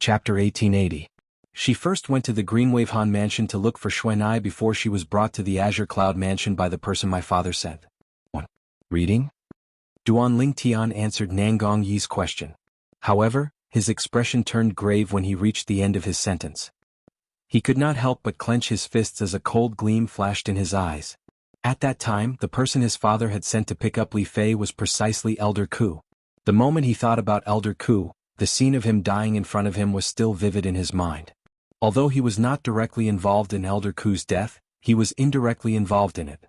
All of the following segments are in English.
Chapter 1880. She first went to the Greenwave Han mansion to look for Xuanai before she was brought to the Azure Cloud mansion by the person my father sent. 1. Reading? Duan Ling Tian answered Nangong Yi's question. However, his expression turned grave when he reached the end of his sentence. He could not help but clench his fists as a cold gleam flashed in his eyes. At that time, the person his father had sent to pick up Li Fei was precisely Elder Ku. The moment he thought about Elder Ku, the scene of him dying in front of him was still vivid in his mind. Although he was not directly involved in Elder Ku's death, he was indirectly involved in it.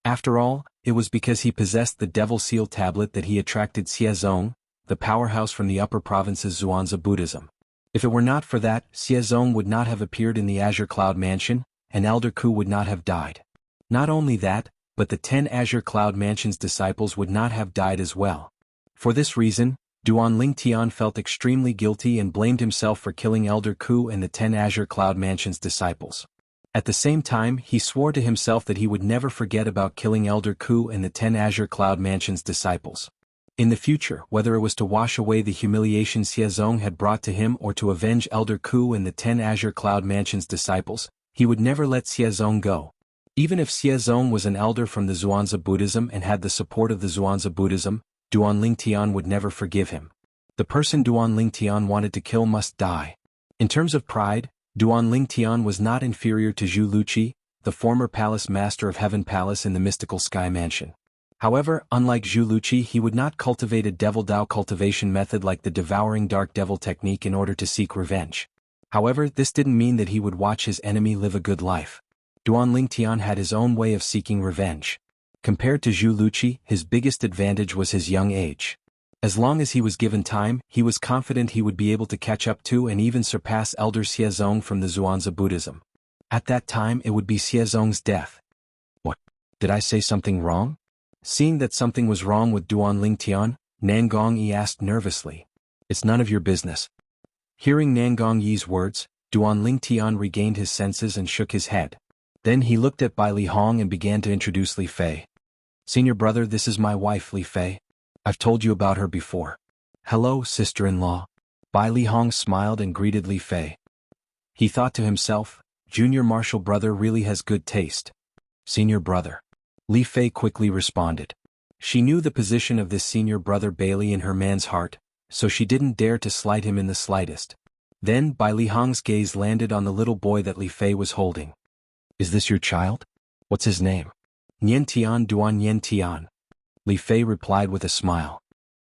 After all, it was because he possessed the Devil Seal tablet that he attracted Xiezong, the powerhouse from the upper provinces Zhuangzi Buddhism. If it were not for that, Xiezong would not have appeared in the Azure Cloud Mansion, and Elder Ku would not have died. Not only that, but the 10 Azure Cloud Mansion's disciples would not have died as well. For this reason, Duan Ling Tian felt extremely guilty and blamed himself for killing Elder Ku and the 10 Azure Cloud Mansion's disciples. At the same time, he swore to himself that he would never forget about killing Elder Ku and the 10 Azure Cloud Mansion's disciples. In the future, whether it was to wash away the humiliation Xiezong had brought to him or to avenge Elder Ku and the 10 Azure Cloud Mansion's disciples, he would never let Xiezong go. Even if Xiezong was an elder from the Zhuangzi Buddhism and had the support of the Zhuangzi Buddhism, Duan Ling Tian would never forgive him. The person Duan Ling Tian wanted to kill must die. In terms of pride, Duan Ling Tian was not inferior to Zhu Luqi, the former palace master of Heaven Palace in the mystical Sky Mansion. However, unlike Zhu Luqi, he would not cultivate a Devil Dao cultivation method like the Devouring Dark Devil technique in order to seek revenge. However, this didn't mean that he would watch his enemy live a good life. Duan Ling Tian had his own way of seeking revenge. Compared to Zhu Luqi, his biggest advantage was his young age. As long as he was given time, he was confident he would be able to catch up to and even surpass Elder Xiezong from the Zhuangzi Buddhism. At that time, it would be Xiezong's death. What? Did I say something wrong? Seeing that something was wrong with Duan Ling Tian, Nangong Yi asked nervously. It's none of your business. Hearing Nangong Yi's words, Duan Ling Tian regained his senses and shook his head. Then he looked at Bai Li Hong and began to introduce Li Fei. Senior brother, this is my wife Li Fei. I've told you about her before. Hello, sister-in-law. Bai Li Hong smiled and greeted Li Fei. He thought to himself, Junior Marshal brother really has good taste. Senior brother. Li Fei quickly responded. She knew the position of this senior brother Bailey in her man's heart, so she didn't dare to slight him in the slightest. Then Bai Li Hong's gaze landed on the little boy that Li Fei was holding. Is this your child? What's his name? Nian Tian Duan Nian Tian. Li Fei replied with a smile.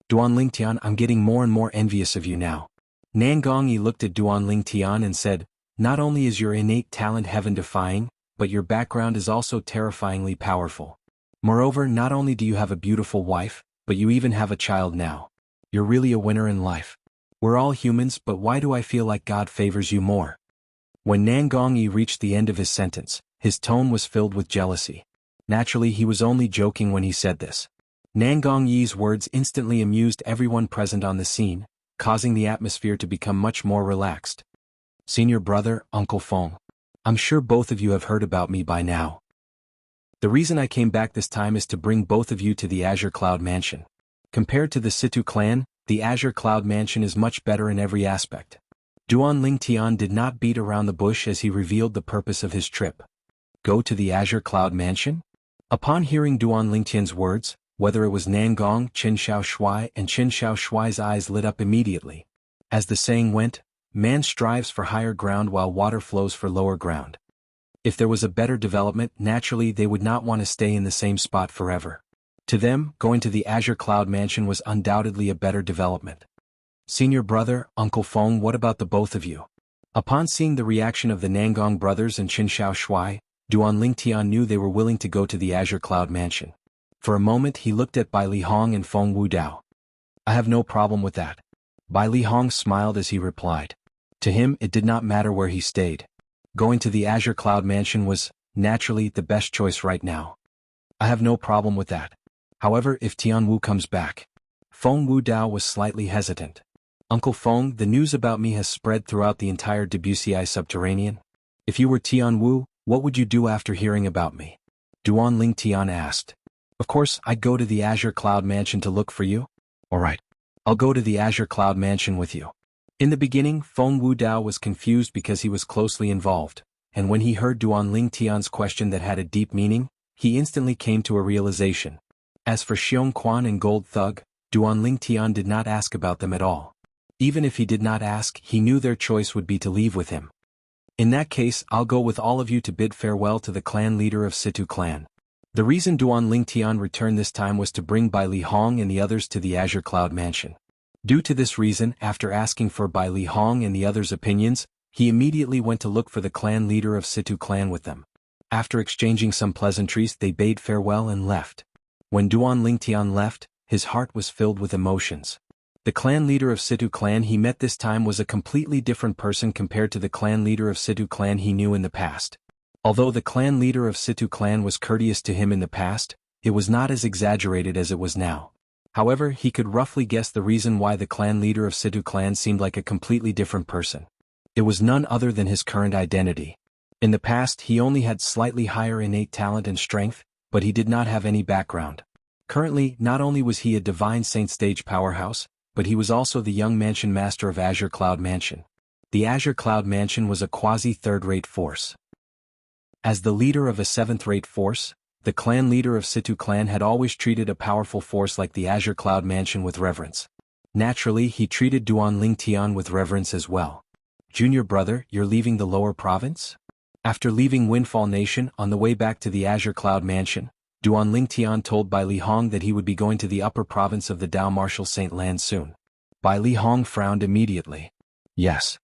Duan Ling Tian, I'm getting more and more envious of you now. Nangong Yi looked at Duan Ling Tian and said, not only is your innate talent heaven-defying, but your background is also terrifyingly powerful. Moreover, not only do you have a beautiful wife, but you even have a child now. You're really a winner in life. We're all humans, but why do I feel like God favors you more? When Nangong Yi reached the end of his sentence, his tone was filled with jealousy. Naturally, he was only joking when he said this. Nangong Yi's words instantly amused everyone present on the scene, causing the atmosphere to become much more relaxed. Senior brother, Uncle Feng. I'm sure both of you have heard about me by now. The reason I came back this time is to bring both of you to the Azure Cloud Mansion. Compared to the Situ clan, the Azure Cloud Mansion is much better in every aspect. Duan Ling Tian did not beat around the bush as he revealed the purpose of his trip. Go to the Azure Cloud Mansion? Upon hearing Duan Ling Tian's words, whether it was Nangong, Qin Shao Shuai and Qin Shao Shuai's eyes lit up immediately. As the saying went, man strives for higher ground while water flows for lower ground. If there was a better development, naturally they would not want to stay in the same spot forever. To them, going to the Azure Cloud Mansion was undoubtedly a better development. Senior brother, Uncle Feng, what about the both of you? Upon seeing the reaction of the Nangong brothers and Qin Shao Shuai, Duan Ling Tian knew they were willing to go to the Azure Cloud Mansion. For a moment he looked at Bai Li Hong and Feng Wudao. I have no problem with that. Bai Li Hong smiled as he replied. To him it did not matter where he stayed. Going to the Azure Cloud Mansion was, naturally, the best choice right now. I have no problem with that. However, if Tianwu comes back. Feng Wudao was slightly hesitant. Uncle Feng, the news about me has spread throughout the entire Debussyi subterranean. If you were Tianwu, what would you do after hearing about me? Duan Ling Tian asked. Of course, I'd go to the Azure Cloud Mansion to look for you. Alright. I'll go to the Azure Cloud Mansion with you. In the beginning, Feng Wudao was confused because he was closely involved, and when he heard Duan Tian's question that had a deep meaning, he instantly came to a realization. As for Xiong Quan and Gold Thug, Duan Tian did not ask about them at all. Even if he did not ask, he knew their choice would be to leave with him. In that case, I'll go with all of you to bid farewell to the clan leader of Situ clan. The reason Duan Tian returned this time was to bring Bai Li Hong and the others to the Azure Cloud Mansion. Due to this reason, after asking for Bai Li Hong and the others' opinions, he immediately went to look for the clan leader of Situ clan with them. After exchanging some pleasantries, they bade farewell and left. When Duan Tian left, his heart was filled with emotions. The clan leader of Situ clan he met this time was a completely different person compared to the clan leader of Situ clan he knew in the past. Although the clan leader of Situ clan was courteous to him in the past, it was not as exaggerated as it was now. However, he could roughly guess the reason why the clan leader of Situ clan seemed like a completely different person. It was none other than his current identity. In the past, he only had slightly higher innate talent and strength, but he did not have any background. Currently, not only was he a divine saint stage powerhouse, but he was also the young mansion master of Azure Cloud Mansion. The Azure Cloud Mansion was a quasi-third-rate force. As the leader of a seventh-rate force, the clan leader of Situ clan had always treated a powerful force like the Azure Cloud Mansion with reverence. Naturally, he treated Duan Tian with reverence as well. Junior brother, you're leaving the lower province? After leaving Windfall Nation on the way back to the Azure Cloud Mansion, Duan Tian told Bai Li Hong that he would be going to the upper province of the Dao Martial Saint Land soon. Bai Li Hong frowned immediately. Yes.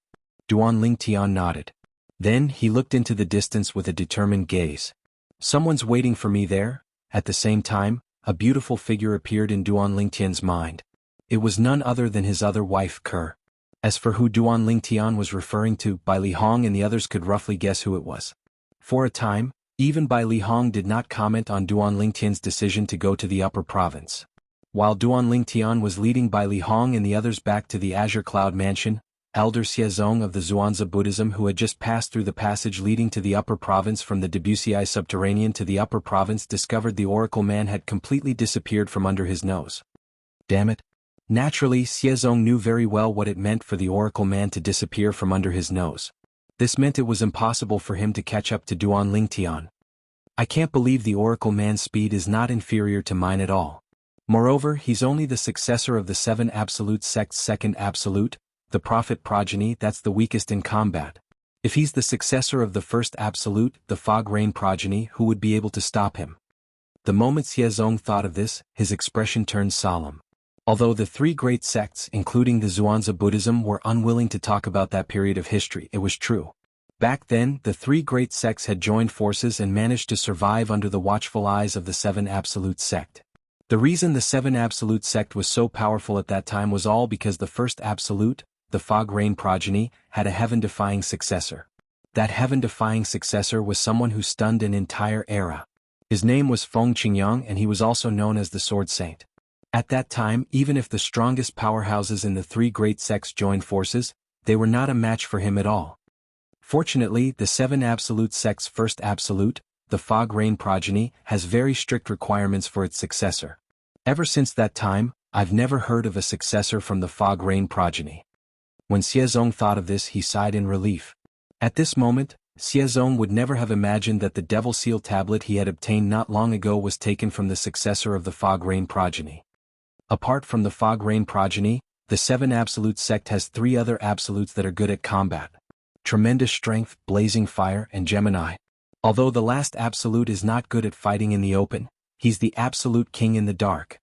Duan Tian nodded. Then he looked into the distance with a determined gaze. Someone's waiting for me there. At the same time, a beautiful figure appeared in Duan Tian's mind. It was none other than his other wife Ke. As for who Duan Tian was referring to, Bai Li Hong and the others could roughly guess who it was. For a time, even Bai Li Hong did not comment on Duan Tian's decision to go to the upper province. While Duan Tian was leading Bai Li Hong and the others back to the Azure Cloud Mansion, Elder Xiezong of the Zhuangzi Buddhism, who had just passed through the passage leading to the upper province from the Debussy subterranean to the upper province, discovered the Oracle Man had completely disappeared from under his nose. Damn it. Naturally, Xiezong knew very well what it meant for the Oracle Man to disappear from under his nose. This meant it was impossible for him to catch up to Duan Tian. I can't believe the Oracle Man's speed is not inferior to mine at all. Moreover, he's only the successor of the 7 Absolute Sect's second Absolute, the Prophet Progeny, that's the weakest in combat. If he's the successor of the first Absolute, the Fog Rain Progeny, who would be able to stop him? The moment Xiezong thought of this, his expression turned solemn. Although the 3 great sects, including the Zhuangzi Buddhism, were unwilling to talk about that period of history, it was true. Back then, the 3 great sects had joined forces and managed to survive under the watchful eyes of the 7 Absolute Sect. The reason the 7 Absolute Sect was so powerful at that time was all because the first Absolute, the Fog Rain Progeny, had a heaven-defying successor. That heaven-defying successor was someone who stunned an entire era. His name was Feng Qingyang, and he was also known as the Sword Saint. At that time, even if the strongest powerhouses in the 3 great sects joined forces, they were not a match for him at all. Fortunately, the 7 Absolute Sect's first Absolute, the Fog Rain Progeny, has very strict requirements for its successor. Ever since that time, I've never heard of a successor from the Fog Rain Progeny. When Xiezong thought of this, he sighed in relief. At this moment, Xiezong would never have imagined that the Devil Seal tablet he had obtained not long ago was taken from the successor of the Fog Rain Progeny. Apart from the Fog Rain Progeny, the 7 Absolute Sect has 3 other Absolutes that are good at combat. Tremendous Strength, Blazing Fire, and Gemini. Although the last Absolute is not good at fighting in the open, he's the Absolute King in the dark.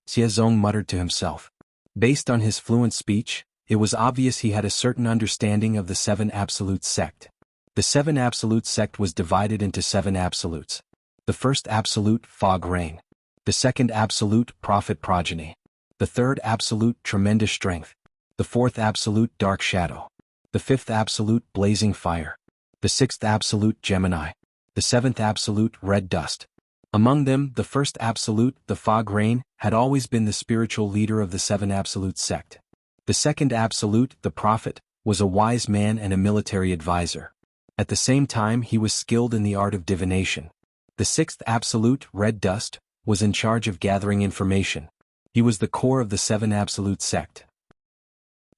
Xiezong muttered to himself. Based on his fluent speech, it was obvious he had a certain understanding of the 7 Absolute Sect. The 7 Absolute Sect was divided into 7 Absolutes. The first Absolute, Fog Rain. The second Absolute, Prophet Progeny. The third Absolute, Tremendous Strength. The fourth Absolute, Dark Shadow. The fifth Absolute, Blazing Fire. The sixth Absolute, Gemini. The seventh Absolute, Red Dust. Among them, the first Absolute, the Fog Rain, had always been the spiritual leader of the 7 Absolute Sect. The second Absolute, the Prophet, was a wise man and a military advisor. At the same time, he was skilled in the art of divination. The sixth Absolute, Red Dust, was in charge of gathering information. He was the core of the 7 Absolute Sect.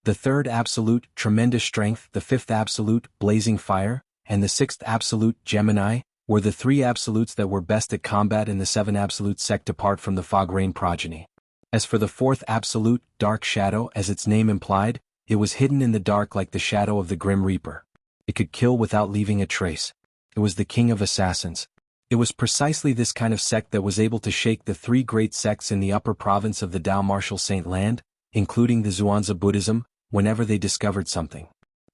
The third absolute, tremendous strength, the fifth absolute, blazing fire, and the sixth absolute, Gemini, were the three absolutes that were best at combat in the seven absolute sect apart from the fog rain progeny. As for the fourth absolute, dark shadow, as its name implied, it was hidden in the dark like the shadow of the Grim Reaper. It could kill without leaving a trace. It was the king of assassins. It was precisely this kind of sect that was able to shake the three great sects in the upper province of the Tao Martial Saint Land, including the Zhuangzi Buddhism, whenever they discovered something.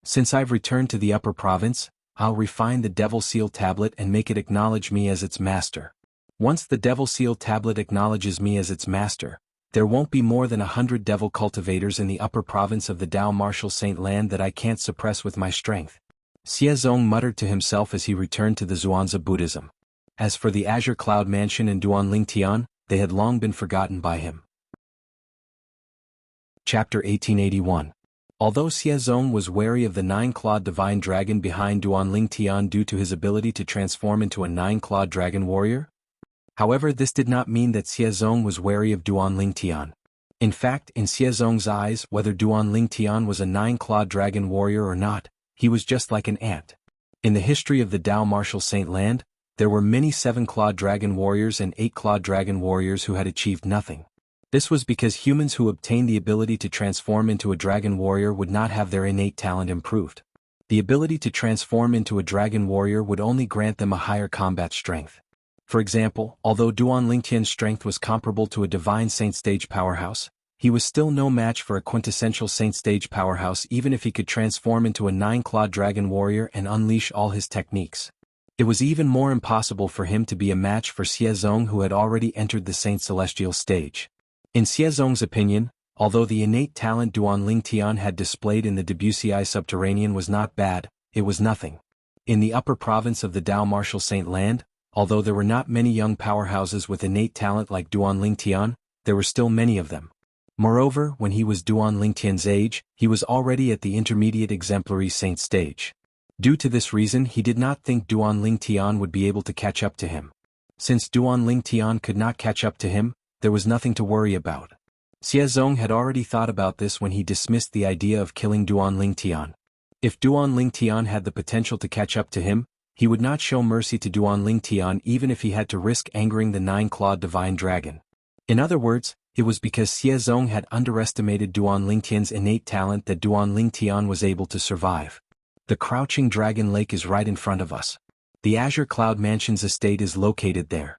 Since I've returned to the upper province, I'll refine the Devil Seal tablet and make it acknowledge me as its master. Once the Devil Seal tablet acknowledges me as its master, there won't be more than 100 devil cultivators in the upper province of the Tao Martial Saint Land that I can't suppress with my strength. Xie Zong muttered to himself as he returned to the Zhuangzi Buddhism. As for the Azure Cloud Mansion and Duanling Tian, they had long been forgotten by him. Chapter 1881. Although Xie Zong was wary of the nine-clawed divine dragon behind Duanling Tian due to his ability to transform into a nine-clawed dragon warrior, however, this did not mean that Xie Zong was wary of Duanling Tian. In fact, in Xie Zong's eyes, whether Duanling Tian was a nine-clawed dragon warrior or not, he was just like an ant. In the history of the Tao Martial Saint Land, there were many seven-clawed dragon warriors and eight-clawed dragon warriors who had achieved nothing. This was because humans who obtained the ability to transform into a dragon warrior would not have their innate talent improved. The ability to transform into a dragon warrior would only grant them a higher combat strength. For example, although Duanling Tian's strength was comparable to a divine saint stage powerhouse, he was still no match for a quintessential saint stage powerhouse even if he could transform into a nine-clawed dragon warrior and unleash all his techniques. It was even more impossible for him to be a match for Xie Zong, who had already entered the saint celestial stage. In Xie Zong's opinion, although the innate talent Duanling Tian had displayed in the Debussy subterranean was not bad, it was nothing. In the upper province of the Tao Martial Saint Land, although there were not many young powerhouses with innate talent like Duanling Tian, there were still many of them. Moreover, when he was Duanling Tian's age, he was already at the intermediate exemplary saint stage. Due to this reason, he did not think Duanling Tian would be able to catch up to him. Since Duanling Tian could not catch up to him, there was nothing to worry about. Xie Zong had already thought about this when he dismissed the idea of killing Duanling Tian. If Duanling Tian had the potential to catch up to him, he would not show mercy to Duanling Tian even if he had to risk angering the nine-clawed divine dragon. In other words, it was because Xie Zong had underestimated Duanling Tian's innate talent that Duanling Tian was able to survive. The Crouching Dragon Lake is right in front of us. The Azure Cloud Mansion's estate is located there.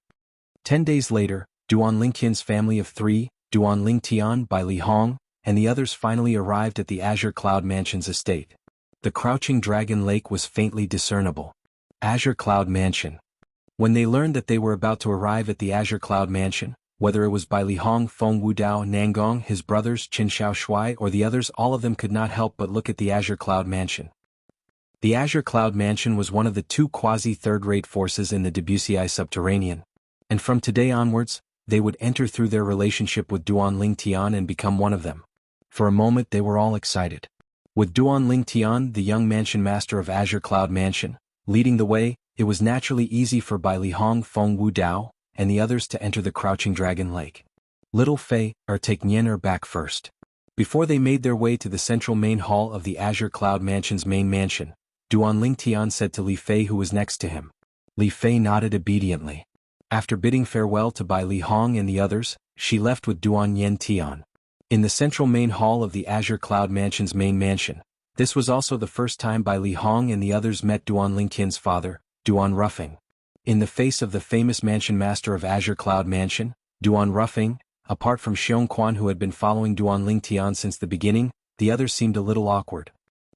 10 days later, Duanling Tian's family of three, Duanling Tian by Li Hong, and the others finally arrived at the Azure Cloud Mansion's estate. The Crouching Dragon Lake was faintly discernible. Azure Cloud Mansion. When they learned that they were about to arrive at the Azure Cloud Mansion, whether it was by Li Hong, Feng Wudao, Nangong, his brothers, Qin Shaoshuai, or the others, all of them could not help but look at the Azure Cloud Mansion. The Azure Cloud Mansion was one of the two quasi-third-rate forces in the Debussy subterranean. And from today onwards, they would enter through their relationship with Duanling Tian and become one of them. For a moment they were all excited. With Duanling Tian, the young mansion master of Azure Cloud Mansion, leading the way, it was naturally easy for Bai Li Hong, Feng Wudao, and the others to enter the Crouching Dragon Lake. Little Fei, take Nian back first. Before they made their way to the central main hall of the Azure Cloud Mansion's main mansion, Duanling Tian said to Li Fei, who was next to him. Li Fei nodded obediently. After bidding farewell to Bai Li Hong and the others, she left with Duanyen Tian. In the central main hall of the Azure Cloud Mansion's main mansion, this was also the first time Bai Li Hong and the others met Duanling Tian's father, Duan Ruffing. In the face of the famous mansion master of Azure Cloud Mansion, Duan Ruffing, apart from Xiong Quan, who had been following Duanling Tian since the beginning, the others seemed a little awkward.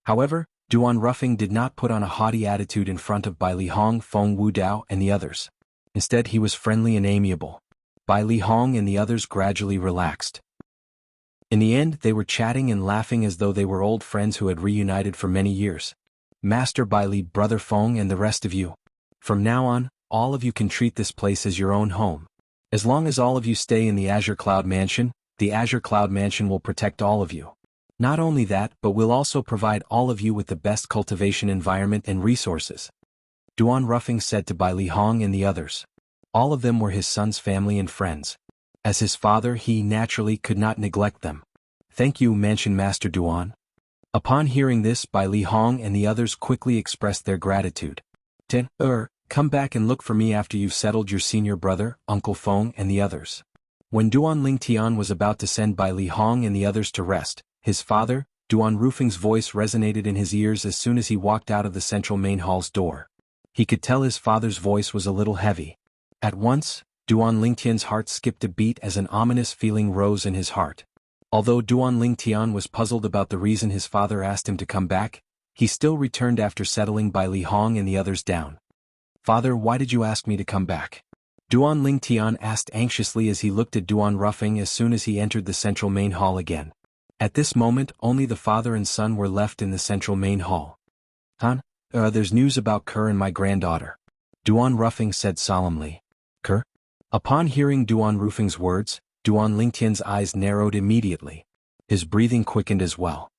However, Duan Ruffing did not put on a haughty attitude in front of Bai Li Hong, Feng Wudao, and the others. Instead, he was friendly and amiable. Bai Li Hong and the others gradually relaxed. In the end, they were chatting and laughing as though they were old friends who had reunited for many years. Master Bai Li, Brother Feng, and the rest of you. From now on, all of you can treat this place as your own home. As long as all of you stay in the Azure Cloud Mansion, the Azure Cloud Mansion will protect all of you. Not only that, but we'll also provide all of you with the best cultivation environment and resources. Duan Ruffing said to Bai Li Hong and the others. All of them were his son's family and friends. As his father, he naturally could not neglect them. Thank you, Mansion Master Duan, Upon hearing this, Bai Li Hong and the others quickly expressed their gratitude. Come back and look for me after you've settled your senior brother, Uncle Feng and the others. When Duan Ling Tian was about to send Bai Li Hong and the others to rest, his father, Duan Rufeng's voice resonated in his ears as soon as he walked out of the central main hall's door. He could tell his father's voice was a little heavy. At once, Duan Ling Tian's heart skipped a beat as an ominous feeling rose in his heart. Although Duan Ling Tian was puzzled about the reason his father asked him to come back, he still returned after settling Bai Li Hong and the others down. "Father, why did you ask me to come back?" Duan Ling Tian asked anxiously as he looked at Duan Rufeng as soon as he entered the central main hall again. At this moment, only the father and son were left in the central main hall. There's news about Kerr and my granddaughter," Duan Rufeng said solemnly. "Kerr?" Upon hearing Duan Rufeng's words, Duan Ling Tian's eyes narrowed immediately. His breathing quickened as well.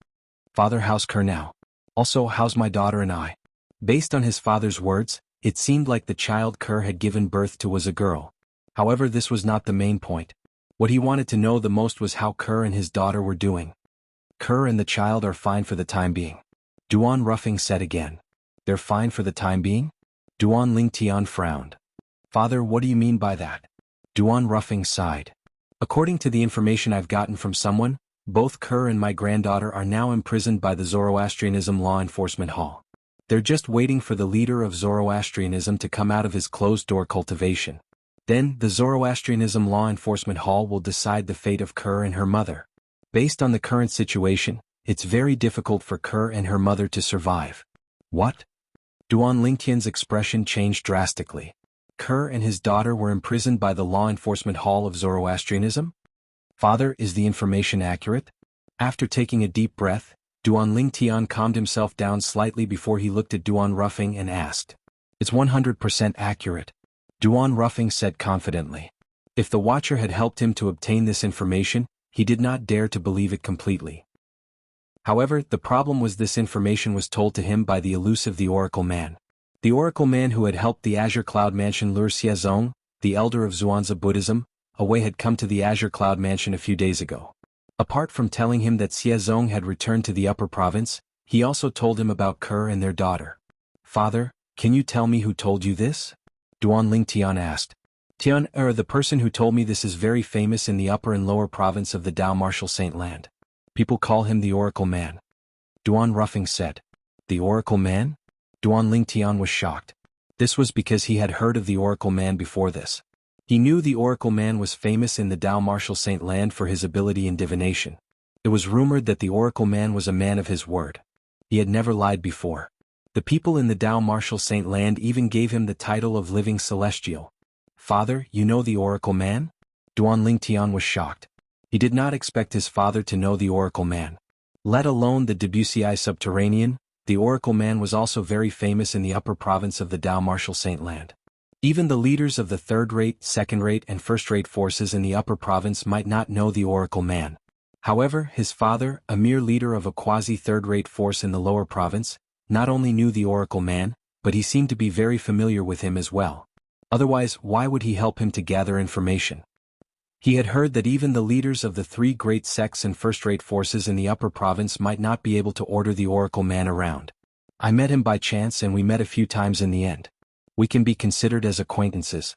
"Father, how's Kerr now? Also, how's my daughter and I?" Based on his father's words, it seemed like the child Kerr had given birth to was a girl. However, this was not the main point. What he wanted to know the most was how Kerr and his daughter were doing. "Kerr and the child are fine for the time being," Duan Rufeng said again. "They're fine for the time being?" Duan Ling Tian frowned. "Father, what do you mean by that?" Duan Rufeng sighed. "According to the information I've gotten from someone, both Kerr and my granddaughter are now imprisoned by the Zoroastrianism Law Enforcement Hall. They're just waiting for the leader of Zoroastrianism to come out of his closed-door cultivation. Then, the Zoroastrianism Law Enforcement Hall will decide the fate of Kerr and her mother. Based on the current situation, it's very difficult for Kerr and her mother to survive." "What?" Duan Lingtian's expression changed drastically. "Kerr and his daughter were imprisoned by the Law Enforcement Hall of Zoroastrianism? Father, is the information accurate?" After taking a deep breath, Duan Lingtian calmed himself down slightly before he looked at Duan Rufeng and asked. "It's 100% accurate," Duan Rufeng said confidently. If the Watcher had helped him to obtain this information, he did not dare to believe it completely. However, the problem was this information was told to him by the elusive the Oracle Man. The Oracle Man who had helped the Azure Cloud Mansion lure Xiazong, the elder of Zhuangzi Buddhism, away had come to the Azure Cloud Mansion a few days ago. Apart from telling him that Xiazong had returned to the upper province, he also told him about Kerr and their daughter. "Father, can you tell me who told you this?" Duan Lingtian asked. "Tian, the person who told me this is very famous in the upper and lower province of the Dao Martial Saint Land. People call him the Oracle Man," Duan Rufeng said. "The Oracle Man?" Duan Lingtian was shocked. This was because he had heard of the Oracle Man before this. He knew the Oracle Man was famous in the Dao Martial Saint Land for his ability in divination. It was rumored that the Oracle Man was a man of his word. He had never lied before. The people in the Dao Martial Saint Land even gave him the title of Living Celestial. "Father, you know the Oracle Man?" Duan Lingtian was shocked. He did not expect his father to know the Oracle Man. Let alone the Debussy Subterranean, the Oracle Man was also very famous in the upper province of the Dao Martial Saint Land. Even the leaders of the third-rate, second-rate and first-rate forces in the upper province might not know the Oracle Man. However, his father, a mere leader of a quasi-third-rate force in the lower province, not only knew the Oracle Man, but he seemed to be very familiar with him as well. Otherwise, why would he help him to gather information? He had heard that even the leaders of the three great sects and first-rate forces in the upper province might not be able to order the Oracle Man around. "I met him by chance and we met a few times in the end. We can be considered as acquaintances."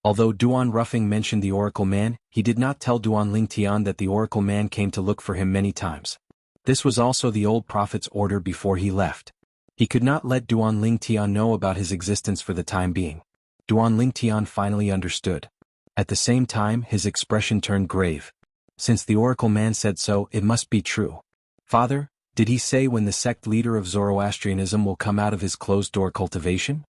Although Duan Rufeng mentioned the Oracle Man, he did not tell Duan Lingtian that the Oracle Man came to look for him many times. This was also the old prophet's order before he left. He could not let Duan Lingtian know about his existence for the time being. Duan Lingtian finally understood. At the same time, his expression turned grave. Since the Oracle Man said so, it must be true. "Father, did he say when the sect leader of Zoroastrianism will come out of his closed-door cultivation?"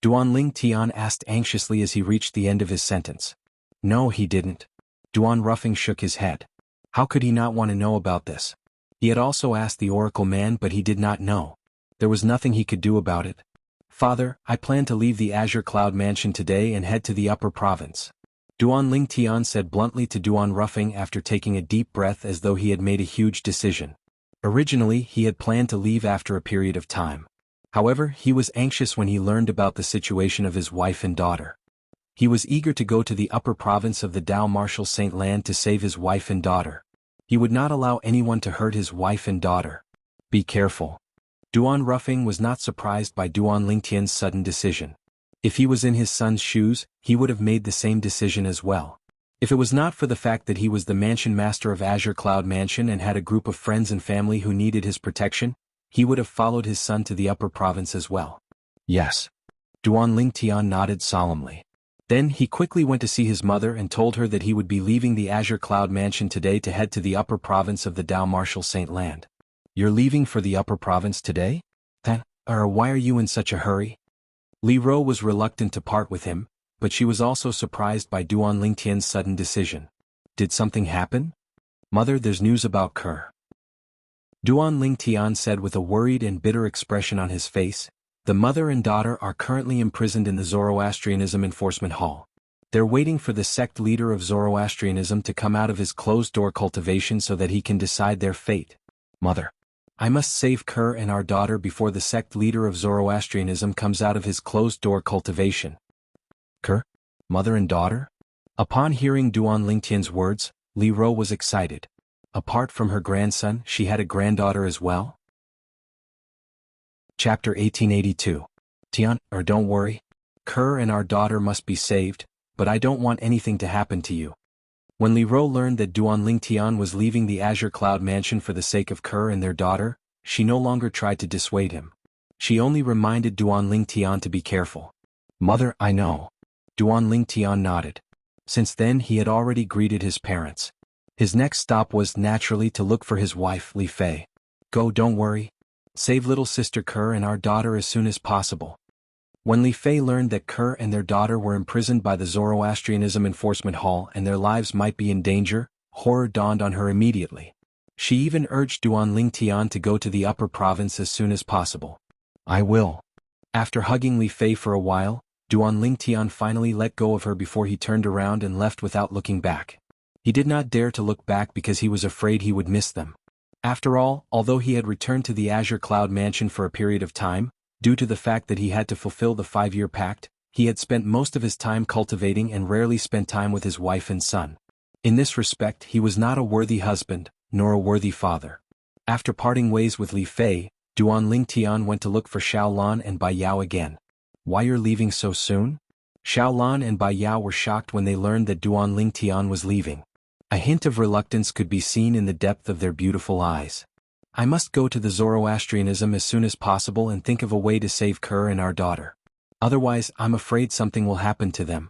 Duan Lingtian asked anxiously as he reached the end of his sentence. "No, he didn't." Duan Rufeng shook his head. How could he not want to know about this? He had also asked the Oracle Man but he did not know. There was nothing he could do about it. "Father, I plan to leave the Azure Cloud Mansion today and head to the upper province," Duan Lingtian said bluntly to Duan Rufeng after taking a deep breath as though he had made a huge decision. Originally, he had planned to leave after a period of time. However, he was anxious when he learned about the situation of his wife and daughter. He was eager to go to the upper province of the Dao Martial Saint Land to save his wife and daughter. He would not allow anyone to hurt his wife and daughter. Be careful. Duan Ruffing was not surprised by Duan Lingtian's sudden decision. If he was in his son's shoes, he would have made the same decision as well. If it was not for the fact that he was the mansion master of Azure Cloud Mansion and had a group of friends and family who needed his protection, he would have followed his son to the upper province as well. Yes. Duan Lingtian nodded solemnly. Then he quickly went to see his mother and told her that he would be leaving the Azure Cloud Mansion today to head to the upper province of the Dao Martial Saint Land. You're leaving for the upper province today? Then, why are you in such a hurry? Li Ro was reluctant to part with him, but she was also surprised by Duan Lingtian's sudden decision. Did something happen? Mother, there's news about Kerr. Duan Lingtian said with a worried and bitter expression on his face. The mother and daughter are currently imprisoned in the Zoroastrianism Enforcement Hall. They're waiting for the sect leader of Zoroastrianism to come out of his closed-door cultivation so that he can decide their fate. Mother. I must save Kerr and our daughter before the sect leader of Zoroastrianism comes out of his closed-door cultivation. Kerr? Mother and daughter? Upon hearing Duan Lingtian's words, Li Ro was excited. Apart from her grandson, she had a granddaughter as well? Chapter 1882. Tian, don't worry. Kerr and our daughter must be saved, but I don't want anything to happen to you. When Li Ro learned that Duan Lingtian was leaving the Azure Cloud Mansion for the sake of Kerr and their daughter, she no longer tried to dissuade him. She only reminded Duan Lingtian to be careful. Mother, I know. Duan Lingtian nodded. Since then he had already greeted his parents. His next stop was, naturally, to look for his wife, Li Fei. Go, don't worry. Save little sister Kerr and our daughter as soon as possible. When Li Fei learned that Kerr and their daughter were imprisoned by the Zoroastrianism Enforcement Hall and their lives might be in danger, horror dawned on her immediately. She even urged Duan Lingtian to go to the upper province as soon as possible. I will. After hugging Li Fei for a while, Duan Lingtian finally let go of her before he turned around and left without looking back. He did not dare to look back because he was afraid he would miss them. After all, although he had returned to the Azure Cloud Mansion for a period of time, due to the fact that he had to fulfill the 5-year pact, he had spent most of his time cultivating and rarely spent time with his wife and son. In this respect, he was not a worthy husband, nor a worthy father. After parting ways with Li Fei, Duan Lingtian went to look for Xiaolan and Bai Yao again. Why you're leaving so soon? Xiaolan and Bai Yao were shocked when they learned that Duan Lingtian was leaving. A hint of reluctance could be seen in the depth of their beautiful eyes. I must go to the Zoroastrianism as soon as possible and think of a way to save Kerr and our daughter. Otherwise, I'm afraid something will happen to them.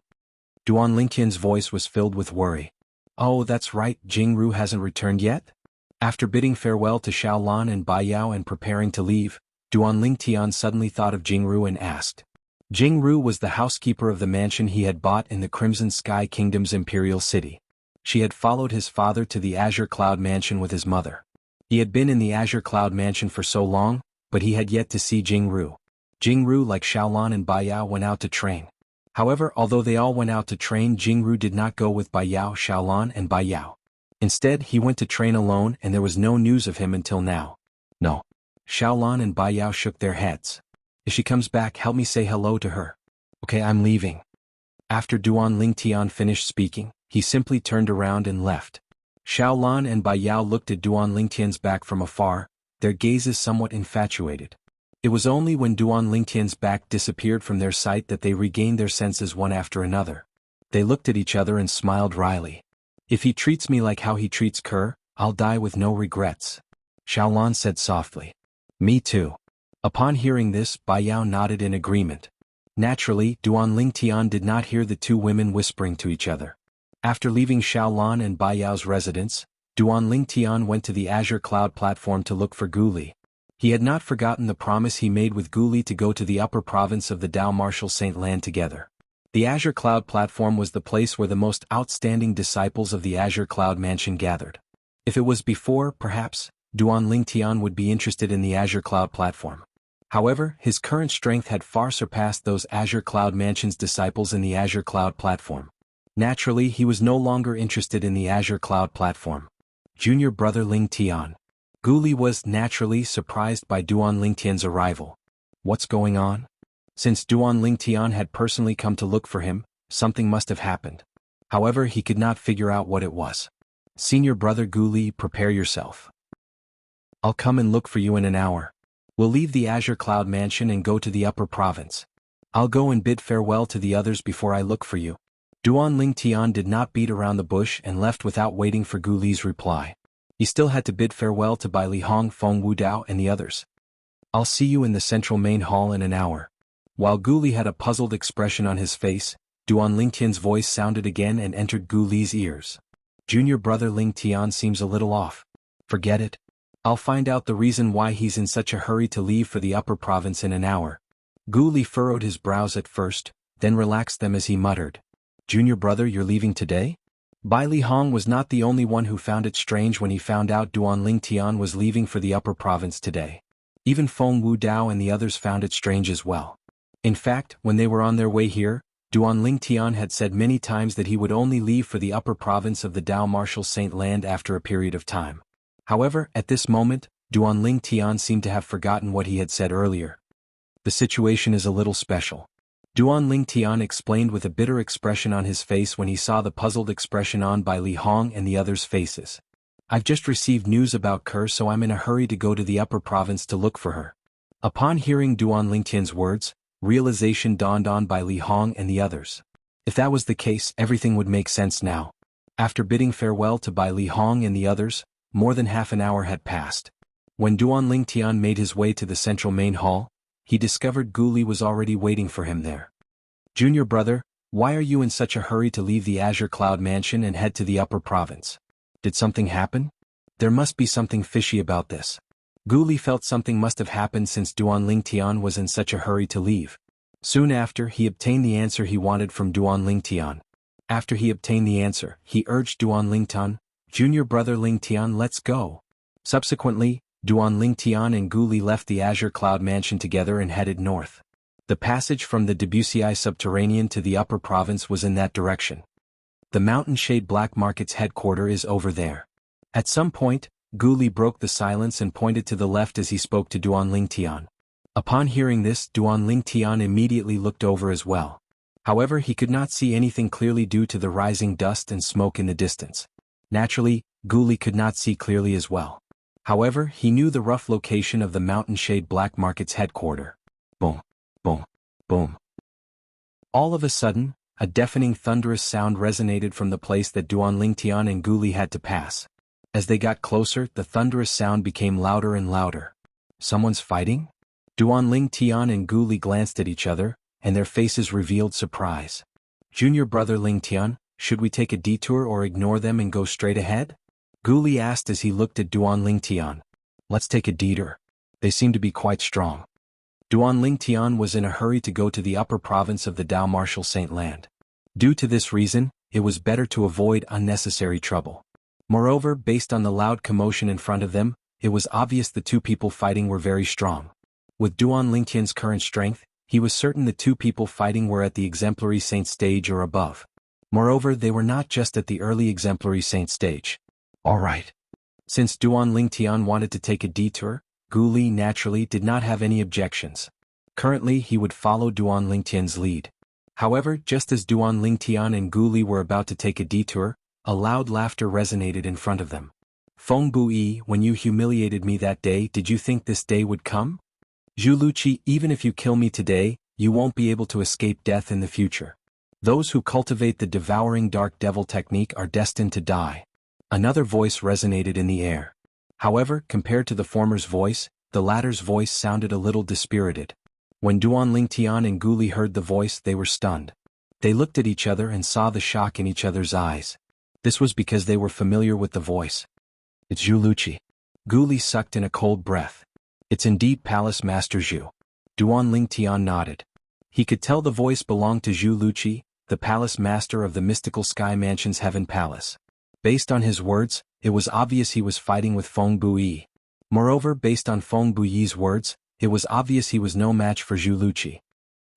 Duan Lingtian's voice was filled with worry. Oh, that's right, Jianghu hasn't returned yet? After bidding farewell to Xiaolan and Bai Yao and preparing to leave, Duan Lingtian suddenly thought of Jianghu and asked. Jianghu was the housekeeper of the mansion he had bought in the Crimson Sky Kingdom's imperial city. She had followed his father to the Azure Cloud Mansion with his mother. He had been in the Azure Cloud Mansion for so long, but he had yet to see Jianghu. Jianghu, like Xiaolan and Bai Yao, went out to train. However, although they all went out to train, Jianghu did not go with Bai Yao, Xiaolan and Bai Yao. Instead, he went to train alone and there was no news of him until now. No. Xiaolan and Bai Yao shook their heads. If she comes back, help me say hello to her. Okay, I'm leaving. After Duan Lingtian finished speaking, he simply turned around and left. Xiaolan and Bai Yao looked at Duan Lingtian's back from afar, their gazes somewhat infatuated. It was only when Duan Lingtian's back disappeared from their sight that they regained their senses one after another. They looked at each other and smiled wryly. If he treats me like how he treats Kerr, I'll die with no regrets. Xiaolan said softly. Me too. Upon hearing this, Bai Yao nodded in agreement. Naturally, Duan Lingtian did not hear the two women whispering to each other. After leaving Xiaolan and Bai Yao's residence, Duan Lingtian went to the Azure Cloud platform to look for Guli. He had not forgotten the promise he made with Guli to go to the upper province of the Dao Martial Saint Land together. The Azure Cloud platform was the place where the most outstanding disciples of the Azure Cloud Mansion gathered. If it was before, perhaps, Duan Lingtian would be interested in the Azure Cloud platform. However, his current strength had far surpassed those Azure Cloud Mansion's disciples in the Azure Cloud platform. Naturally, he was no longer interested in the Azure Cloud platform. Junior brother Lingtian. Guli was, naturally, surprised by Duan Lingtian's arrival. What's going on? Since Duan Lingtian had personally come to look for him, something must have happened. However, he could not figure out what it was. Senior brother Guli, prepare yourself. I'll come and look for you in an hour. We'll leave the Azure Cloud Mansion and go to the upper province. I'll go and bid farewell to the others before I look for you. Duan Ling Tian did not beat around the bush and left without waiting for Gu Li's reply. He still had to bid farewell to Bai Li Hong, Feng Wudao and the others. I'll see you in the central main hall in an hour. While Gu Li had a puzzled expression on his face, Duan Ling Tian's voice sounded again and entered Gu Li's ears. Junior brother Ling Tian seems a little off. Forget it. I'll find out the reason why he's in such a hurry to leave for the upper province in an hour. Gu Li furrowed his brows at first, then relaxed them as he muttered. Junior brother, you're leaving today? Bai Li Hong was not the only one who found it strange when he found out Duan Ling Tian was leaving for the upper province today. Even Feng Wudao and the others found it strange as well. In fact, when they were on their way here, Duan Ling Tian had said many times that he would only leave for the upper province of the Dao Martial Saint Land after a period of time. However, at this moment, Duan Ling Tian seemed to have forgotten what he had said earlier. The situation is a little special. Duan Ling Tian explained with a bitter expression on his face when he saw the puzzled expression on Bai Li Hong and the others' faces. I've just received news about Kerr, so I'm in a hurry to go to the upper province to look for her. Upon hearing Duan Ling Tian's words, realization dawned on Bai Li Hong and the others. If that was the case, everything would make sense now. After bidding farewell to Bai Li Hong and the others, more than half an hour had passed. When Duan Ling Tian made his way to the central main hall, he discovered Gu Li was already waiting for him there. Junior brother, why are you in such a hurry to leave the Azure Cloud Mansion and head to the upper province? Did something happen? There must be something fishy about this. Gu Li felt something must have happened since Duan Ling Tian was in such a hurry to leave. Soon after, he obtained the answer he wanted from Duan Ling Tian. After he obtained the answer, he urged Duan Ling Tian, Junior brother Ling Tian, let's go. Subsequently, Duan Ling Tian and Gu Li left the Azure Cloud Mansion together and headed north. The passage from the Debussy subterranean to the upper province was in that direction. The Mountain Shade Black Market's headquarters is over there. At some point, Gu Li broke the silence and pointed to the left as he spoke to Duan Ling Tian. Upon hearing this, Duan Ling Tian immediately looked over as well. However, he could not see anything clearly due to the rising dust and smoke in the distance. Naturally, Gu Li could not see clearly as well. However, he knew the rough location of the Mountain Shade Black Market's headquarters. Boom, boom, boom. All of a sudden, a deafening thunderous sound resonated from the place that Duan Ling Tian and Gu Li had to pass. As they got closer, the thunderous sound became louder and louder. Someone's fighting? Duan Ling Tian and Gu Li glanced at each other, and their faces revealed surprise. Junior brother Ling Tian, should we take a detour or ignore them and go straight ahead? Gu Li asked as he looked at Duan Ling Tian. Let's take a detour. They seem to be quite strong. Duan Ling Tian was in a hurry to go to the upper province of the Dao Martial Saint Land. Due to this reason, it was better to avoid unnecessary trouble. Moreover, based on the loud commotion in front of them, it was obvious the two people fighting were very strong. With Duan Ling Tian's current strength, he was certain the two people fighting were at the exemplary saint stage or above. Moreover, they were not just at the early exemplary saint stage. Alright. Since Duan Ling Tian wanted to take a detour, Gu Li naturally did not have any objections. Currently, he would follow Duan Ling Tian's lead. However, just as Duan Ling Tian and Gu Li were about to take a detour, a loud laughter resonated in front of them. Feng Bui, when you humiliated me that day, did you think this day would come? Zhu Luqi, even if you kill me today, you won't be able to escape death in the future. Those who cultivate the devouring dark devil technique are destined to die. Another voice resonated in the air. However, compared to the former's voice, the latter's voice sounded a little dispirited. When Duan Ling Tian and Gu Li heard the voice, they were stunned. They looked at each other and saw the shock in each other's eyes. This was because they were familiar with the voice. It's Zhu Luqi. Gu Li sucked in a cold breath. It's indeed Palace Master Zhu. Duan Ling Tian nodded. He could tell the voice belonged to Zhu Luqi, the Palace Master of the Mystical Sky Mansion's Heaven Palace. Based on his words, it was obvious he was fighting with Feng Bui. Moreover, based on Feng Bui's words, it was obvious he was no match for Zhu Luqi.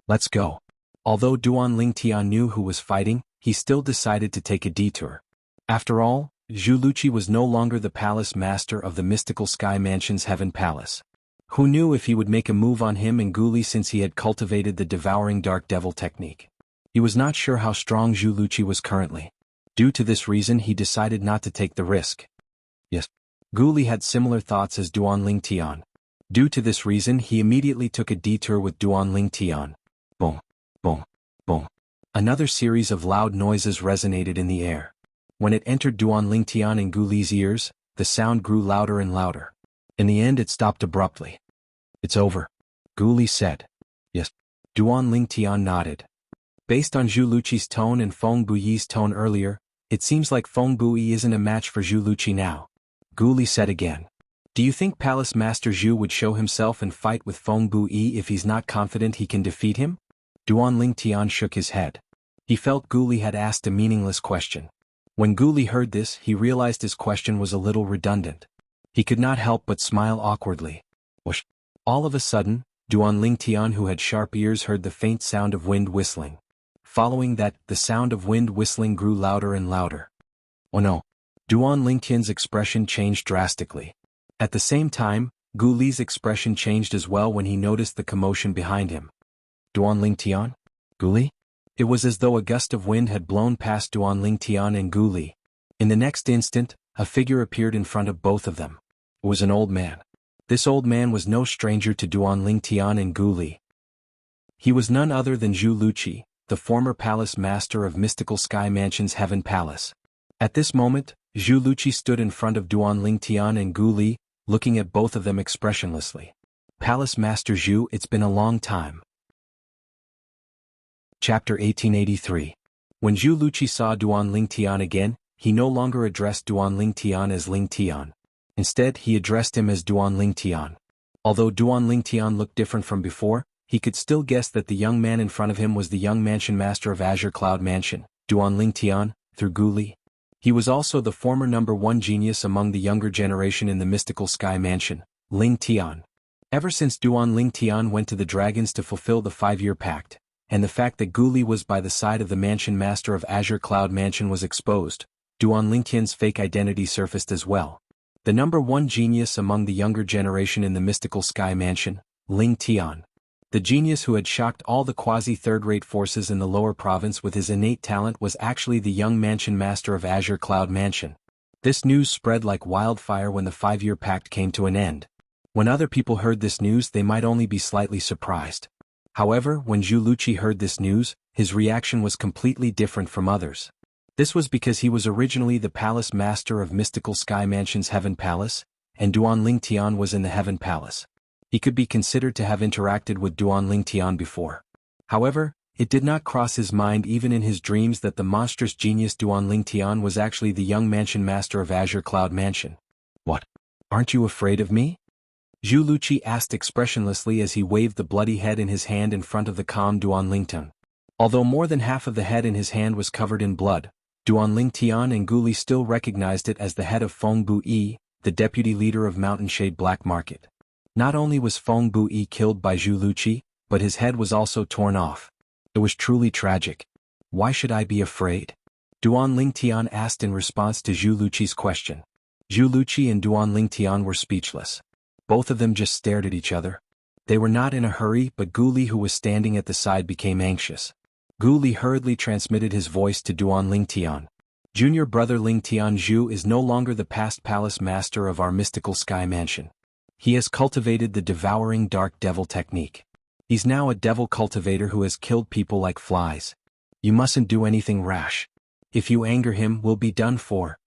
Let's go. Although Duan Ling Tian knew who was fighting, he still decided to take a detour. After all, Zhu Luqi was no longer the Palace Master of the Mystical Sky Mansion's Heaven Palace. Who knew if he would make a move on him and Gu Li since he had cultivated the devouring dark devil technique? He was not sure how strong Zhu Luqi was currently. Due to this reason, he decided not to take the risk. Yes. Gu Li had similar thoughts as Duanling Tian. Due to this reason he immediately took a detour with Duanling Tian. Boom, boom, boom. Another series of loud noises resonated in the air. When it entered Duanling Tian and Gu Li's ears, the sound grew louder and louder. In the end it stopped abruptly. "It's over," Gu Li said. "Yes." Duanling Tian nodded. Based on Zhu Luqi's tone and Feng Buyi's tone earlier, it seems like Feng Buyi isn't a match for Zhu Luqi now. Gu Li said again. "Do you think Palace Master Zhu would show himself and fight with Feng Buyi if he's not confident he can defeat him?" Duanling Tian shook his head. He felt Gu Li had asked a meaningless question. When Gu Li heard this, he realized his question was a little redundant. He could not help but smile awkwardly. Whoosh! All of a sudden, Duanling Tian, who had sharp ears, heard the faint sound of wind whistling. Following that, the sound of wind whistling grew louder and louder. "Oh no!" Duanling Tian's expression changed drastically. At the same time, Gu Li's expression changed as well when he noticed the commotion behind him. "Duanling Tian? Gu Li?" It was as though a gust of wind had blown past Duanling Tian and Gu Li. In the next instant, a figure appeared in front of both of them. It was an old man. This old man was no stranger to Duanling Tian and Gu Li. He was none other than Zhu Luqi, the former palace master of Mystical Sky Mansion's Heaven Palace. At this moment, Zhu Luqi stood in front of Duanling Tian and Gu Li, looking at both of them expressionlessly. "Palace Master Zhu, it's been a long time." Chapter 1883. When Zhu Luqi saw Duanling Tian again, he no longer addressed Duanling Tian as Ling Tian. Instead, he addressed him as Duanling Tian. Although Duanling Tian looked different from before, he could still guess that the young man in front of him was the young mansion master of Azure Cloud Mansion, Duanling Tian, through Gu Li. He was also the former #1 genius among the younger generation in the Mystical Sky Mansion, Ling Tian. Ever since Duanling Tian went to the dragons to fulfill the 5-year pact, and the fact that Gu Li was by the side of the mansion master of Azure Cloud Mansion was exposed, Duanling Tian's fake identity surfaced as well. The #1 genius among the younger generation in the Mystical Sky Mansion, Ling Tian. The genius who had shocked all the quasi-third-rate forces in the lower province with his innate talent was actually the young mansion master of Azure Cloud Mansion. This news spread like wildfire when the 5-year pact came to an end. When other people heard this news, they might only be slightly surprised. However, when Zhu Luqi heard this news, his reaction was completely different from others. This was because he was originally the palace master of Mystical Sky Mansion's Heaven Palace, and Duanling Tian was in the Heaven Palace. He could be considered to have interacted with Duanling Tian before. However, it did not cross his mind even in his dreams that the monstrous genius Duanling Tian was actually the young mansion master of Azure Cloud Mansion. "What? Aren't you afraid of me?" Zhu Luqi asked expressionlessly as he waved the bloody head in his hand in front of the calm Duanling Tian. Although more than half of the head in his hand was covered in blood, Duanling Tian and Gu Li still recognized it as the head of Feng Buyi, the deputy leader of Mountain Shade Black Market. Not only was Feng Buyi killed by Zhu Luqi, but his head was also torn off. It was truly tragic. "Why should I be afraid?" Duanling Tian asked in response to Zhu Luqi's question. Zhu Luqi and Duanling Tian were speechless. Both of them just stared at each other. They were not in a hurry, but Gu Li, who was standing at the side, became anxious. Gu Li hurriedly transmitted his voice to Duanling Tian. "Junior brother Ling Tian Zhu is no longer the past palace master of our Mystical Sky Mansion. He has cultivated the devouring dark devil technique. He's now a devil cultivator who has killed people like flies. You mustn't do anything rash. If you anger him, we'll be done for."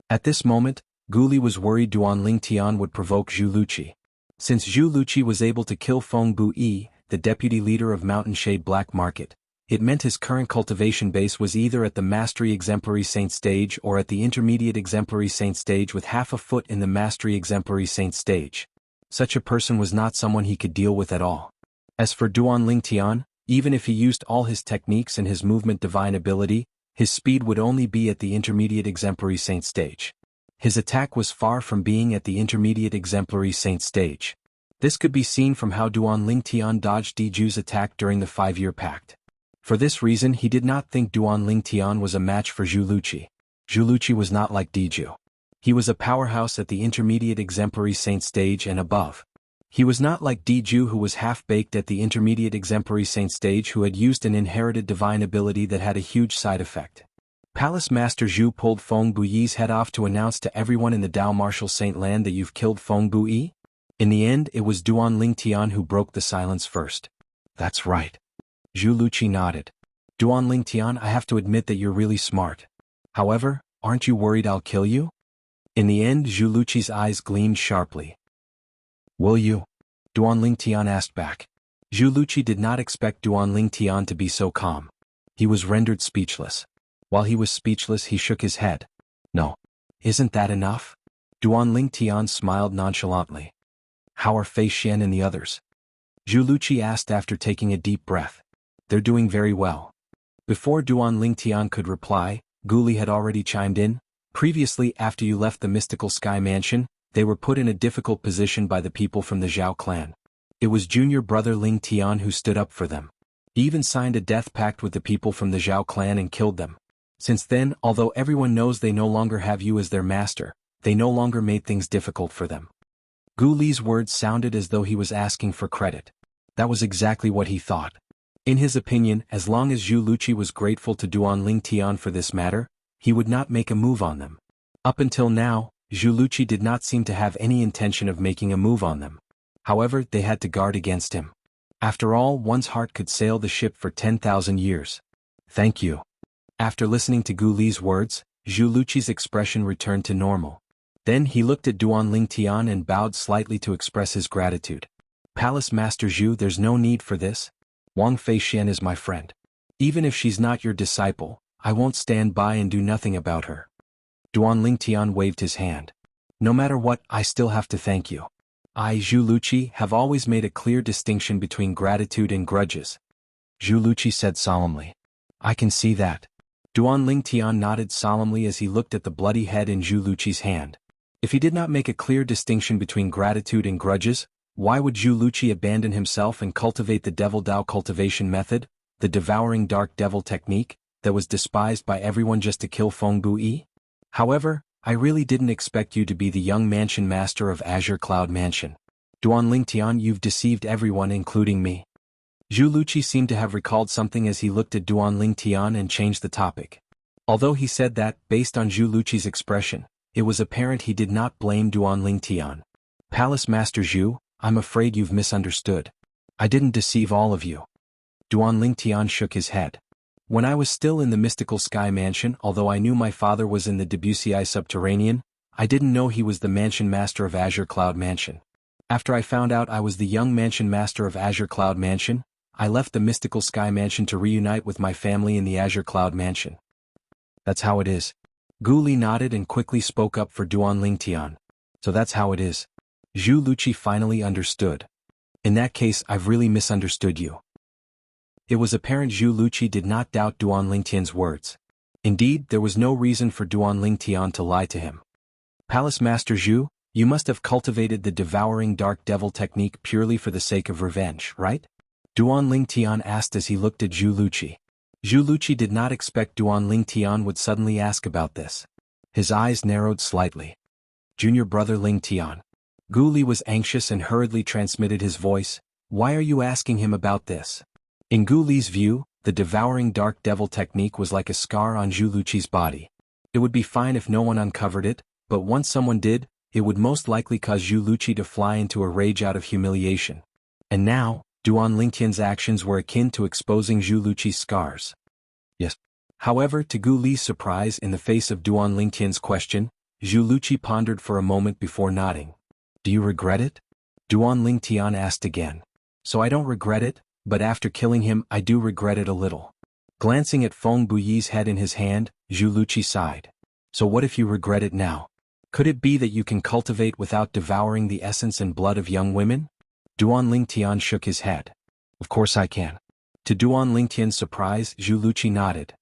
At this moment, Gu Li was worried Duanling Tian would provoke Zhu Luqi. Since Zhu Luqi was able to kill Feng Buyi, the deputy leader of Mountain Shade Black Market, it meant his current cultivation base was either at the Mastery Exemplary Saint stage or at the Intermediate Exemplary Saint stage with half a foot in the Mastery Exemplary Saint stage. Such a person was not someone he could deal with at all. As for Duanling Tian, even if he used all his techniques and his movement divine ability, his speed would only be at the Intermediate Exemplary Saint stage. His attack was far from being at the Intermediate Exemplary Saint stage. This could be seen from how Duanling Tian dodged Diju's attack during the 5-year pact. For this reason, he did not think Duanling Tian was a match for Zhu Luqi. Zhu Luqi was not like Diju. He was a powerhouse at the Intermediate Exemplary Saint stage and above. He was not like Diju, who was half-baked at the Intermediate Exemplary Saint stage, who had used an inherited divine ability that had a huge side effect. Palace Master Zhu pulled Feng Buyi's head off to announce to everyone in the Dao Martial Saint Land that you've killed Feng Buyi? In the end, it was Duan Lingtian who broke the silence first. That's right. Zhu Luqi nodded. Duan Lingtian, I have to admit that you're really smart. However, aren't you worried I'll kill you? In the end, Zhu Luqi's eyes gleamed sharply. Will you? Duan Lingtian asked back. Zhu Luqi did not expect Duan Lingtian to be so calm. He was rendered speechless. While he was speechless, he shook his head. No. Isn't that enough? Duan Lingtian smiled nonchalantly. How are Fei Xian and the others? Zhu Luqi asked after taking a deep breath. They're doing very well. Before Duan Lingtian could reply, Guli had already chimed in. Previously, after you left the mystical sky mansion, they were put in a difficult position by the people from the Zhao clan. It was junior brother Ling Tian who stood up for them. He even signed a death pact with the people from the Zhao clan and killed them. Since then, although everyone knows they no longer have you as their master, they no longer made things difficult for them. Gu Li's words sounded as though he was asking for credit. That was exactly what he thought. In his opinion, as long as Zhu Luqi was grateful to Duan Lingtian for this matter, he would not make a move on them. Up until now, Zhu Luqi did not seem to have any intention of making a move on them. However, they had to guard against him. After all, one's heart could sail the ship for 10,000 years. Thank you. After listening to Gu Li's words, Zhu Luqi's expression returned to normal. Then he looked at Duan Lingtian and bowed slightly to express his gratitude. Palace Master Zhu, there's no need for this. Wang Fei Xian is my friend. Even if she's not your disciple, I won't stand by and do nothing about her. Duan Lingtian waved his hand. No matter what, I still have to thank you. I, Zhu Luqi, have always made a clear distinction between gratitude and grudges. Zhu Luqi said solemnly. I can see that. Duan Lingtian nodded solemnly as he looked at the bloody head in Zhu Luqi's hand. If he did not make a clear distinction between gratitude and grudges, why would Zhu Luqi abandon himself and cultivate the Devil Dao cultivation method, the devouring dark devil technique, that was despised by everyone just to kill Feng Buyi? However, I really didn't expect you to be the young mansion master of Azure Cloud Mansion. Duan Lingtian, you've deceived everyone including me. Zhu Luqi seemed to have recalled something as he looked at Duan Lingtian and changed the topic. Although he said that, based on Zhu Luqi's expression, it was apparent he did not blame Duan Lingtian. Palace Master Zhu, I'm afraid you've misunderstood. I didn't deceive all of you. Duan Lingtian shook his head. When I was still in the mystical sky mansion, although I knew my father was in the Debussy subterranean, I didn't know he was the mansion master of Azure Cloud Mansion. After I found out I was the young mansion master of Azure Cloud Mansion, I left the mystical sky mansion to reunite with my family in the Azure Cloud Mansion. That's how it is. Gu Li nodded and quickly spoke up for Duan Lingtian. So that's how it is. Zhu Luqi finally understood. In that case, I've really misunderstood you. It was apparent Zhu Luqi did not doubt Duan Lingtian's words. Indeed, there was no reason for Duan Lingtian to lie to him. Palace Master Zhu, you must have cultivated the devouring dark devil technique purely for the sake of revenge, right? Duan Lingtian asked as he looked at Zhu Luqi. Zhu Luqi did not expect Duan Lingtian would suddenly ask about this. His eyes narrowed slightly. Junior brother Lingtian. Gu Li was anxious and hurriedly transmitted his voice. Why are you asking him about this? In Gu Li's view, the devouring dark devil technique was like a scar on Zhu Luqi's body. It would be fine if no one uncovered it, but once someone did, it would most likely cause Zhu Luqi to fly into a rage out of humiliation. And now, Duan Lingtian's actions were akin to exposing Zhu Luqi's scars. Yes. However, to Gu Li's surprise in the face of Duan Lingtian's question, Zhu Luqi pondered for a moment before nodding. Do you regret it? Duan Lingtian asked again. So I don't regret it, but after killing him I do regret it a little. Glancing at Feng Buyi's head in his hand, Zhu Luqi sighed. So what if you regret it now? Could it be that you can cultivate without devouring the essence and blood of young women? Duan Lingtian shook his head. Of course I can. To Duan Lingtian's surprise, Zhu Luqi nodded.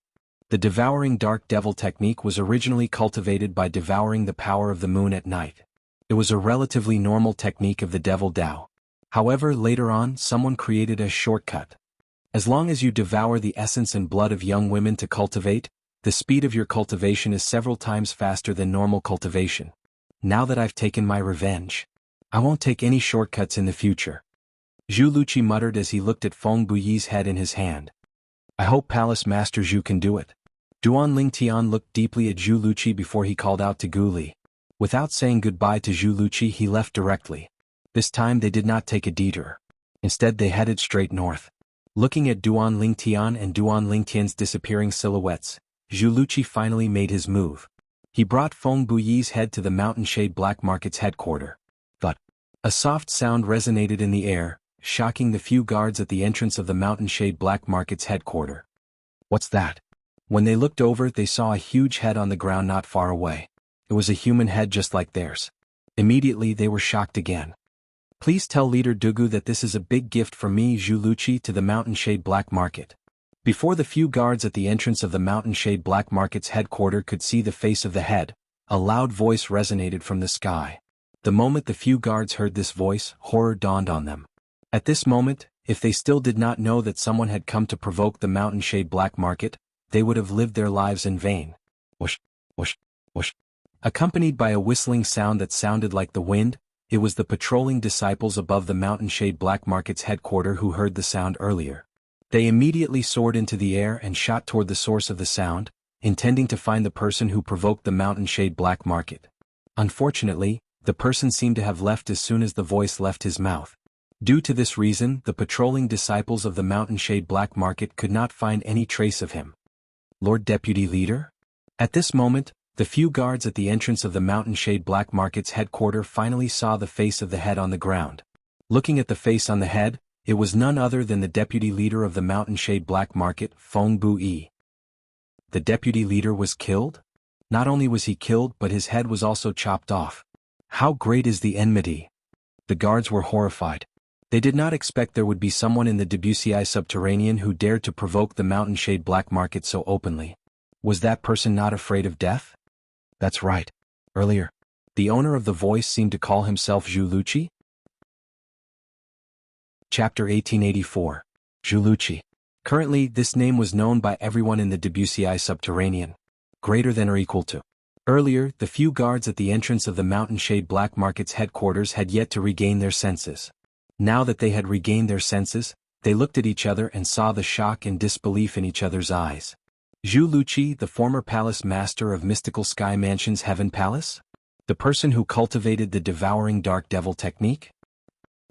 The devouring dark devil technique was originally cultivated by devouring the power of the moon at night. It was a relatively normal technique of the devil Dao. However, later on, someone created a shortcut. As long as you devour the essence and blood of young women to cultivate, the speed of your cultivation is several times faster than normal cultivation. Now that I've taken my revenge, I won't take any shortcuts in the future. Zhu Luqi muttered as he looked at Feng Buyi's head in his hand. I hope Palace Master Zhu can do it. Duan Lingtian looked deeply at Zhu Luqi before he called out to Gu Li. Without saying goodbye to Zhu Luqi, he left directly. This time they did not take a detour. Instead they headed straight north. Looking at Duan Lingtian and Duan Lingtian's disappearing silhouettes, Zhu Luqi finally made his move. He brought Feng Buyi's head to the Mountain Shade Black Market's headquarters. But a soft sound resonated in the air, shocking the few guards at the entrance of the Mountain Shade Black Market's headquarters. What's that? When they looked over, they saw a huge head on the ground not far away. It was a human head just like theirs. Immediately they were shocked again. Please tell Leader Dugu that this is a big gift from me, Zhu Luqi, to the Mountain Shade Black Market. Before the few guards at the entrance of the Mountain Shade Black Market's headquarters could see the face of the head, a loud voice resonated from the sky. The moment the few guards heard this voice, horror dawned on them. At this moment, if they still did not know that someone had come to provoke the Mountain Shade Black Market, they would have lived their lives in vain. Whoosh, whoosh, whoosh. Accompanied by a whistling sound that sounded like the wind, it was the patrolling disciples above the Mountain Shade Black Market's headquarters who heard the sound earlier. They immediately soared into the air and shot toward the source of the sound, intending to find the person who provoked the Mountain Shade Black Market. Unfortunately, the person seemed to have left as soon as the voice left his mouth. Due to this reason, the patrolling disciples of the Mountain Shade Black Market could not find any trace of him. Lord Deputy Leader? At this moment, the few guards at the entrance of the Mountain Shade Black Market's headquarters finally saw the face of the head on the ground. Looking at the face on the head, it was none other than the deputy leader of the Mountain Shade Black Market, Feng Buyi. The deputy leader was killed? Not only was he killed, but his head was also chopped off. How great is the enmity? The guards were horrified. They did not expect there would be someone in the Wuxia subterranean who dared to provoke the Mountain Shade Black Market so openly. Was that person not afraid of death? That's right. Earlier, the owner of the voice seemed to call himself Zhu Luqi? Chapter 1884. Zhu Luqi. Currently, this name was known by everyone in the Wuxia subterranean. Greater than or equal to. Earlier, the few guards at the entrance of the Mountain Shade Black Market's headquarters had yet to regain their senses. Now that they had regained their senses, they looked at each other and saw the shock and disbelief in each other's eyes. Zhu Luqi, the former palace master of Mystical Sky Mansion's Heaven Palace? The person who cultivated the Devouring Dark Devil technique?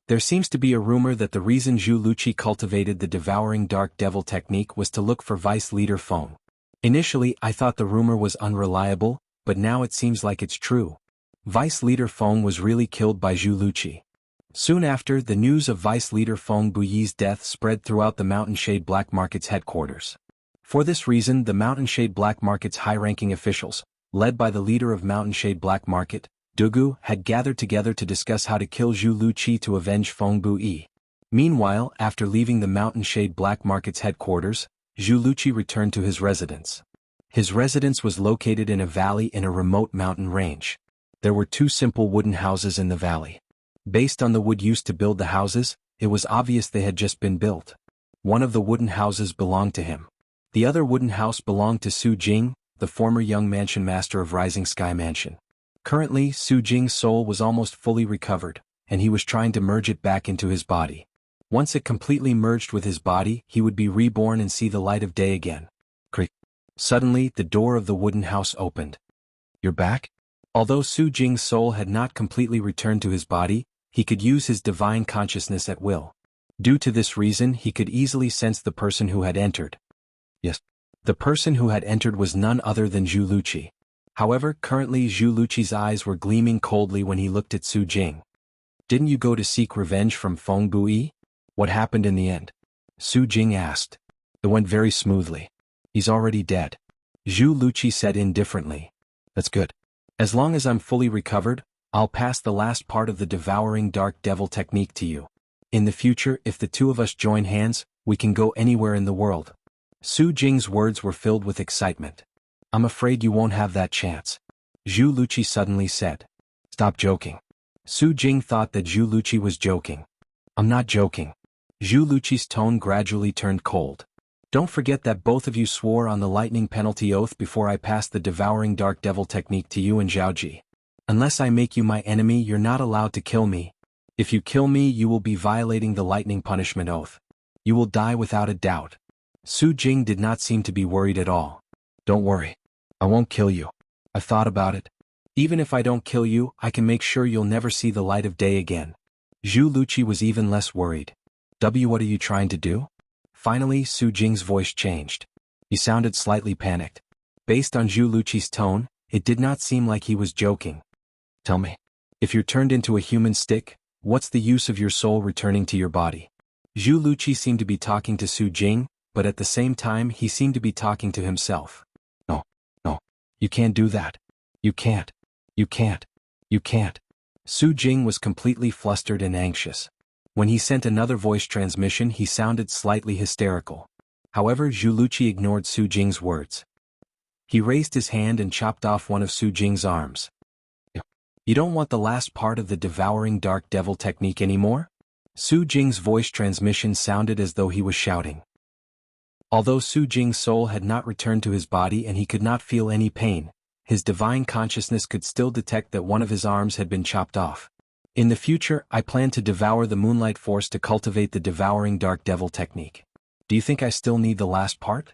There seems to be a rumor that the reason Zhu Luqi cultivated the Devouring Dark Devil technique was to look for Vice Leader Feng. Initially, I thought the rumor was unreliable, but now it seems like it's true. Vice Leader Feng was really killed by Zhu Luqi. Soon after, the news of Vice Leader Feng Buyi's death spread throughout the Mountain Shade Black Market's headquarters. For this reason, the Mountain Shade Black Market's high-ranking officials, led by the leader of Mountain Shade Black Market, Dugu, had gathered together to discuss how to kill Zhu Luqi to avenge Feng Buyi. Meanwhile, after leaving the Mountain Shade Black Market's headquarters, Zhu Luqi returned to his residence. His residence was located in a valley in a remote mountain range. There were two simple wooden houses in the valley. Based on the wood used to build the houses, it was obvious they had just been built. One of the wooden houses belonged to him. The other wooden house belonged to Su Jing, the former young mansion master of Rising Sky Mansion. Currently, Su Jing's soul was almost fully recovered, and he was trying to merge it back into his body. Once it completely merged with his body, he would be reborn and see the light of day again. Creak. Suddenly, the door of the wooden house opened. You're back? Although Su Jing's soul had not completely returned to his body, he could use his divine consciousness at will. Due to this reason, he could easily sense the person who had entered. Yes. The person who had entered was none other than Zhu Luqi. However, currently Zhu Luqi's eyes were gleaming coldly when he looked at Su Jing. Didn't you go to seek revenge from Feng Buyi? What happened in the end? Su Jing asked. It went very smoothly. He's already dead. Zhu Luqi said indifferently. That's good. As long as I'm fully recovered, I'll pass the last part of the Devouring Dark Devil technique to you. In the future, if the two of us join hands, we can go anywhere in the world. Su Jing's words were filled with excitement. I'm afraid you won't have that chance. Zhu Luqi suddenly said. Stop joking. Su Jing thought that Zhu Luqi was joking. I'm not joking. Zhu Luqi's tone gradually turned cold. Don't forget that both of you swore on the lightning penalty oath before I passed the Devouring Dark Devil technique to you and Zhaoji. Unless I make you my enemy, you're not allowed to kill me. If you kill me, you will be violating the lightning punishment oath. You will die without a doubt. Su Jing did not seem to be worried at all. Don't worry. I won't kill you. I've thought about it. Even if I don't kill you, I can make sure you'll never see the light of day again. Zhu Luqi was even less worried. What are you trying to do? Finally, Su Jing's voice changed. He sounded slightly panicked. Based on Zhu Luqi's tone, it did not seem like he was joking. Tell me, if you're turned into a human stick, what's the use of your soul returning to your body? Zhu Luqi seemed to be talking to Su Jing, but at the same time he seemed to be talking to himself. No, no, you can't do that. You can't. You can't. You can't. Su Jing was completely flustered and anxious. When he sent another voice transmission, he sounded slightly hysterical. However, Zhu Luqi ignored Su Jing's words. He raised his hand and chopped off one of Su Jing's arms. You don't want the last part of the devouring dark devil technique anymore? Su Jing's voice transmission sounded as though he was shouting. Although Su Jing's soul had not returned to his body and he could not feel any pain, his divine consciousness could still detect that one of his arms had been chopped off. In the future, I plan to devour the moonlight force to cultivate the devouring dark devil technique. Do you think I still need the last part?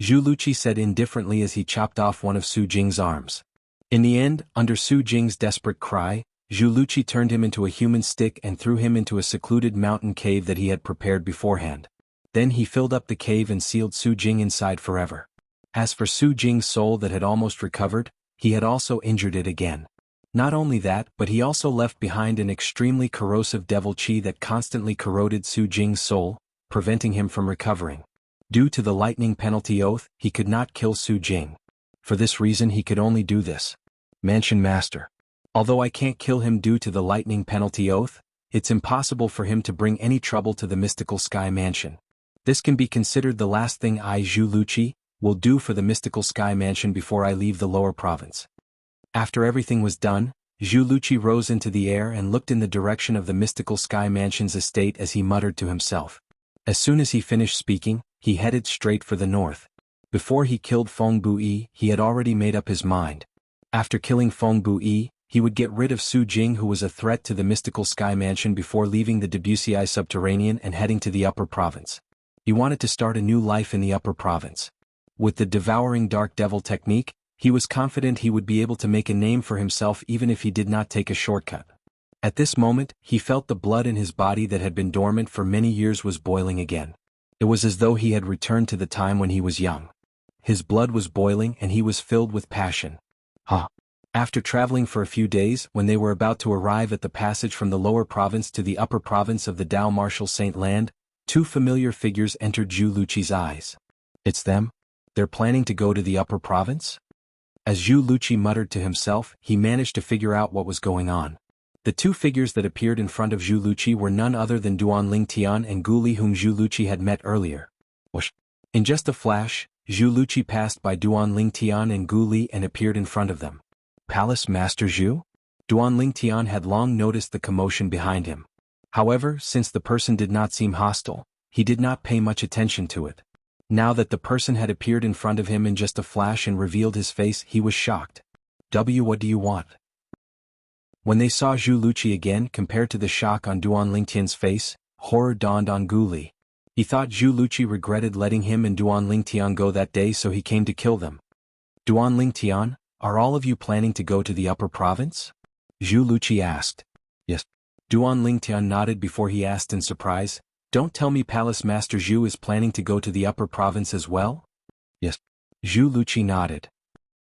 Zhu Luqi said indifferently as he chopped off one of Su Jing's arms. In the end, under Su Jing's desperate cry, Zhu Luqi turned him into a human stick and threw him into a secluded mountain cave that he had prepared beforehand. Then he filled up the cave and sealed Su Jing inside forever. As for Su Jing's soul that had almost recovered, he had also injured it again. Not only that, but he also left behind an extremely corrosive devil chi that constantly corroded Su Jing's soul, preventing him from recovering. Due to the lightning penalty oath, he could not kill Su Jing. For this reason he could only do this. Mansion Master. Although I can't kill him due to the lightning penalty oath, it's impossible for him to bring any trouble to the mystical sky mansion. This can be considered the last thing I, Zhu Luqi, will do for the mystical sky mansion before I leave the lower province. After everything was done, Zhu Luqi rose into the air and looked in the direction of the mystical sky mansion's estate as he muttered to himself. As soon as he finished speaking, he headed straight for the north. Before he killed Feng Buyi, he had already made up his mind. After killing Feng Buyi, he would get rid of Su Jing, who was a threat to the mystical sky mansion, before leaving the Debussy subterranean and heading to the upper province. He wanted to start a new life in the upper province. With the devouring dark devil technique, he was confident he would be able to make a name for himself even if he did not take a shortcut. At this moment, he felt the blood in his body that had been dormant for many years was boiling again. It was as though he had returned to the time when he was young. His blood was boiling and he was filled with passion. After traveling for a few days, when they were about to arrive at the passage from the lower province to the upper province of the Dao Martial Saint Land, two familiar figures entered Zhu Luqi's eyes. It's them? They're planning to go to the upper province? As Zhu Luqi muttered to himself, he managed to figure out what was going on. The two figures that appeared in front of Zhu Luqi were none other than Duan Lingtian and Gu Li, whom Zhu Luqi had met earlier. Whoosh! In just a flash, Zhu Luqi passed by Duan Lingtian and Gu Li and appeared in front of them. Palace Master Zhu? Duan Lingtian had long noticed the commotion behind him. However, since the person did not seem hostile, he did not pay much attention to it. Now that the person had appeared in front of him in just a flash and revealed his face, he was shocked. What do you want? When they saw Zhu Luqi again, compared to the shock on Duan Lingtian's face, horror dawned on Gu Li. He thought Zhu Luqi regretted letting him and Duan Lingtian go that day, so he came to kill them. Duan Lingtian, are all of you planning to go to the upper province? Zhu Luqi asked. Yes. Duan Lingtian nodded before he asked in surprise, don't tell me Palace Master Zhu is planning to go to the upper province as well? Yes. Zhu Luqi nodded.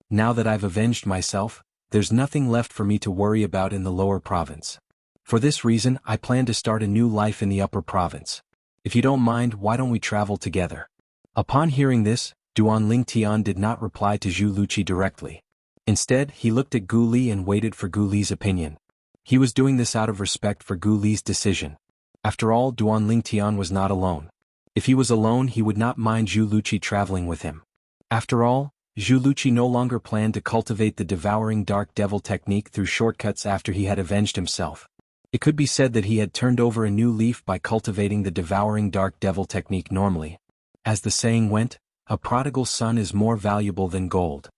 Now that I've avenged myself, there's nothing left for me to worry about in the lower province. For this reason, I plan to start a new life in the upper province. If you don't mind, why don't we travel together? Upon hearing this, Duan Lingtian did not reply to Zhu Luqi directly. Instead, he looked at Gu Li and waited for Gu Li's opinion. He was doing this out of respect for Gu Li's decision. After all, Duan Lingtian was not alone. If he was alone, he would not mind Zhu Luqi traveling with him. After all, Zhu Luqi no longer planned to cultivate the devouring dark devil technique through shortcuts after he had avenged himself. It could be said that he had turned over a new leaf by cultivating the devouring dark devil technique normally. As the saying went, a prodigal son is more valuable than gold.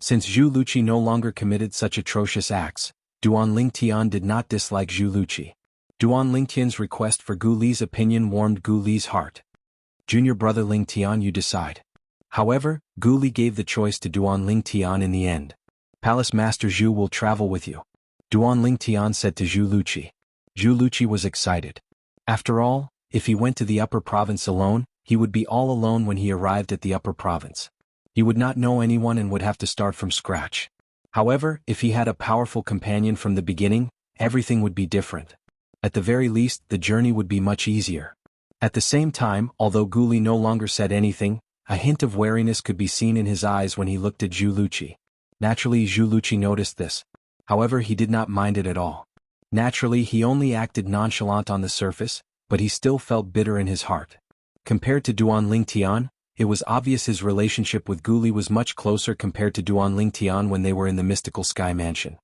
Since Zhu Luqi no longer committed such atrocious acts, Duan Lingtian did not dislike Zhu Luqi. Duan Lingtian's request for Gu Li's opinion warmed Gu Li's heart. Junior brother Lingtian, you decide. However, Gu Li gave the choice to Duan Tian in the end. Palace Master Zhu will travel with you, Duan Tian said to Zhu Luqi. Zhu Luqi was excited. After all, if he went to the upper province alone, he would be all alone when he arrived at the upper province. He would not know anyone and would have to start from scratch. However, if he had a powerful companion from the beginning, everything would be different. At the very least, the journey would be much easier. At the same time, although Gu Li no longer said anything, a hint of wariness could be seen in his eyes when he looked at Zhu Luqi. Naturally, Zhu Luqi noticed this. However, he did not mind it at all. Naturally, he only acted nonchalant on the surface, but he still felt bitter in his heart. Compared to Duan Tian, it was obvious his relationship with Gu Li was much closer compared to Duan Tian when they were in the mystical sky mansion.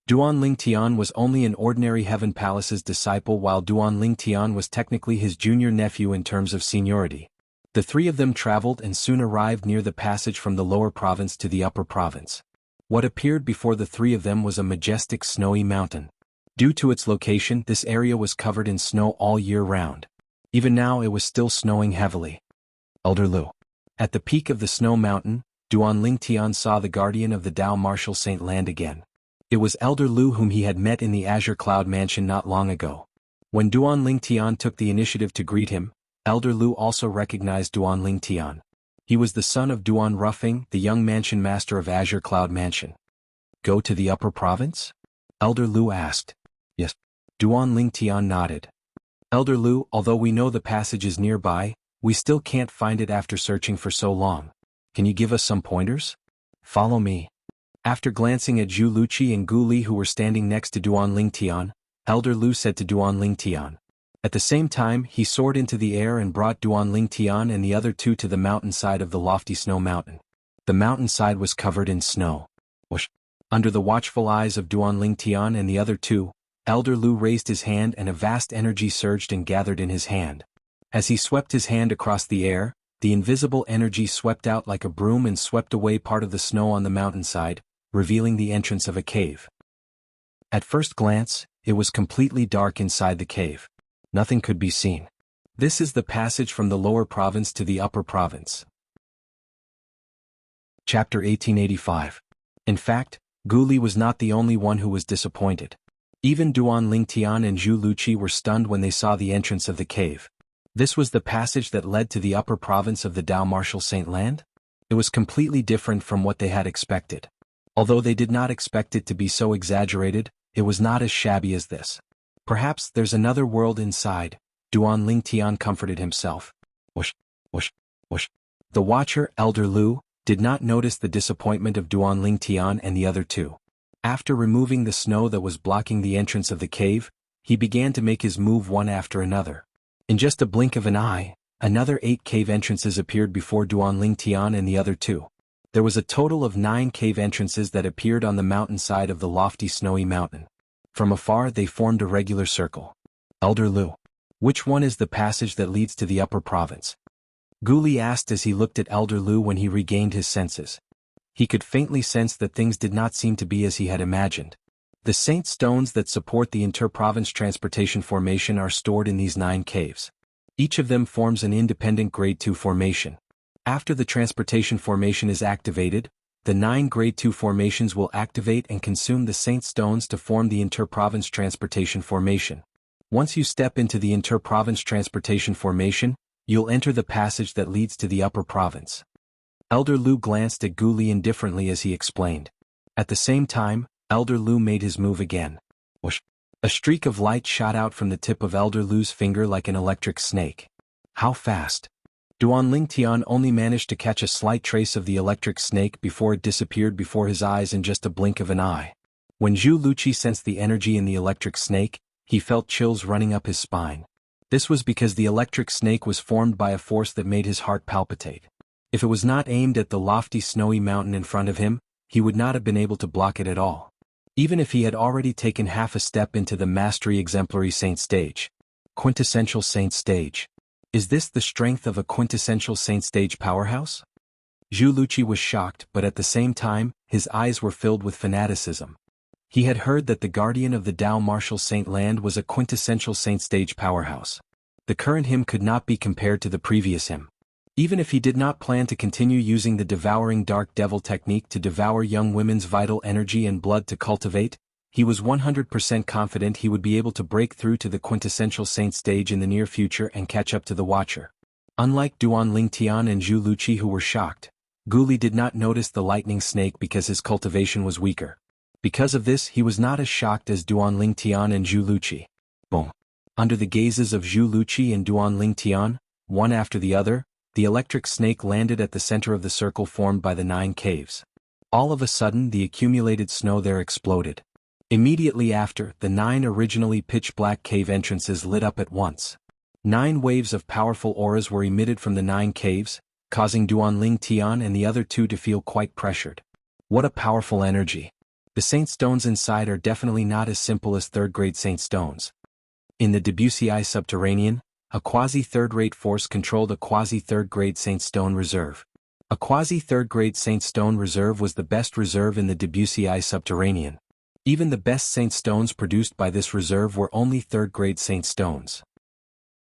Duan Tian was only an ordinary Heaven Palace's disciple, while Duan Tian was technically his junior nephew in terms of seniority. The three of them traveled and soon arrived near the passage from the lower province to the upper province. What appeared before the three of them was a majestic snowy mountain. Due to its location, this area was covered in snow all year round. Even now it was still snowing heavily. Elder Lu. At the peak of the snow mountain, Duan Tian saw the guardian of the Dao Martial Saint land again. It was Elder Lu whom he had met in the Azure Cloud Mansion not long ago. When Duan Tian took the initiative to greet him, Elder Lu also recognized Duan Tian. He was the son of Duan Ruffing, the young mansion master of Azure Cloud Mansion. Go to the upper province? Elder Lu asked. Yes. Duan Tian nodded. Elder Lu, although we know the passage is nearby, we still can't find it after searching for so long. Can you give us some pointers? Follow me. After glancing at Zhu Luqi and Gu Li who were standing next to Duan Tian, Elder Lu said to Duan Tian. At the same time, he soared into the air and brought Duan Tian and the other two to the mountainside of the lofty snow mountain. The mountainside was covered in snow. Whoosh. Under the watchful eyes of Duan Tian and the other two, Elder Lu raised his hand and a vast energy surged and gathered in his hand. As he swept his hand across the air, the invisible energy swept out like a broom and swept away part of the snow on the mountainside, revealing the entrance of a cave. At first glance, it was completely dark inside the cave. Nothing could be seen. This is the passage from the lower province to the upper province. Chapter 1885. In fact, Gu Li was not the only one who was disappointed. Even Duan Tian and Zhu Luqi were stunned when they saw the entrance of the cave. This was the passage that led to the upper province of the Dao Martial Saint land? It was completely different from what they had expected. Although they did not expect it to be so exaggerated, it was not as shabby as this. Perhaps there's another world inside, Duan Tian comforted himself. Whoosh, whoosh, whoosh. The watcher, Elder Lu, did not notice the disappointment of Duan Tian and the other two. After removing the snow that was blocking the entrance of the cave, he began to make his move one after another. In just a blink of an eye, another 8 cave entrances appeared before Duan Tian and the other two. There was a total of 9 cave entrances that appeared on the mountainside of the lofty snowy mountain. From afar they formed a regular circle. Elder Lu. Which one is the passage that leads to the upper province? Gu Li asked as he looked at Elder Lu when he regained his senses. He could faintly sense that things did not seem to be as he had imagined. The saint stones that support the inter-province transportation formation are stored in these 9 caves. Each of them forms an independent Grade 2 formation. After the transportation formation is activated, the 9 Grade 2 formations will activate and consume the saint stones to form the inter-province transportation formation. Once you step into the inter-province transportation formation, you'll enter the passage that leads to the upper province. Elder Lu glanced at Gu Li indifferently as he explained. At the same time, Elder Lu made his move again. Whoosh. A streak of light shot out from the tip of Elder Lu's finger like an electric snake. How fast? Duan Tian only managed to catch a slight trace of the electric snake before it disappeared before his eyes in just a blink of an eye. When Zhu Luqi sensed the energy in the electric snake, he felt chills running up his spine. This was because the electric snake was formed by a force that made his heart palpitate. If it was not aimed at the lofty snowy mountain in front of him, he would not have been able to block it at all. Even if he had already taken half a step into the Mastery Exemplary Saint stage. Quintessential Saint stage. Is this the strength of a quintessential Saint stage powerhouse? Zhu Luqi was shocked, but at the same time, his eyes were filled with fanaticism. He had heard that the guardian of the Dao Martial Saint land was a quintessential Saint stage powerhouse. The current him could not be compared to the previous him. Even if he did not plan to continue using the devouring dark devil technique to devour young women's vital energy and blood to cultivate, he was 100% confident he would be able to break through to the quintessential saint stage in the near future and catch up to the Watcher. Unlike Duan Lingtian and Zhu Luqi, who were shocked, Gu Li did not notice the lightning snake because his cultivation was weaker. Because of this, he was not as shocked as Duan Lingtian and Zhu Luqi. Boom. Under the gazes of Zhu Luqi and Duan Lingtian, one after the other, the electric snake landed at the center of the circle formed by the 9 caves. All of a sudden, the accumulated snow there exploded. Immediately after, the 9 originally pitch-black cave entrances lit up at once. 9 waves of powerful auras were emitted from the 9 caves, causing Duan Lingtian and the other 2 to feel quite pressured. What a powerful energy! The saint stones inside are definitely not as simple as third-grade saint stones. In the Debussy subterranean, a quasi-third-rate force controlled a quasi-third-grade saint stone reserve. A quasi-third-grade saint stone reserve was the best reserve in the Debussy subterranean. Even the best saint stones produced by this reserve were only third-grade saint stones.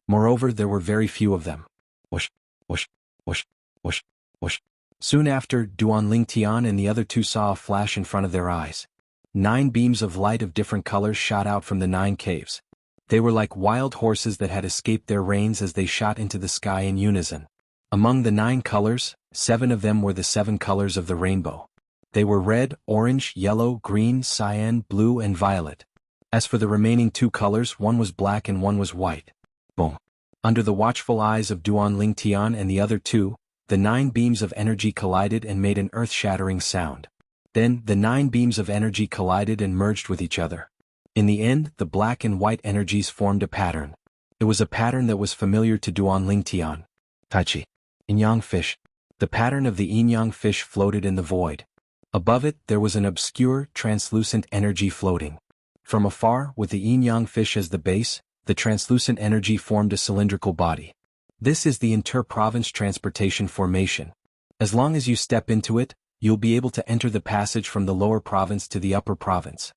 Moreover, there were very few of them. Whoosh, whoosh, whoosh, whoosh, whoosh. Soon after, Duan Lingtian and the other 2 saw a flash in front of their eyes. 9 beams of light of different colors shot out from the 9 caves. They were like wild horses that had escaped their reins as they shot into the sky in unison. Among the 9 colors, 7 of them were the 7 colors of the rainbow. They were red, orange, yellow, green, cyan, blue, and violet. As for the remaining 2 colors, one was black and one was white. Boom. Under the watchful eyes of Duan Lingtian and the other 2, the 9 beams of energy collided and made an earth-shattering sound. Then, the 9 beams of energy collided and merged with each other. In the end, the black and white energies formed a pattern. It was a pattern that was familiar to Duan Lingtian. Taichi. Yin-yang fish. The pattern of the yin-yang fish floated in the void. Above it, there was an obscure, translucent energy floating. From afar, with the yin-yang fish as the base, the translucent energy formed a cylindrical body. This is the inter-province transportation formation. As long as you step into it, you'll be able to enter the passage from the lower province to the upper province.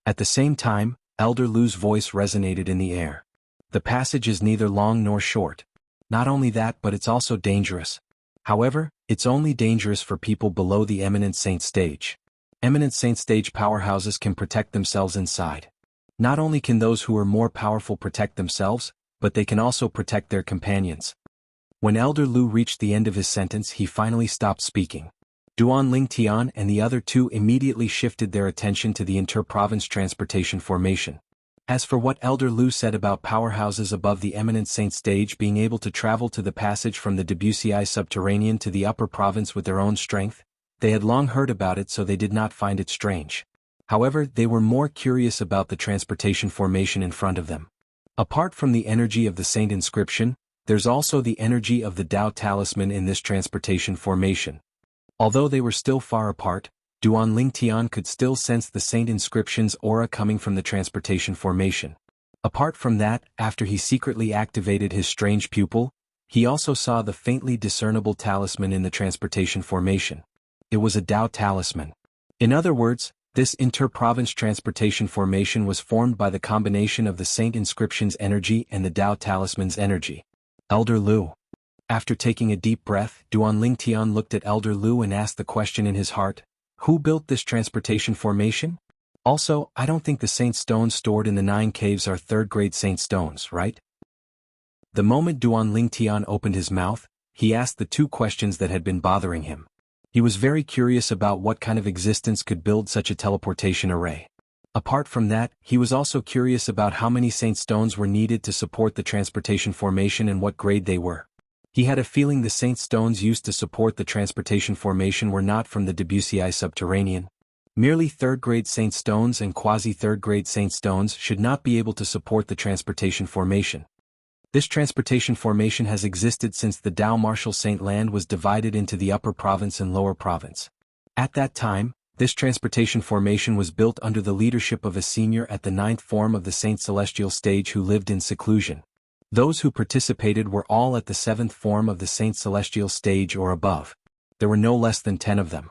At the same time, Elder Lu's voice resonated in the air. The passage is neither long nor short. Not only that, but it's also dangerous. However, it's only dangerous for people below the Eminent Saint stage. Eminent Saint stage powerhouses can protect themselves inside. Not only can those who are more powerful protect themselves, but they can also protect their companions. When Elder Lu reached the end of his sentence, he finally stopped speaking. Duan Lingtian and the other 2 immediately shifted their attention to the inter-province transportation formation. As for what Elder Lu said about powerhouses above the Eminent Saint stage being able to travel to the passage from the Debussy subterranean to the upper province with their own strength, they had long heard about it, so they did not find it strange. However, they were more curious about the transportation formation in front of them. Apart from the energy of the Saint inscription, there's also the energy of the Tao talisman in this transportation formation. Although they were still far apart, Duan Lingtian could still sense the Saint inscription's aura coming from the transportation formation. Apart from that, after he secretly activated his strange pupil, he also saw the faintly discernible talisman in the transportation formation. It was a Tao talisman. In other words, this inter-province transportation formation was formed by the combination of the Saint inscription's energy and the Tao talisman's energy. Elder Lu. After taking a deep breath, Duan Lingtian looked at Elder Lu and asked the question in his heart, who built this transportation formation? Also, I don't think the saint stones stored in the 9 caves are third-grade saint stones, right? The moment Duan Lingtian opened his mouth, he asked the 2 questions that had been bothering him. He was very curious about what kind of existence could build such a teleportation array. Apart from that, he was also curious about how many saint stones were needed to support the transportation formation and what grade they were. He had a feeling the saint stones used to support the transportation formation were not from the Debussy subterranean. Merely third-grade saint stones and quasi-third-grade saint stones should not be able to support the transportation formation. This transportation formation has existed since the Tao Martial Saint Land was divided into the upper province and lower province. At that time, this transportation formation was built under the leadership of a senior at the 9th form of the Saint Celestial stage who lived in seclusion. Those who participated were all at the 7th form of the Saint Celestial stage or above. There were no less than 10 of them.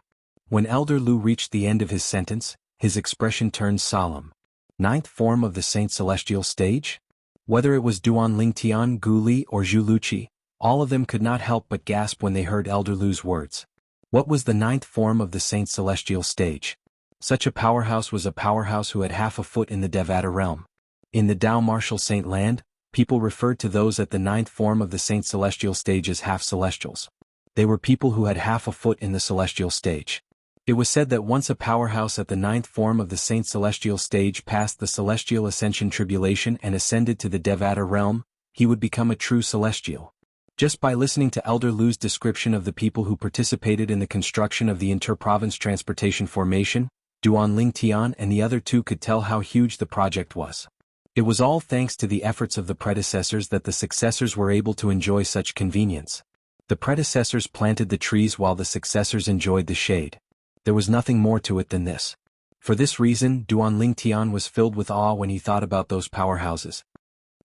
When Elder Lu reached the end of his sentence, his expression turned solemn. 9th form of the Saint Celestial stage? Whether it was Duan Lingtian, Gu Li, or Zhu Luqi, All of them could not help but gasp when they heard Elder Lu's words. What was the ninth form of the Saint Celestial stage? Such a powerhouse was a powerhouse who had half a foot in the Devata realm. In the Tao martial Saint land, people referred to those at the ninth form of the Saint Celestial stage as half-celestials. They were people who had half a foot in the celestial stage. It was said that once a powerhouse at the ninth form of the Saint Celestial stage passed the Celestial Ascension Tribulation and ascended to the Devata realm, he would become a true celestial. Just by listening to Elder Lu's description of the people who participated in the construction of the Inter-Province Transportation Formation, Duan Ling Tian and the other two could tell how huge the project was. It was all thanks to the efforts of the predecessors that the successors were able to enjoy such convenience. The predecessors planted the trees while the successors enjoyed the shade. There was nothing more to it than this. For this reason, Duan Ling Tian was filled with awe when he thought about those powerhouses.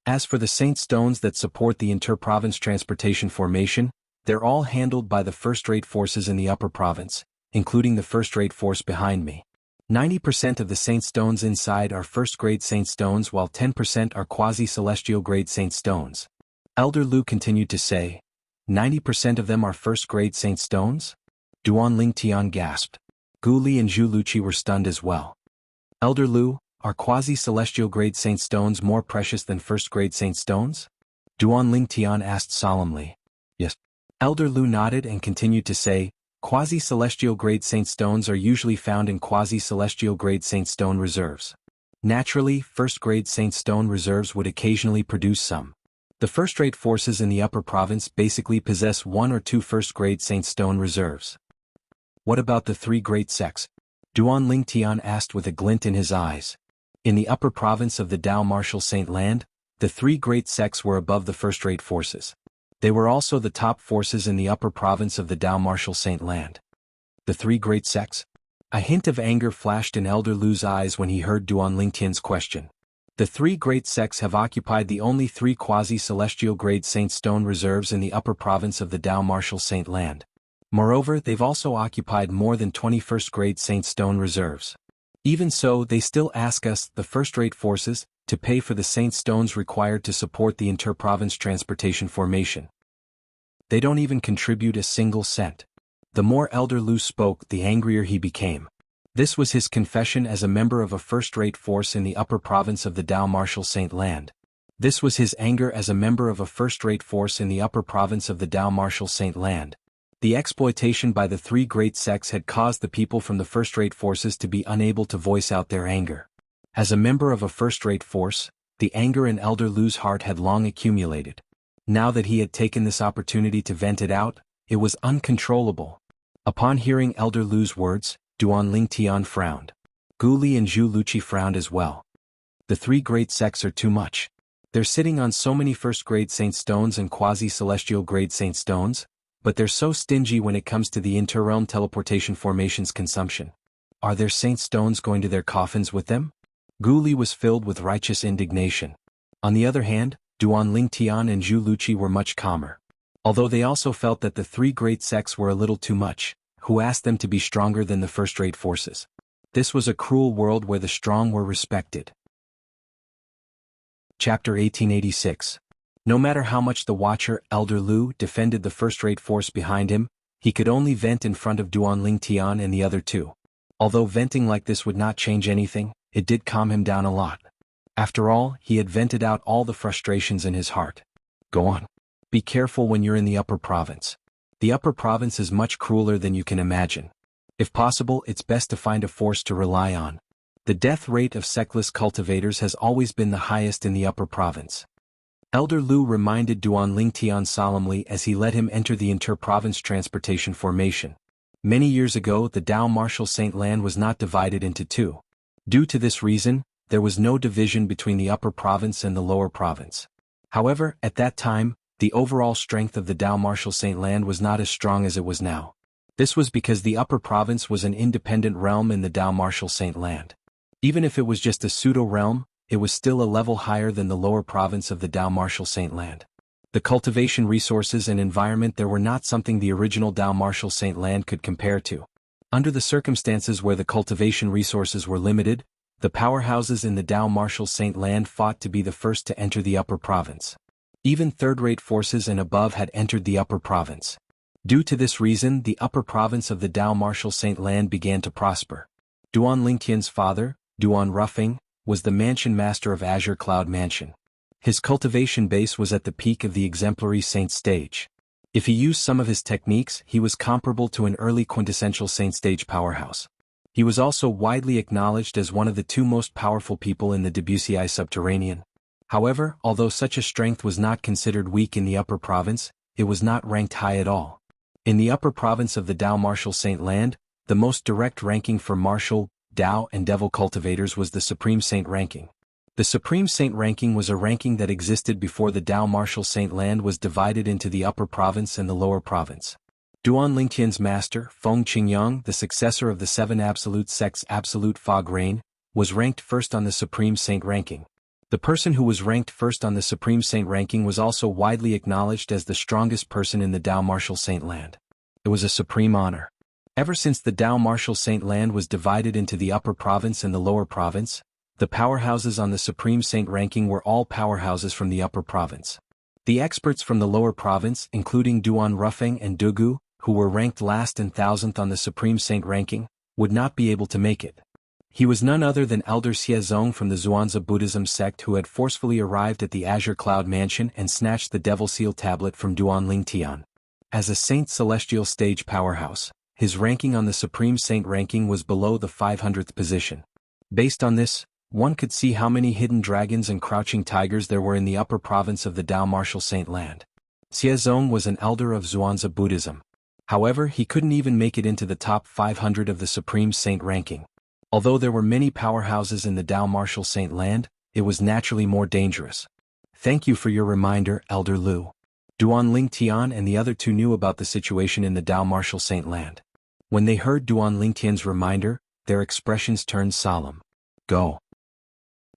As for the saint stones that support the Inter-Province Transportation Formation, they're all handled by the first-rate forces in the Upper Province, including the first-rate force behind me. 90% of the saint stones inside are first-grade saint stones while 10% are quasi-celestial grade saint stones. Elder Lu continued to say, 90% of them are first-grade saint stones? Duan Ling Tian gasped. Gu Li and Zhu Luqi were stunned as well. Elder Lu, are quasi-celestial grade saint stones more precious than first-grade saint stones? Duan Ling Tian asked solemnly. Yes. Elder Lu nodded and continued to say, quasi-celestial grade saint stones are usually found in quasi-celestial grade saint stone reserves. Naturally, first-grade saint stone reserves would occasionally produce some. The first-rate forces in the Upper Province basically possess one or two first-grade saint stone reserves. What about the three great sects? Duan Ling Tian asked with a glint in his eyes. In the Upper Province of the Tao martial Saint land, the three great sects were above the first-rate forces. They were also the top forces in the Upper Province of the Tao martial Saint land. The three great sects? A hint of anger flashed in Elder Lu's eyes when he heard Duan Ling Tian's question. The three great sects have occupied the only three quasi-celestial grade saint stone reserves in the Upper Province of the Tao martial Saint land. Moreover, they've also occupied more than 20 first-grade saint stone reserves. Even so, they still ask us, the first-rate forces, to pay for the saint stones required to support the Inter-Province Transportation Formation. They don't even contribute a single cent. The more Elder Lu spoke, the angrier he became. This was his confession as a member of a first-rate force in the Upper Province of the Tao martial Saint land. This was his anger as a member of a first-rate force in the Upper Province of the Tao martial Saint land. The exploitation by the three great sects had caused the people from the first-rate forces to be unable to voice out their anger. As a member of a first-rate force, the anger in Elder Lu's heart had long accumulated. Now that he had taken this opportunity to vent it out, it was uncontrollable. Upon hearing Elder Lu's words, Duan Ling Tian frowned. Gu Li and Zhu Luqi frowned as well. The three great sects are too much. They're sitting on so many first-grade saint stones and quasi-celestial grade saint stones, but they're so stingy when it comes to the inter-realm teleportation formation's consumption. Are their saint stones going to their coffins with them? Gu Li was filled with righteous indignation. On the other hand, Duan Ling Tian and Zhu Luqi were much calmer. Although they also felt that the three great sects were a little too much, who asked them to be stronger than the first-rate forces. This was a cruel world where the strong were respected. Chapter 1886. No matter how much the Watcher, Elder Lu, defended the first-rate force behind him, he could only vent in front of Duan Ling Tian and the other two. Although venting like this would not change anything, it did calm him down a lot. After all, he had vented out all the frustrations in his heart. Go on. Be careful when you're in the Upper Province. The Upper Province is much crueler than you can imagine. If possible, it's best to find a force to rely on. The death rate of sectless cultivators has always been the highest in the Upper Province. Elder Lu reminded Duan Ling Tian solemnly as he let him enter the Inter-Province Transportation Formation. Many years ago, the Tao martial Saint land was not divided into two. Due to this reason, there was no division between the Upper Province and the Lower Province. However, at that time, the overall strength of the Tao martial Saint land was not as strong as it was now. This was because the Upper Province was an independent realm in the Tao martial Saint land. Even if it was just a pseudo-realm, it was still a level higher than the Lower Province of the Tao martial Saint land. The cultivation resources and environment there were not something the original Tao martial Saint land could compare to. Under the circumstances where the cultivation resources were limited, the powerhouses in the Tao martial Saint land fought to be the first to enter the Upper Province. Even third-rate forces and above had entered the upper province. Due to this reason, the upper province of the Dao Martial Saint Land began to prosper. Duan Lingtian's father, Duan Ruffing, was the mansion master of Azure Cloud Mansion. His cultivation base was at the peak of the exemplary saint stage. If he used some of his techniques, he was comparable to an early quintessential saint stage powerhouse. He was also widely acknowledged as one of the two most powerful people in the Debussy subterranean. However, although such a strength was not considered weak in the upper province, it was not ranked high at all. In the upper province of the Dao Martial Saint Land, the most direct ranking for martial, Dao and devil cultivators was the Supreme Saint ranking. The Supreme Saint ranking was a ranking that existed before the Dao Martial Saint Land was divided into the upper province and the lower province. Duan Lingtian's master, Feng Qingyang, the successor of the seven absolute sects Absolute Fog Rain, was ranked first on the Supreme Saint ranking. The person who was ranked first on the Supreme Saint ranking was also widely acknowledged as the strongest person in the Dao Martial Saint Land. It was a supreme honor. Ever since the Dao Martial Saint Land was divided into the upper province and the lower province, the powerhouses on the Supreme Saint ranking were all powerhouses from the upper province. The experts from the lower province, including Duan Ruffing and Dugu, who were ranked last and 1000th on the Supreme Saint ranking, would not be able to make it. He was none other than Elder Xiezong from the Zhuangzi Buddhism sect who had forcefully arrived at the Azure Cloud Mansion and snatched the Devil Seal tablet from Duan Lingtian. As a Saint Celestial Stage powerhouse, his ranking on the Supreme Saint ranking was below the 500th position. Based on this, one could see how many hidden dragons and crouching tigers there were in the upper province of the Dao Martial Saint Land. Xiezong was an elder of Zhuangzi Buddhism. However, he couldn't even make it into the top 500 of the Supreme Saint ranking. Although there were many powerhouses in the Dao Martial Saint Land, it was naturally more dangerous. Thank you for your reminder, Elder Lu. Duan Lingtian and the other two knew about the situation in the Dao Martial Saint Land. When they heard Duan Lingtian's reminder, their expressions turned solemn. Go.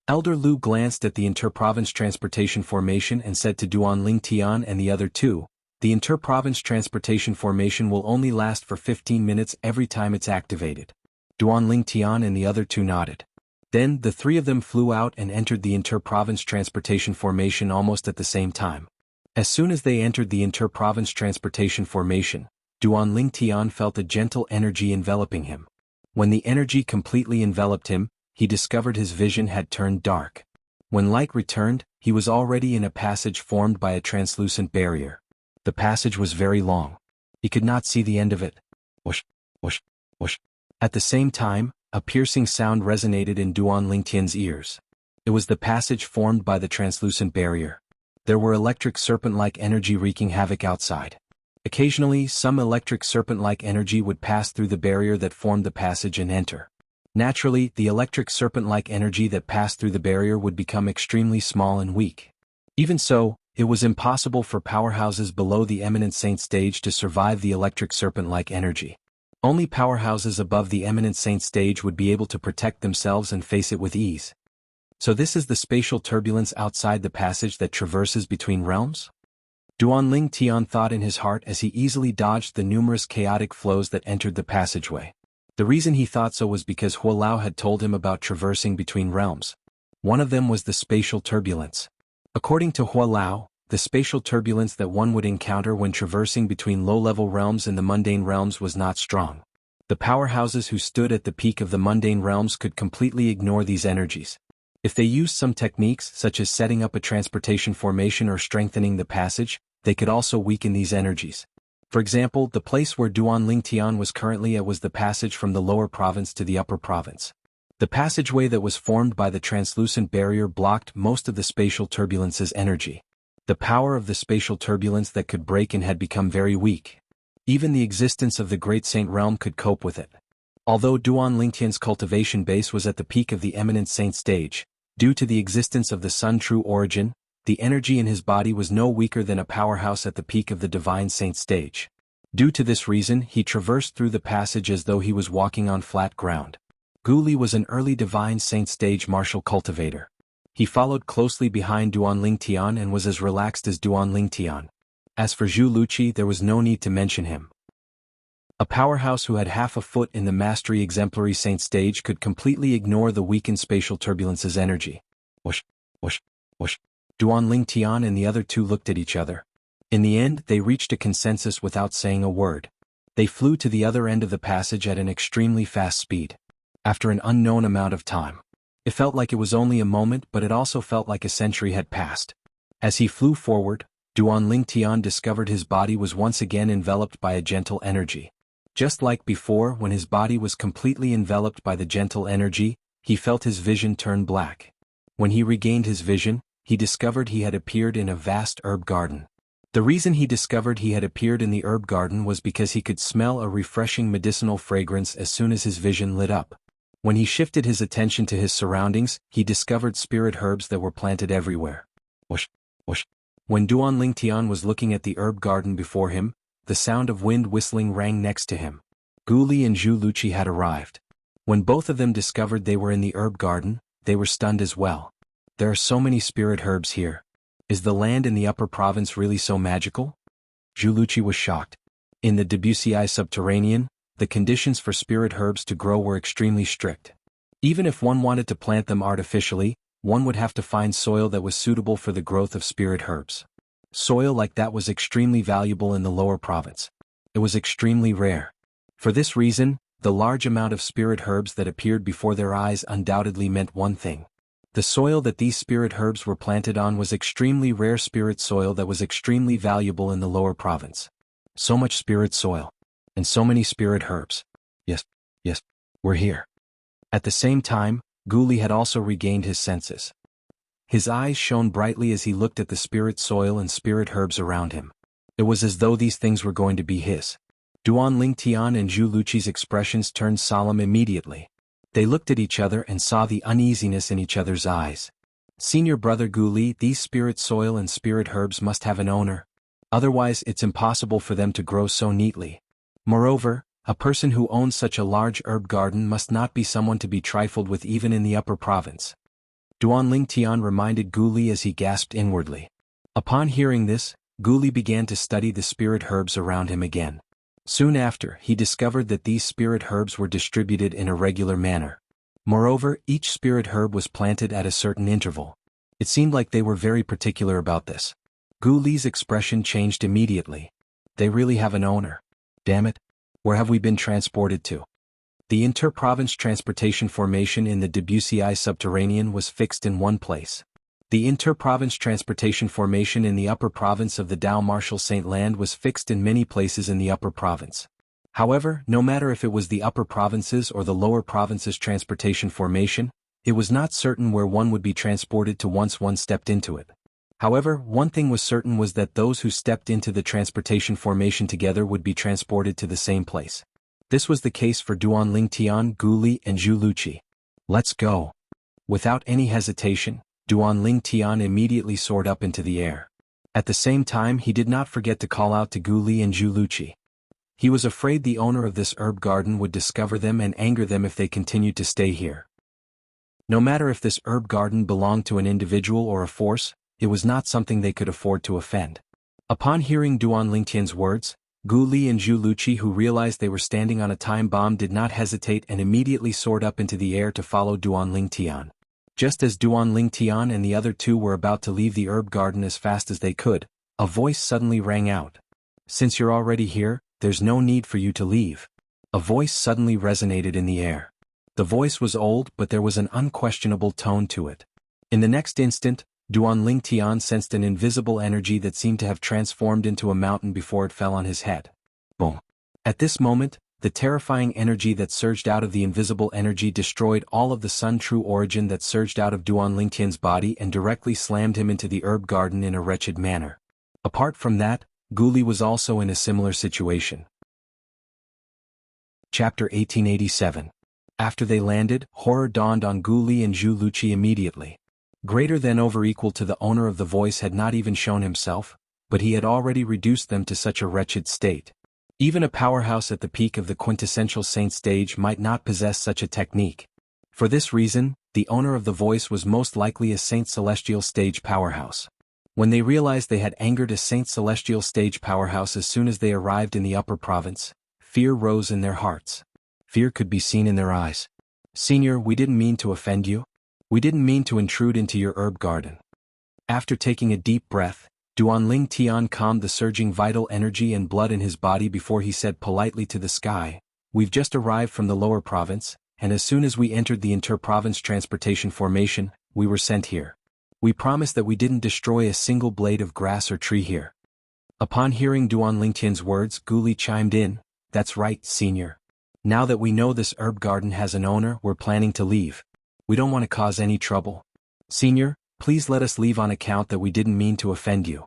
Elder Lu glanced at the Inter-Province Transportation Formation and said to Duan Lingtian and the other two, the Inter-Province Transportation Formation will only last for 15 minutes every time it's activated. Duan Lingtian and the other two nodded. Then, the three of them flew out and entered the Inter-Province Transportation Formation almost at the same time. As soon as they entered the Inter-Province Transportation Formation, Duan Lingtian felt a gentle energy enveloping him. When the energy completely enveloped him, he discovered his vision had turned dark. When light returned, he was already in a passage formed by a translucent barrier. The passage was very long. He could not see the end of it. Whoosh, whoosh, whoosh. At the same time, a piercing sound resonated in Duan Lingtian's ears. It was the passage formed by the translucent barrier. There were electric serpent-like energy wreaking havoc outside. Occasionally, some electric serpent-like energy would pass through the barrier that formed the passage and enter. Naturally, the electric serpent-like energy that passed through the barrier would become extremely small and weak. Even so, it was impossible for powerhouses below the Eminent Saint stage to survive the electric serpent-like energy. Only powerhouses above the Eminent Saint stage would be able to protect themselves and face it with ease. So this is the spatial turbulence outside the passage that traverses between realms? Duan Lingtian thought in his heart as he easily dodged the numerous chaotic flows that entered the passageway. The reason he thought so was because Hua Lao had told him about traversing between realms. One of them was the spatial turbulence. According to Hua Lao, the spatial turbulence that one would encounter when traversing between low-level realms and the mundane realms was not strong. The powerhouses who stood at the peak of the mundane realms could completely ignore these energies. If they used some techniques such as setting up a transportation formation or strengthening the passage, they could also weaken these energies. For example, the place where Duan Lingtian was currently at was the passage from the lower province to the upper province. The passageway that was formed by the translucent barrier blocked most of the spatial turbulence's energy. The power of the spatial turbulence that could break in had become very weak. Even the existence of the Great Saint Realm could cope with it. Although Duan Lingtian's cultivation base was at the peak of the Eminent Saint stage, due to the existence of the Sun True Origin, the energy in his body was no weaker than a powerhouse at the peak of the Divine Saint stage. Due to this reason, he traversed through the passage as though he was walking on flat ground. Gu Li was an early Divine Saint stage martial cultivator. He followed closely behind Duan Lingtian and was as relaxed as Duan Lingtian. As for Zhu Luqi, there was no need to mention him. A powerhouse who had half a foot in the Mastery Exemplary Saint stage could completely ignore the weakened spatial turbulence's energy. Whoosh, whoosh, whoosh. Duanling Tian and the other two looked at each other. In the end, they reached a consensus without saying a word. They flew to the other end of the passage at an extremely fast speed. After an unknown amount of time. It felt like it was only a moment, but it also felt like a century had passed. As he flew forward, Duanling Tian discovered his body was once again enveloped by a gentle energy. Just like before, when his body was completely enveloped by the gentle energy, he felt his vision turn black. When he regained his vision, he discovered he had appeared in a vast herb garden. The reason he discovered he had appeared in the herb garden was because he could smell a refreshing medicinal fragrance as soon as his vision lit up. When he shifted his attention to his surroundings, he discovered spirit herbs that were planted everywhere. Whoosh, whoosh. When Duanling Tian was looking at the herb garden before him, the sound of wind whistling rang next to him. Gu Li and Zhu Luqi had arrived. When both of them discovered they were in the herb garden, they were stunned as well. There are so many spirit herbs here. Is the land in the upper province really so magical? Zhu Luqi was shocked. In the Wuxia subterranean, the conditions for spirit herbs to grow were extremely strict. Even if one wanted to plant them artificially, one would have to find soil that was suitable for the growth of spirit herbs. Soil like that was extremely valuable in the lower province. It was extremely rare. For this reason, the large amount of spirit herbs that appeared before their eyes undoubtedly meant one thing. The soil that these spirit herbs were planted on was extremely rare spirit soil that was extremely valuable in the lower province. So much spirit soil. And so many spirit herbs. Yes, we're here. At the same time, Gu Li had also regained his senses. His eyes shone brightly as he looked at the spirit soil and spirit herbs around him. It was as though these things were going to be his. Duanling Tian and Zhu Luqi's expressions turned solemn immediately. They looked at each other and saw the uneasiness in each other's eyes. Senior brother Gu Li, these spirit soil and spirit herbs must have an owner. Otherwise it's impossible for them to grow so neatly. Moreover, a person who owns such a large herb garden must not be someone to be trifled with even in the upper province. Duanling Tian reminded Gu Li as he gasped inwardly. Upon hearing this, Gu Li began to study the spirit herbs around him again. Soon after, he discovered that these spirit herbs were distributed in a regular manner. Moreover, each spirit herb was planted at a certain interval. It seemed like they were very particular about this. Gu Li's expression changed immediately. They really have an owner. Damn it. Where have we been transported to? The inter-province transportation formation in the Wuxia subterranean was fixed in one place. The inter-province transportation formation in the upper province of the Dao Martial Saint Land was fixed in many places in the upper province. However, no matter if it was the upper provinces or the lower provinces transportation formation, it was not certain where one would be transported to once one stepped into it. However, one thing was certain was that those who stepped into the transportation formation together would be transported to the same place. This was the case for Duanling Tian, Gu Li, and Zhu Luqi. Let's go. Without any hesitation, Duanling Tian immediately soared up into the air. At the same time, he did not forget to call out to Gu Li and Zhu Luqi. He was afraid the owner of this herb garden would discover them and anger them if they continued to stay here. No matter if this herb garden belonged to an individual or a force, it was not something they could afford to offend. Upon hearing Duanling Tian's words, Gu Li and Zhu Luqi, who realized they were standing on a time bomb, did not hesitate and immediately soared up into the air to follow Duanling Tian. Just as Duanling Tian and the other two were about to leave the herb garden as fast as they could, a voice suddenly rang out. Since you're already here, there's no need for you to leave. A voice suddenly resonated in the air. The voice was old, but there was an unquestionable tone to it. In the next instant, Duanling Tian sensed an invisible energy that seemed to have transformed into a mountain before it fell on his head. Boom. At this moment, the terrifying energy that surged out of the invisible energy destroyed all of the Sun True origin that surged out of Duanling Tian's body and directly slammed him into the herb garden in a wretched manner. Apart from that, Gu Li was also in a similar situation. Chapter 1887. After they landed, horror dawned on Gu Li and Zhu Luqi immediately. Greater than over equal to the owner of the voice had not even shown himself, but he had already reduced them to such a wretched state. Even a powerhouse at the peak of the quintessential saint stage might not possess such a technique. For this reason, the owner of the voice was most likely a Saint Celestial stage powerhouse. When they realized they had angered a Saint Celestial stage powerhouse as soon as they arrived in the upper province, fear rose in their hearts. Fear could be seen in their eyes. Senior, we didn't mean to offend you. We didn't mean to intrude into your herb garden. After taking a deep breath, Duanling Tian calmed the surging vital energy and blood in his body before he said politely to the sky, "We've just arrived from the lower province, and as soon as we entered the inter-province transportation formation, we were sent here. We promise that we didn't destroy a single blade of grass or tree here." Upon hearing Duanling Tian's words, Guli chimed in, "That's right, senior. Now that we know this herb garden has an owner, we're planning to leave. We don't want to cause any trouble. Senior, please let us leave on account that we didn't mean to offend you."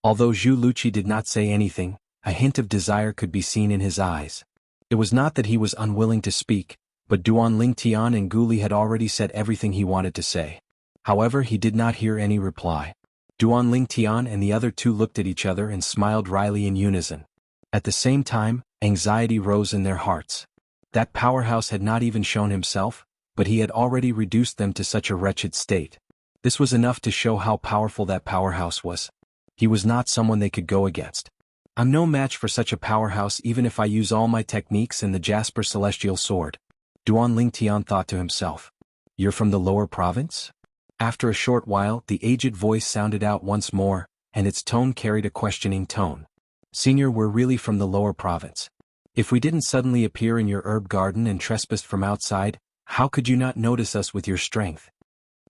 Although Zhu Luqi did not say anything, a hint of desire could be seen in his eyes. It was not that he was unwilling to speak, but Duanling Tian and Guli had already said everything he wanted to say. However, he did not hear any reply. Duanling Tian and the other two looked at each other and smiled wryly in unison. At the same time, anxiety rose in their hearts. That powerhouse had not even shown himself, but he had already reduced them to such a wretched state. This was enough to show how powerful that powerhouse was. He was not someone they could go against. "I'm no match for such a powerhouse even if I use all my techniques and the Jasper Celestial Sword," Duanling Tian thought to himself. "You're from the lower province?" After a short while, the aged voice sounded out once more, and its tone carried a questioning tone. "Senior, we're really from the lower province. If we didn't suddenly appear in your herb garden and trespass from outside, how could you not notice us with your strength?"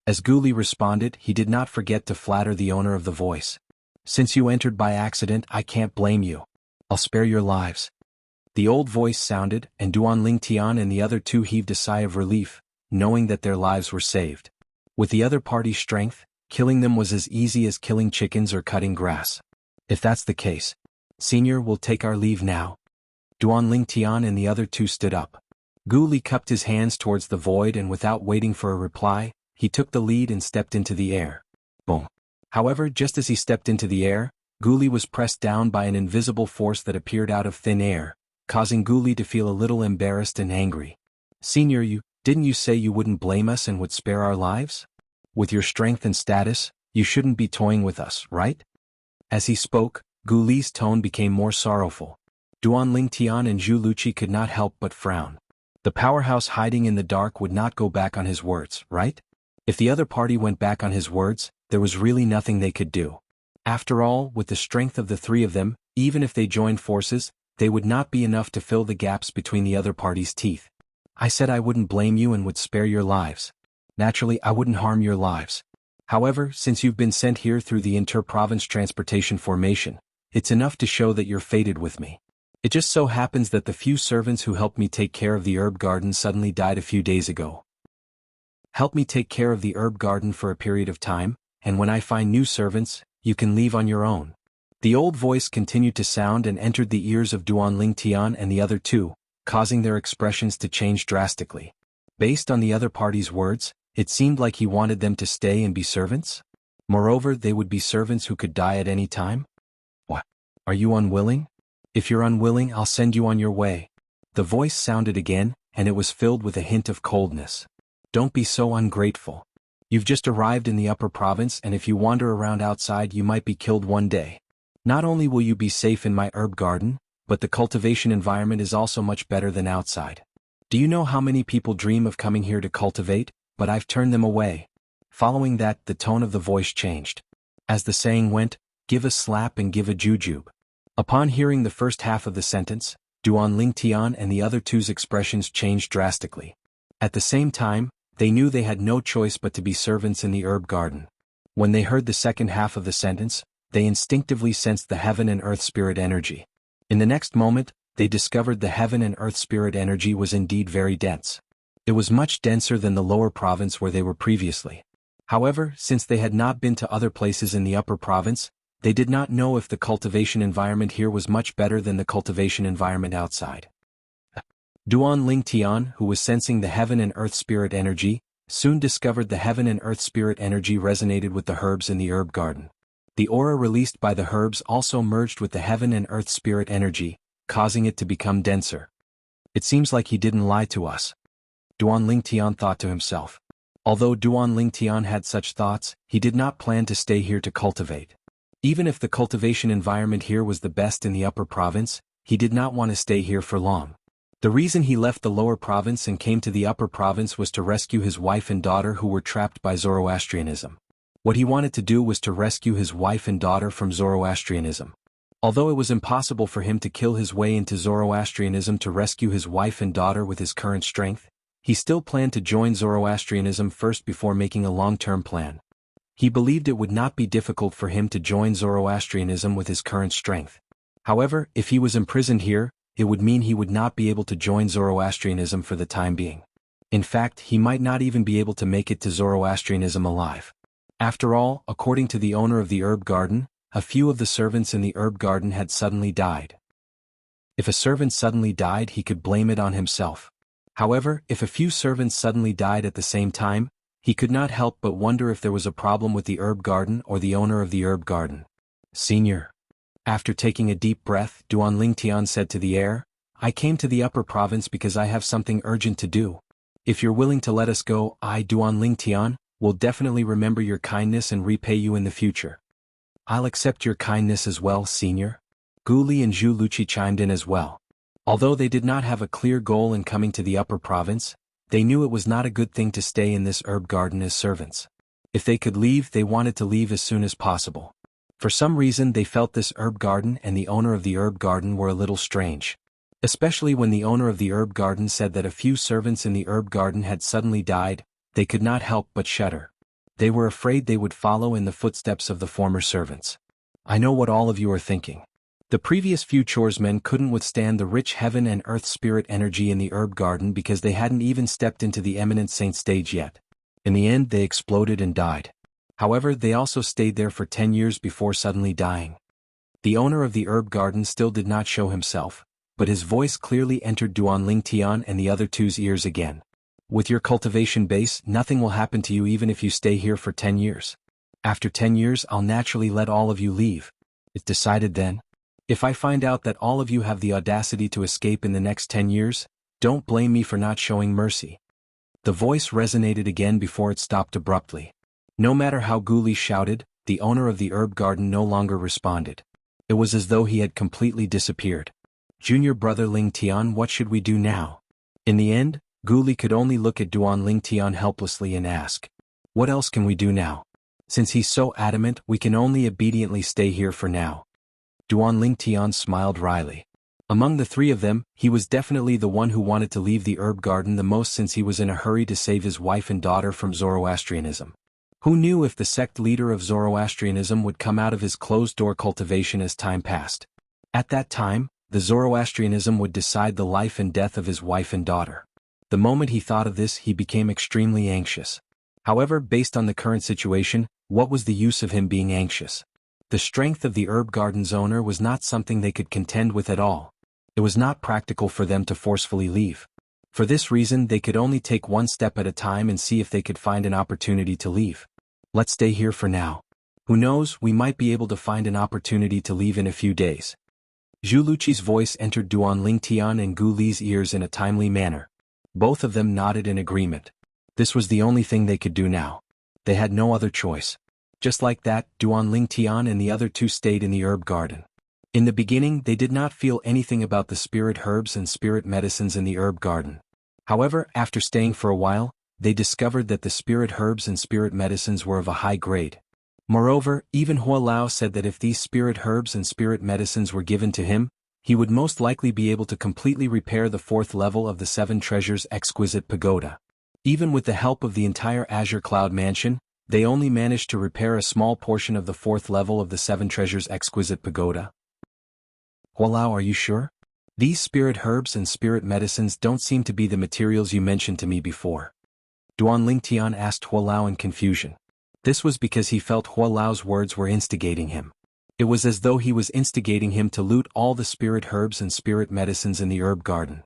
As Guli responded, he did not forget to flatter the owner of the voice. "Since you entered by accident, I can't blame you. I'll spare your lives." The old voice sounded, and Duanling Tian and the other two heaved a sigh of relief, knowing that their lives were saved. With the other party's strength, killing them was as easy as killing chickens or cutting grass. "If that's the case, senior, we'll take our leave now." Duanling Tian and the other two stood up. Guli cupped his hands towards the void and without waiting for a reply, he took the lead and stepped into the air. Boom. However, just as he stepped into the air, Guli was pressed down by an invisible force that appeared out of thin air, causing Guli to feel a little embarrassed and angry. "Senior, didn't you say you wouldn't blame us and would spare our lives? With your strength and status, you shouldn't be toying with us, right?" As he spoke, Guli's tone became more sorrowful. Duanling Tian and Zhu Luqi could not help but frown. The powerhouse hiding in the dark would not go back on his words, right? If the other party went back on his words, there was really nothing they could do. After all, with the strength of the three of them, even if they joined forces, they would not be enough to fill the gaps between the other party's teeth. "I said I wouldn't blame you and would spare your lives. Naturally, I wouldn't harm your lives. However, since you've been sent here through the inter-province transportation formation, it's enough to show that you're fated with me. It just so happens that the few servants who helped me take care of the herb garden suddenly died a few days ago. Help me take care of the herb garden for a period of time, and when I find new servants, you can leave on your own." The old voice continued to sound and entered the ears of Duanling Tian and the other two, causing their expressions to change drastically. Based on the other party's words, it seemed like he wanted them to stay and be servants. Moreover, they would be servants who could die at any time. "What? Are you unwilling? If you're unwilling, I'll send you on your way." The voice sounded again, and it was filled with a hint of coldness. "Don't be so ungrateful. You've just arrived in the upper province, and if you wander around outside, you might be killed one day. Not only will you be safe in my herb garden, but the cultivation environment is also much better than outside. Do you know how many people dream of coming here to cultivate, but I've turned them away?" Following that, the tone of the voice changed. As the saying went, "Give a slap and give a jujube." Upon hearing the first half of the sentence, Duanling Tian and the other two's expressions changed drastically. At the same time, they knew they had no choice but to be servants in the herb garden. When they heard the second half of the sentence, they instinctively sensed the heaven and earth spirit energy. In the next moment, they discovered the heaven and earth spirit energy was indeed very dense. It was much denser than the lower province where they were previously. However, since they had not been to other places in the upper province, they did not know if the cultivation environment here was much better than the cultivation environment outside. Duanling Tian, who was sensing the heaven and earth spirit energy, soon discovered the heaven and earth spirit energy resonated with the herbs in the herb garden. The aura released by the herbs also merged with the heaven and earth spirit energy, causing it to become denser. "It seems like he didn't lie to us," Duanling Tian thought to himself. Although Duanling Tian had such thoughts, he did not plan to stay here to cultivate. Even if the cultivation environment here was the best in the upper province, he did not want to stay here for long. The reason he left the lower province and came to the upper province was to rescue his wife and daughter who were trapped by Zoroastrianism. What he wanted to do was to rescue his wife and daughter from Zoroastrianism. Although it was impossible for him to kill his way into Zoroastrianism to rescue his wife and daughter with his current strength, he still planned to join Zoroastrianism first before making a long-term plan. He believed it would not be difficult for him to join Zoroastrianism with his current strength. However, if he was imprisoned here, it would mean he would not be able to join Zoroastrianism for the time being. In fact, he might not even be able to make it to Zoroastrianism alive. After all, according to the owner of the herb garden, a few of the servants in the herb garden had suddenly died. If a servant suddenly died, he could blame it on himself. However, if a few servants suddenly died at the same time, he could not help but wonder if there was a problem with the herb garden or the owner of the herb garden. Senior. After taking a deep breath, Duan Lingtian said to the air, I came to the upper province because I have something urgent to do. If you're willing to let us go, I, Duan Lingtian, will definitely remember your kindness and repay you in the future. I'll accept your kindness as well, Senior. Gu Li and Zhu Luqi chimed in as well. Although they did not have a clear goal in coming to the upper province, they knew it was not a good thing to stay in this herb garden as servants. If they could leave, they wanted to leave as soon as possible. For some reason they felt this herb garden and the owner of the herb garden were a little strange. Especially when the owner of the herb garden said that a few servants in the herb garden had suddenly died, they could not help but shudder. They were afraid they would follow in the footsteps of the former servants. I know what all of you are thinking. The previous few choresmen couldn't withstand the rich heaven and earth spirit energy in the herb garden because they hadn't even stepped into the eminent saint stage yet. In the end they exploded and died. However, they also stayed there for 10 years before suddenly dying. The owner of the herb garden still did not show himself, but his voice clearly entered Duan Lingtian and the other two's ears again. With your cultivation base, nothing will happen to you even if you stay here for 10 years. After 10 years, I'll naturally let all of you leave. It's decided then. If I find out that all of you have the audacity to escape in the next 10 years, don't blame me for not showing mercy. The voice resonated again before it stopped abruptly. No matter how Gu Li shouted, the owner of the herb garden no longer responded. It was as though he had completely disappeared. Junior brother Ling Tian, what should we do now? In the end, Gu Li could only look at Duan Lingtian helplessly and ask, what else can we do now? Since he's so adamant, we can only obediently stay here for now. Duan Lingtian smiled wryly. Among the three of them, he was definitely the one who wanted to leave the herb garden the most since he was in a hurry to save his wife and daughter from Zoroastrianism. Who knew if the sect leader of Zoroastrianism would come out of his closed-door cultivation as time passed? At that time, the Zoroastrianism would decide the life and death of his wife and daughter. The moment he thought of this, he became extremely anxious. However, based on the current situation, what was the use of him being anxious? The strength of the herb garden's owner was not something they could contend with at all. It was not practical for them to forcefully leave. For this reason, they could only take one step at a time and see if they could find an opportunity to leave. Let's stay here for now. Who knows, we might be able to find an opportunity to leave in a few days. Zhu Luqi's voice entered Duan Lingtian and Gu Li's ears in a timely manner. Both of them nodded in agreement. This was the only thing they could do now. They had no other choice. Just like that, Duan Lingtian and the other two stayed in the herb garden. In the beginning, they did not feel anything about the spirit herbs and spirit medicines in the herb garden. However, after staying for a while, they discovered that the spirit herbs and spirit medicines were of a high grade. Moreover, even Hua Lao said that if these spirit herbs and spirit medicines were given to him, he would most likely be able to completely repair the 4th level of the 7 Treasures Exquisite Pagoda. Even with the help of the entire Azure Cloud Mansion, they only managed to repair a small portion of the 4th level of the 7 Treasures Exquisite Pagoda. Hua Lao, are you sure? These spirit herbs and spirit medicines don't seem to be the materials you mentioned to me before. Duan Lingtian asked Hua Lao in confusion. This was because he felt Hua Lao's words were instigating him. It was as though he was instigating him to loot all the spirit herbs and spirit medicines in the herb garden.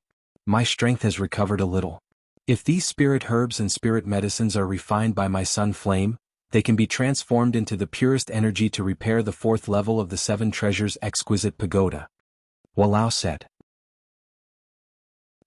My strength has recovered a little. If these spirit herbs and spirit medicines are refined by my sun flame, they can be transformed into the purest energy to repair the 4th level of the 7 Treasures Exquisite Pagoda. Hua Lao said.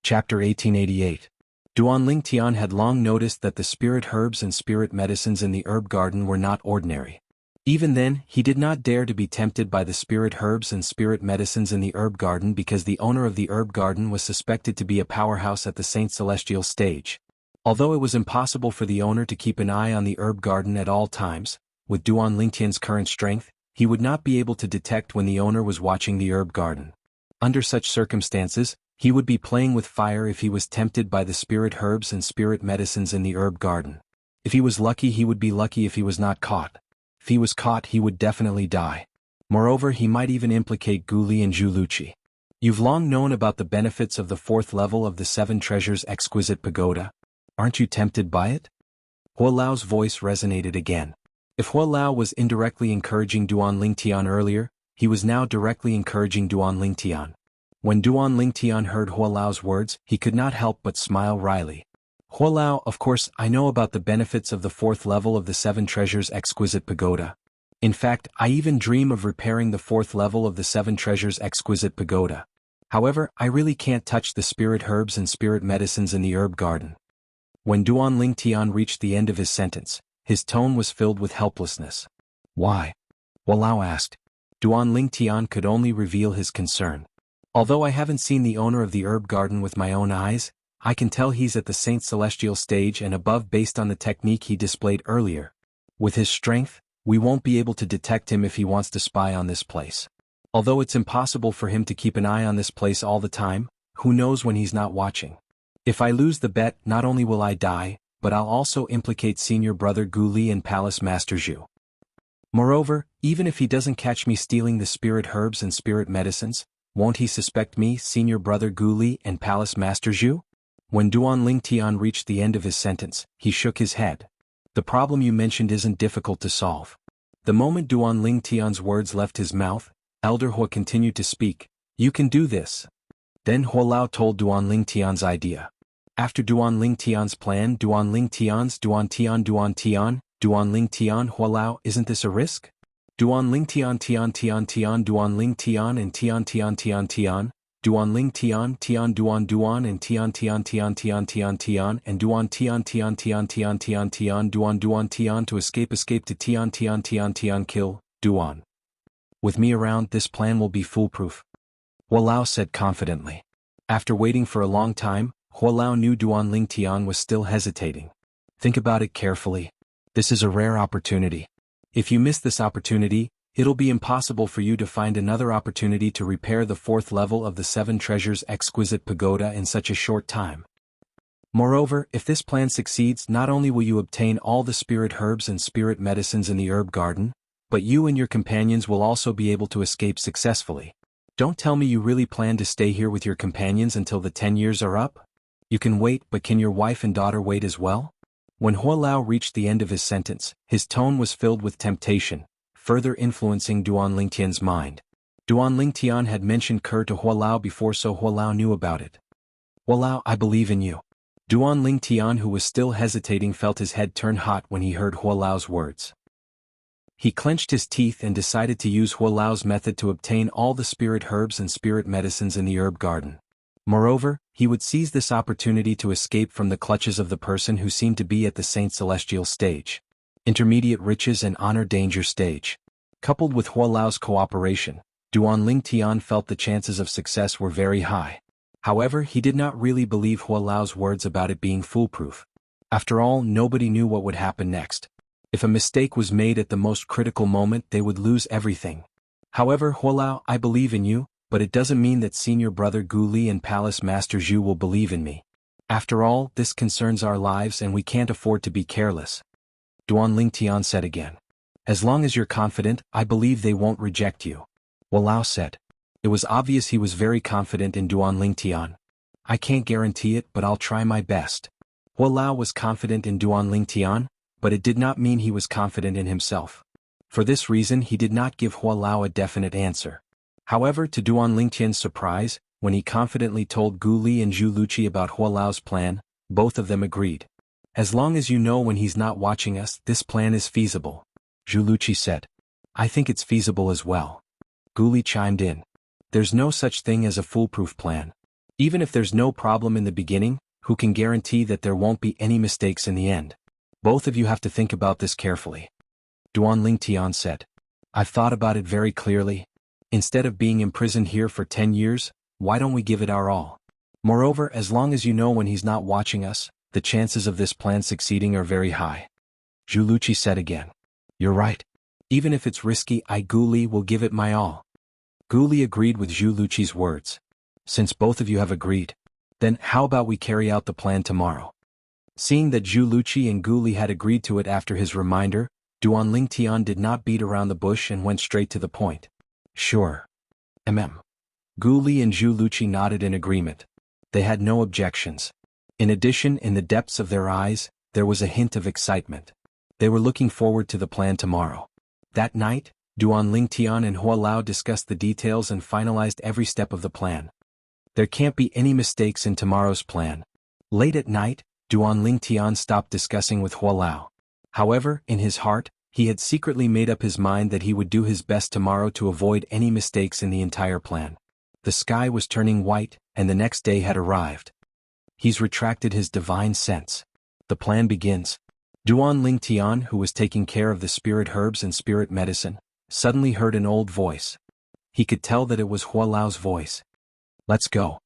Chapter 1888. Duan Lingtian had long noticed that the spirit herbs and spirit medicines in the herb garden were not ordinary. Even then, he did not dare to be tempted by the spirit herbs and spirit medicines in the herb garden because the owner of the herb garden was suspected to be a powerhouse at the Saint Celestial stage. Although it was impossible for the owner to keep an eye on the herb garden at all times, with Duan Lingtian's current strength, he would not be able to detect when the owner was watching the herb garden. Under such circumstances, he would be playing with fire if he was tempted by the spirit herbs and spirit medicines in the herb garden. If he was lucky, he would be lucky if he was not caught. If he was caught, he would definitely die. Moreover, he might even implicate Gu Li and Zhu Luqi. You've long known about the benefits of the 4th level of the 7 Treasures Exquisite Pagoda. Aren't you tempted by it? Hua Lao's voice resonated again. If Hua Lao was indirectly encouraging Duan Lingtian earlier, he was now directly encouraging Duan Lingtian. When Duan Lingtian heard Hua Lao's words, he could not help but smile wryly. Hua Lao, of course, I know about the benefits of the 4th level of the 7 Treasures Exquisite Pagoda. In fact, I even dream of repairing the 4th level of the 7 Treasures Exquisite Pagoda. However, I really can't touch the spirit herbs and spirit medicines in the herb garden. When Duan Lingtian reached the end of his sentence, his tone was filled with helplessness. Why? Hua Lao asked. Duan Lingtian could only reveal his concern. Although I haven't seen the owner of the herb garden with my own eyes, I can tell he's at the Saint Celestial stage and above based on the technique he displayed earlier. With his strength, we won't be able to detect him if he wants to spy on this place. Although it's impossible for him to keep an eye on this place all the time, who knows when he's not watching. If I lose the bet, not only will I die, but I'll also implicate Senior Brother Gu Li and Palace Master Zhu. Moreover, even if he doesn't catch me stealing the spirit herbs and spirit medicines, won't he suspect me, Senior Brother Gu Li and Palace Master Zhu? When Duan Lingtian reached the end of his sentence, he shook his head. The problem you mentioned isn't difficult to solve. The moment Duan Lingtian's words left his mouth, Elder Hua continued to speak. You can do this. Then Hua Lao told Duan Lingtian's idea. After Duan Lingtian's plan, Duan Lingtian, Hua Lao, isn't this a risk? Duan Lingtian, Duan Lingtian and Duan Lingtian, Duan and and Duan to escape to kill, Duan. With me around, this plan will be foolproof. Hua Lao said confidently. After waiting for a long time, Hua Lao knew Duan Lingtian was still hesitating. Think about it carefully. This is a rare opportunity. If you miss this opportunity, it'll be impossible for you to find another opportunity to repair the 4th level of the 7 Treasures Exquisite Pagoda in such a short time. Moreover, if this plan succeeds, not only will you obtain all the spirit herbs and spirit medicines in the herb garden, but you and your companions will also be able to escape successfully. Don't tell me you really plan to stay here with your companions until the 10 years are up? You can wait, but can your wife and daughter wait as well? When Hua Lao reached the end of his sentence, his tone was filled with temptation, further influencing Duan Lingtian's mind. Duan Lingtian had mentioned Ker to Hua Lao before, so Hua Lao knew about it. Hua Lao, I believe in you. Duan Lingtian, who was still hesitating, felt his head turn hot when he heard Hua Lao's words. He clenched his teeth and decided to use Hua Lao's method to obtain all the spirit herbs and spirit medicines in the herb garden. Moreover, he would seize this opportunity to escape from the clutches of the person who seemed to be at the Saint Celestial stage. Intermediate riches and honor danger stage. Coupled with Hua Lao's cooperation, Duan Lingtian felt the chances of success were very high. However, he did not really believe Hua Lao's words about it being foolproof. After all, nobody knew what would happen next. If a mistake was made at the most critical moment, they would lose everything. However, Hua Lao, I believe in you, but it doesn't mean that Senior Brother Gu Li and Palace Master Zhu will believe in me. After all, this concerns our lives and we can't afford to be careless. Duan Lingtian said again. As long as you're confident, I believe they won't reject you. Hua Lao said. It was obvious he was very confident in Duan Lingtian. I can't guarantee it, but I'll try my best. Hua Lao was confident in Duan Lingtian, but it did not mean he was confident in himself. For this reason, he did not give Hua Lao a definite answer. However, to Duan Lingtian's surprise, when he confidently told Gu Li and Zhu Luqi about Hua Lao's plan, both of them agreed. As long as you know when he's not watching us, this plan is feasible. Zhu Luqi said. I think it's feasible as well. Gu Li chimed in. There's no such thing as a foolproof plan. Even if there's no problem in the beginning, who can guarantee that there won't be any mistakes in the end? Both of you have to think about this carefully. Duan Lingtian said. I've thought about it very clearly. Instead of being imprisoned here for 10 years, why don't we give it our all? Moreover, as long as you know when he's not watching us, the chances of this plan succeeding are very high. Zhu Luqi said again. You're right. Even if it's risky, I Gu Li will give it my all. Gu Li agreed with Zhu Luqi's words. Since both of you have agreed, then how about we carry out the plan tomorrow? Seeing that Zhu Luqi and Gu Li had agreed to it after his reminder, Duanling Tian did not beat around the bush and went straight to the point. Sure. Gu Li and Zhu Luqi nodded in agreement. They had no objections. In addition, in the depths of their eyes, there was a hint of excitement. They were looking forward to the plan tomorrow. That night, Duanling Tian and Hua Lao discussed the details and finalized every step of the plan. There can't be any mistakes in tomorrow's plan. Late at night, Duanling Tian stopped discussing with Hua Lao. However, in his heart, he had secretly made up his mind that he would do his best tomorrow to avoid any mistakes in the entire plan. The sky was turning white, and the next day had arrived. He's retracted his divine sense. The plan begins. Duanling Tian, who was taking care of the spirit herbs and spirit medicine, suddenly heard an old voice. He could tell that it was Hua Lao's voice. Let's go.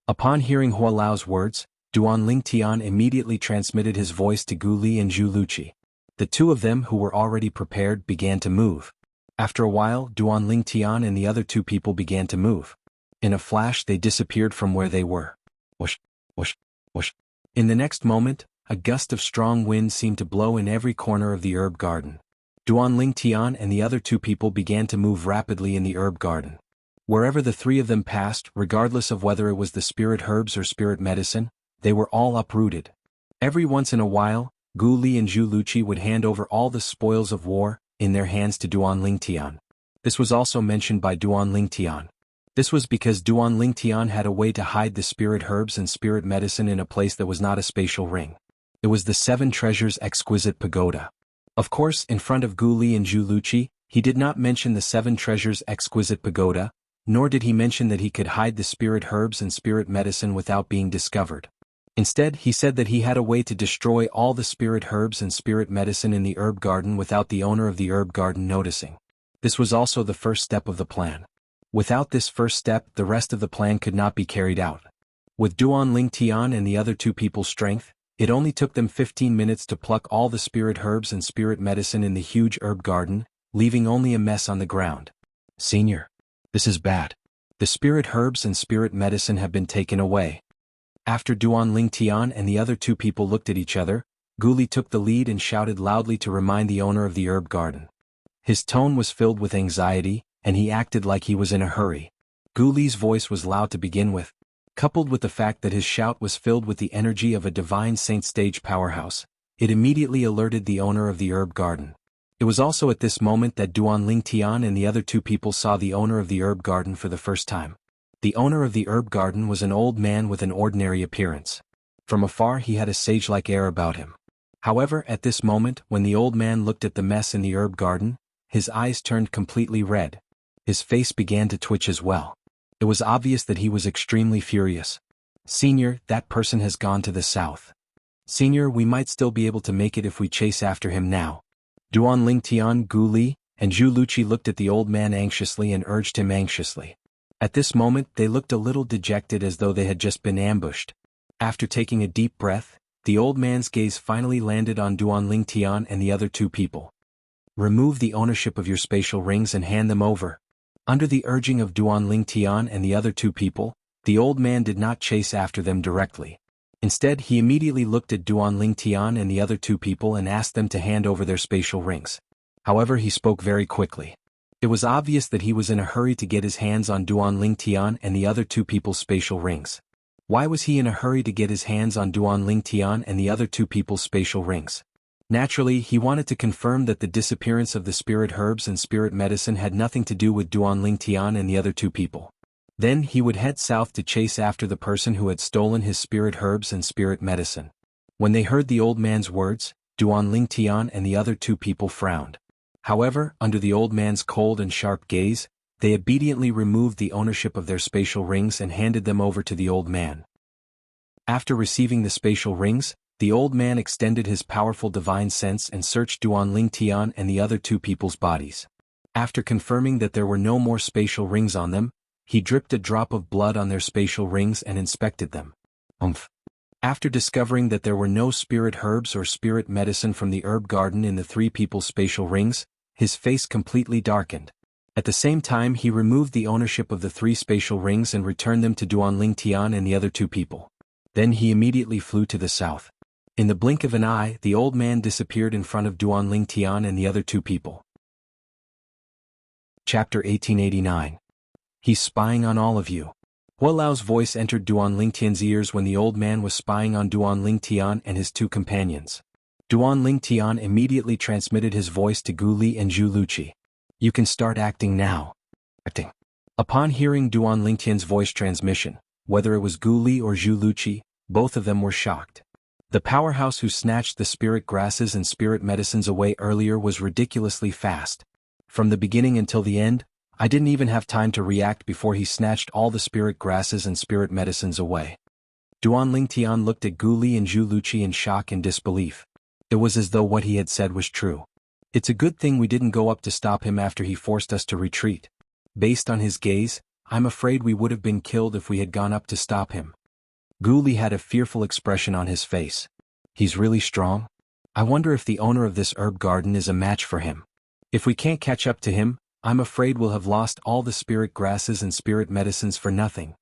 Upon hearing Hua Lao's words, Duanling Tian immediately transmitted his voice to Gu Li and Zhu Luqi. The two of them, who were already prepared, began to move. After a while, Duanling Tian and the other two people began to move. In a flash, they disappeared from where they were. Whoosh, whoosh, whoosh. In the next moment, a gust of strong wind seemed to blow in every corner of the herb garden. Duanling Tian and the other two people began to move rapidly in the herb garden. Wherever the three of them passed, regardless of whether it was the spirit herbs or spirit medicine, they were all uprooted. Every once in a while, Gu Li and Zhu Luqi would hand over all the spoils of war in their hands to Duanling Tian. This was also mentioned by Duanling Tian. This was because Duanling Tian had a way to hide the spirit herbs and spirit medicine in a place that was not a spatial ring. It was the Seven Treasures Exquisite Pagoda. Of course, in front of Gu Li and Zhu Luqi, he did not mention the Seven Treasures Exquisite Pagoda, nor did he mention that he could hide the spirit herbs and spirit medicine without being discovered. Instead, he said that he had a way to destroy all the spirit herbs and spirit medicine in the herb garden without the owner of the herb garden noticing. This was also the first step of the plan. Without this first step, the rest of the plan could not be carried out. With Duanling Tian and the other two people's strength, it only took them 15 minutes to pluck all the spirit herbs and spirit medicine in the huge herb garden, leaving only a mess on the ground. Senior, this is bad. The spirit herbs and spirit medicine have been taken away. After Duanling Tian and the other two people looked at each other, Gu Li took the lead and shouted loudly to remind the owner of the herb garden. His tone was filled with anxiety, and he acted like he was in a hurry. Gu Li's voice was loud to begin with. Coupled with the fact that his shout was filled with the energy of a divine saint stage powerhouse, it immediately alerted the owner of the herb garden. It was also at this moment that Duanling Tian and the other two people saw the owner of the herb garden for the first time. The owner of the herb garden was an old man with an ordinary appearance. From afar he had a sage-like air about him. However, at this moment, when the old man looked at the mess in the herb garden, his eyes turned completely red. His face began to twitch as well. It was obvious that he was extremely furious. Senior, that person has gone to the south. Senior, we might still be able to make it if we chase after him now. Duanling Tian, Gu Li, and Zhu Luqi looked at the old man anxiously and urged him anxiously. At this moment, they looked a little dejected as though they had just been ambushed. After taking a deep breath, the old man's gaze finally landed on Duanling Tian and the other two people. Remove the ownership of your spatial rings and hand them over. Under the urging of Duanling Tian and the other two people, the old man did not chase after them directly. Instead, he immediately looked at Duanling Tian and the other two people and asked them to hand over their spatial rings. However, he spoke very quickly. It was obvious that he was in a hurry to get his hands on Duanling Tian and the other two people's spatial rings. Why was he in a hurry to get his hands on Duanling Tian and the other two people's spatial rings? Naturally, he wanted to confirm that the disappearance of the spirit herbs and spirit medicine had nothing to do with Duanling Tian and the other two people. Then he would head south to chase after the person who had stolen his spirit herbs and spirit medicine. When they heard the old man's words, Duanling Tian and the other two people frowned. However, under the old man's cold and sharp gaze, they obediently removed the ownership of their spatial rings and handed them over to the old man. After receiving the spatial rings, the old man extended his powerful divine sense and searched Duanling Tian and the other two people's bodies. After confirming that there were no more spatial rings on them, he dripped a drop of blood on their spatial rings and inspected them. After discovering that there were no spirit herbs or spirit medicine from the herb garden in the three people's spatial rings, his face completely darkened. At the same time he removed the ownership of the three spatial rings and returned them to Duanling Tian and the other two people. Then he immediately flew to the south. In the blink of an eye, the old man disappeared in front of Duanling Tian and the other two people. Chapter 1889. He's spying on all of you. Hua Lao's voice entered Duanling Tian's ears when the old man was spying on Duanling Tian and his two companions. Duanling Tian immediately transmitted his voice to Gu Li and Zhu Luqi. You can start acting now. Acting. Upon hearing Duanling Tian's voice transmission, whether it was Gu Li or Zhu Luqi, both of them were shocked. The powerhouse who snatched the spirit grasses and spirit medicines away earlier was ridiculously fast. From the beginning until the end, I didn't even have time to react before he snatched all the spirit grasses and spirit medicines away. Duanling Tian looked at Gu Li and Zhu Luqi in shock and disbelief. It was as though what he had said was true. It's a good thing we didn't go up to stop him after he forced us to retreat. Based on his gaze, I'm afraid we would have been killed if we had gone up to stop him. Gu Li had a fearful expression on his face. He's really strong? I wonder if the owner of this herb garden is a match for him. If we can't catch up to him, I'm afraid we'll have lost all the spirit grasses and spirit medicines for nothing.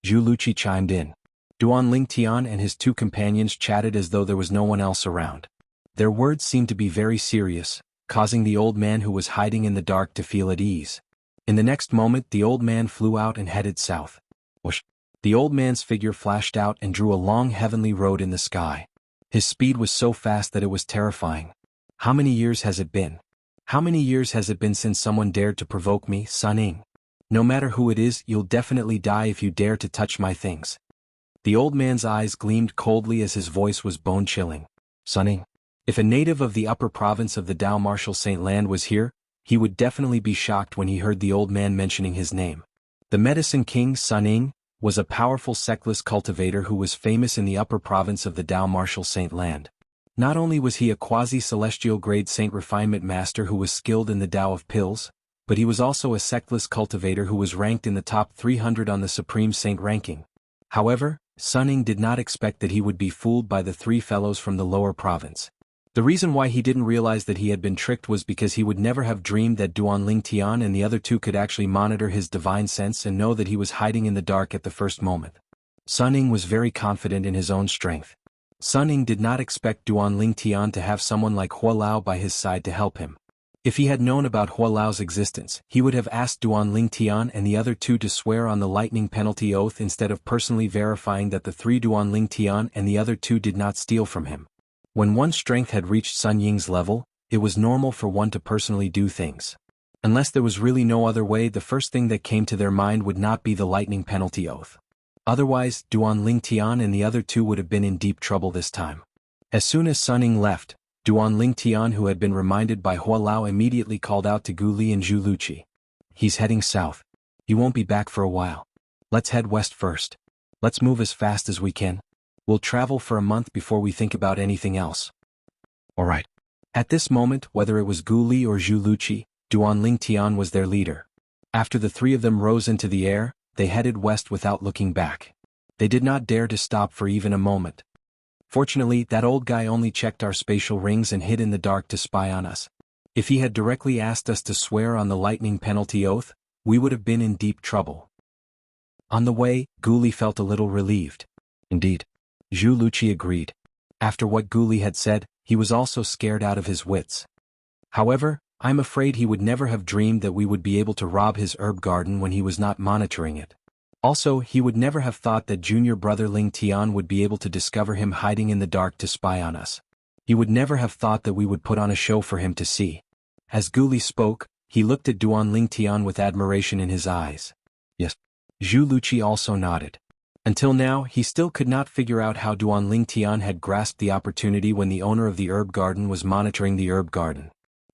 Zhu Luqi chimed in. Duanling Tian and his two companions chatted as though there was no one else around. Their words seemed to be very serious, causing the old man who was hiding in the dark to feel at ease. In the next moment the old man flew out and headed south. Whoosh! The old man's figure flashed out and drew a long heavenly road in the sky. His speed was so fast that it was terrifying. How many years has it been? How many years has it been since someone dared to provoke me, Sun Ying? No matter who it is, you'll definitely die if you dare to touch my things. The old man's eyes gleamed coldly as his voice was bone-chilling. Sun Ying. If a native of the upper province of the Dao Martial Saint Land was here, he would definitely be shocked when he heard the old man mentioning his name. The Medicine King, Sun Ying, was a powerful sectless cultivator who was famous in the upper province of the Dao Martial Saint Land. Not only was he a quasi-celestial grade saint refinement master who was skilled in the Dao of pills, but he was also a sectless cultivator who was ranked in the top 300 on the Supreme Saint ranking. However, Sun Ying did not expect that he would be fooled by the three fellows from the lower province. The reason why he didn't realize that he had been tricked was because he would never have dreamed that Duanling Tian and the other two could actually monitor his divine sense and know that he was hiding in the dark at the first moment. Sun Ying was very confident in his own strength. Sun Ying did not expect Duanling Tian to have someone like Hua Lao by his side to help him. If he had known about Hua Lao's existence, he would have asked Duanling Tian and the other two to swear on the lightning penalty oath instead of personally verifying that the three Duanling Tian and the other two did not steal from him. When one's strength had reached Sun Ying's level, it was normal for one to personally do things. Unless there was really no other way, the first thing that came to their mind would not be the lightning penalty oath. Otherwise, Duanling Tian and the other two would have been in deep trouble this time. As soon as Sun Ying left, Duanling Tian, who had been reminded by Hua Lao, immediately called out to Gu Li and Zhu Luqi. He's heading south. He won't be back for a while. Let's head west first. Let's move as fast as we can. We'll travel for a month before we think about anything else. Alright. At this moment, whether it was Gu Li or Zhu Luqi, Duanling Tian was their leader. After the three of them rose into the air, they headed west without looking back. They did not dare to stop for even a moment. Fortunately, that old guy only checked our spatial rings and hid in the dark to spy on us. If he had directly asked us to swear on the lightning penalty oath, we would have been in deep trouble. On the way, Gu Li felt a little relieved. Indeed. Zhu Luqi agreed. After what Gu Li had said, he was also scared out of his wits. However, I'm afraid he would never have dreamed that we would be able to rob his herb garden when he was not monitoring it. Also, he would never have thought that junior brother Ling Tian would be able to discover him hiding in the dark to spy on us. He would never have thought that we would put on a show for him to see. As Gu Li spoke, he looked at Duanling Tian with admiration in his eyes. Yes. Zhu Luqi also nodded. Until now, he still could not figure out how Duanling Tian had grasped the opportunity when the owner of the herb garden was monitoring the herb garden.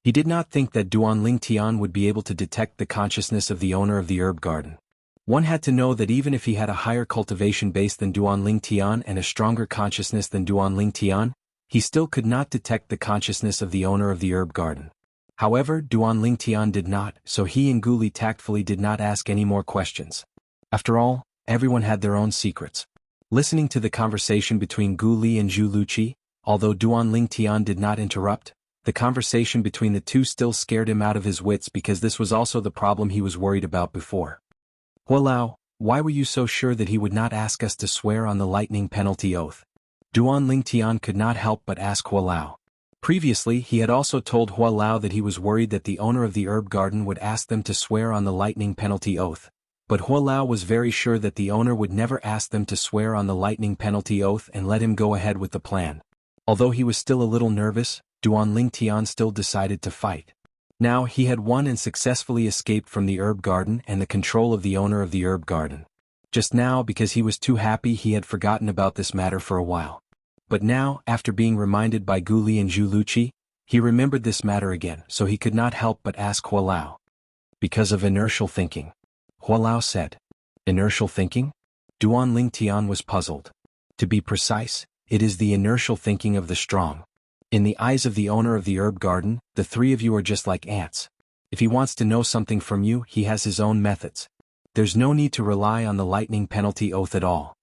He did not think that Duanling Tian would be able to detect the consciousness of the owner of the herb garden. One had to know that even if he had a higher cultivation base than Duanling Tian and a stronger consciousness than Duanling Tian, he still could not detect the consciousness of the owner of the herb garden. However, Duanling Tian did not, so he and Gu Li tactfully did not ask any more questions. After all, everyone had their own secrets. Listening to the conversation between Gu Li and Zhu Luqi, although Duanling Tian did not interrupt, the conversation between the two still scared him out of his wits because this was also the problem he was worried about before. Hualao, why were you so sure that he would not ask us to swear on the lightning penalty oath? Duanling Tian could not help but ask Hualao. Previously he had also told Hualao that he was worried that the owner of the herb garden would ask them to swear on the lightning penalty oath, but Hualao was very sure that the owner would never ask them to swear on the lightning penalty oath and let him go ahead with the plan. Although he was still a little nervous, Duanling Tian still decided to fight. Now he had won and successfully escaped from the herb garden and the control of the owner of the herb garden. Just now, because he was too happy, he had forgotten about this matter for a while. But now, after being reminded by Gu Li and Zhu Luqi, he remembered this matter again, so he could not help but ask Hualao. Because of inertial thinking. Hualao said. Inertial thinking? Duanling Tian was puzzled. To be precise, it is the inertial thinking of the strong. In the eyes of the owner of the herb garden, the three of you are just like ants. If he wants to know something from you, he has his own methods. There's no need to rely on the lightning penalty oath at all.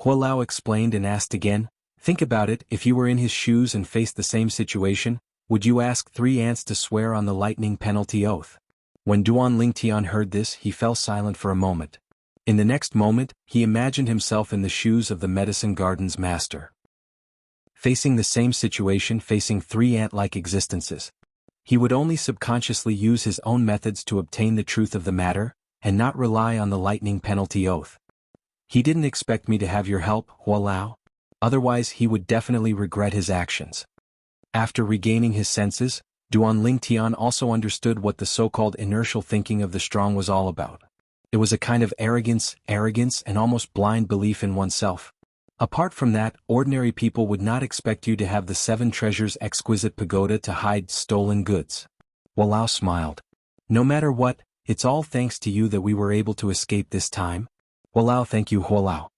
Hualao explained and asked again, think about it, if you were in his shoes and faced the same situation, would you ask 3 ants to swear on the lightning penalty oath? When Duanling Tian heard this, he fell silent for a moment. In the next moment, he imagined himself in the shoes of the medicine garden's master. Facing the same situation, facing 3 ant-like existences. He would only subconsciously use his own methods to obtain the truth of the matter, and not rely on the lightning penalty oath. He didn't expect me to have your help, Hualao. Otherwise he would definitely regret his actions. After regaining his senses, Duanling Tian also understood what the so-called inertial thinking of the strong was all about. It was a kind of arrogance, and almost blind belief in oneself. Apart from that, ordinary people would not expect you to have the 7 treasures exquisite pagoda to hide stolen goods. Hualao smiled. No matter what, it's all thanks to you that we were able to escape this time. Hualao, thank you, Hualao.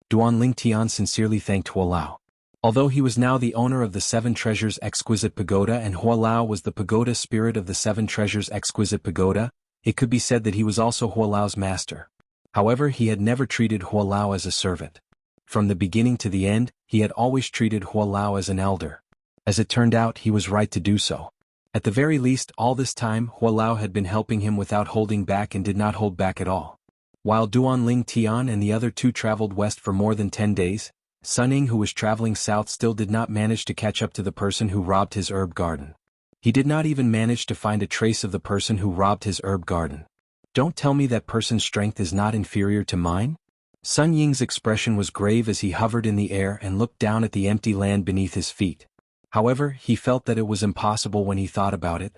Duanling Tian sincerely thanked Hualao. Although he was now the owner of the 7 treasures exquisite pagoda and Hualao was the pagoda spirit of the 7 treasures exquisite pagoda, it could be said that he was also Hualao's master. However, he had never treated Hualao as a servant. From the beginning to the end, he had always treated Hualao as an elder. As it turned out, he was right to do so. At the very least, all this time, Hualao had been helping him without holding back and did not hold back at all. While Duanling Tian and the other 2 traveled west for more than 10 days, Suning, who was traveling south, still did not manage to catch up to the person who robbed his herb garden. He did not even manage to find a trace of the person who robbed his herb garden. Don't tell me that person's strength is not inferior to mine? Sun Ying's expression was grave as he hovered in the air and looked down at the empty land beneath his feet. However, he felt that it was impossible when he thought about it.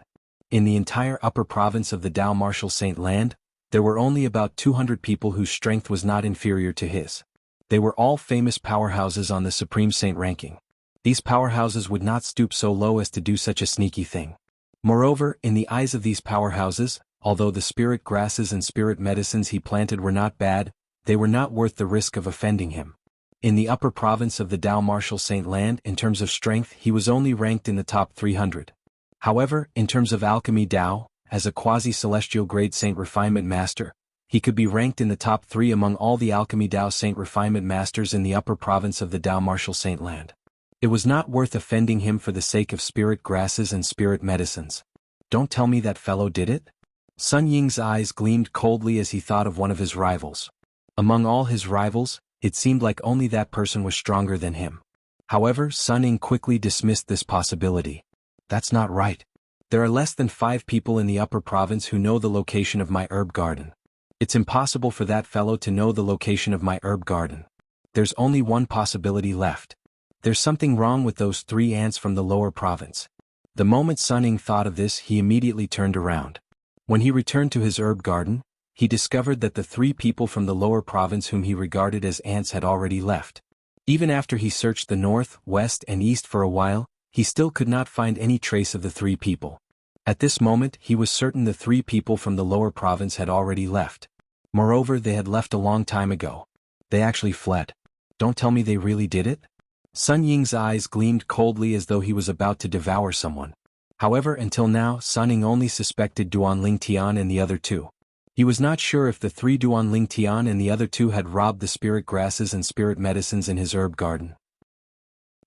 In the entire upper province of the Dao Martial Saint Land, there were only about 200 people whose strength was not inferior to his. They were all famous powerhouses on the Supreme Saint ranking. These powerhouses would not stoop so low as to do such a sneaky thing. Moreover, in the eyes of these powerhouses, although the spirit grasses and spirit medicines he planted were not bad, they were not worth the risk of offending him. In the upper province of the Dao Martial Saint Land, in terms of strength, he was only ranked in the top 300. However, in terms of alchemy Dao, as a quasi-celestial grade Saint Refinement Master, he could be ranked in the top 3 among all the alchemy Dao Saint Refinement Masters in the upper province of the Dao Martial Saint Land. It was not worth offending him for the sake of spirit grasses and spirit medicines. Don't tell me that fellow did it? Sun Ying's eyes gleamed coldly as he thought of one of his rivals. Among all his rivals, it seemed like only that person was stronger than him. However, Sun Ying quickly dismissed this possibility. That's not right. There are less than 5 people in the upper province who know the location of my herb garden. It's impossible for that fellow to know the location of my herb garden. There's only one possibility left. There's something wrong with those 3 ants from the lower province. The moment Sun Ying thought of this, he immediately turned around. When he returned to his herb garden, he discovered that the 3 people from the lower province whom he regarded as ants had already left. Even after he searched the north, west, and east for a while, he still could not find any trace of the 3 people. At this moment, he was certain the 3 people from the lower province had already left. Moreover, they had left a long time ago. They actually fled. Don't tell me they really did it? Sun Ying's eyes gleamed coldly as though he was about to devour someone. However, until now, Sun Ying only suspected Duanling Tian and the other 2. He was not sure if the three Duan Ling Tian and the other two had robbed the spirit grasses and spirit medicines in his herb garden.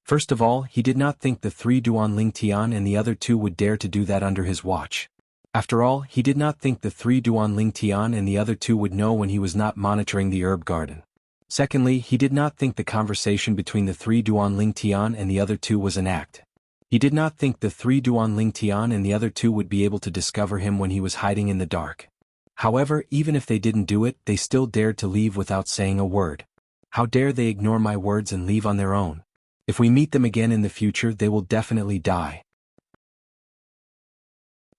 First of all, he did not think the three Duan Ling Tian and the other two would dare to do that under his watch. After all, he did not think the three Duan Ling Tian and the other two would know when he was not monitoring the herb garden. Secondly, he did not think the conversation between the three Duan Ling Tian and the other two was an act. He did not think the three Duan Ling Tian and the other two would be able to discover him when he was hiding in the dark. However, even if they didn't do it, they still dared to leave without saying a word. How dare they ignore my words and leave on their own? If we meet them again in the future, they will definitely die.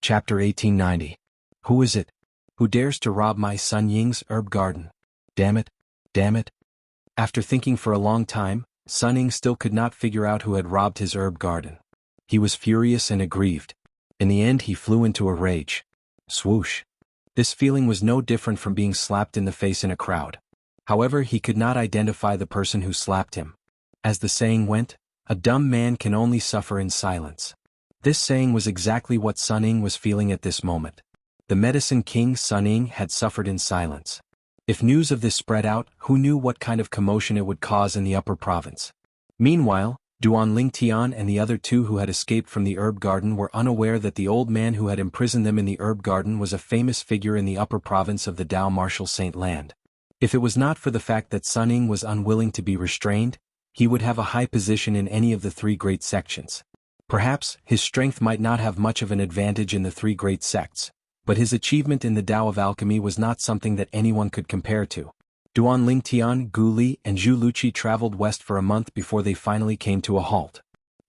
Chapter 1890. Who is it? Who dares to rob my son Ying's herb garden? Damn it! Damn it! After thinking for a long time, Sun Ying still could not figure out who had robbed his herb garden. He was furious and aggrieved. In the end, he flew into a rage. Swoosh! This feeling was no different from being slapped in the face in a crowd. However, he could not identify the person who slapped him. As the saying went, a dumb man can only suffer in silence. This saying was exactly what Sun Ying was feeling at this moment. The medicine king Sun Ying had suffered in silence. If news of this spread out, who knew what kind of commotion it would cause in the upper province? Meanwhile, Duan Ling Tian and the other two who had escaped from the herb garden were unaware that the old man who had imprisoned them in the herb garden was a famous figure in the upper province of the Dao Martial Saint Land. If it was not for the fact that Sun Ying was unwilling to be restrained, he would have a high position in any of the three great sections. Perhaps, his strength might not have much of an advantage in the three great sects, but his achievement in the Tao of alchemy was not something that anyone could compare to. Duan Ling Tian, Gu Li, and Zhu Luqi traveled west for a month before they finally came to a halt.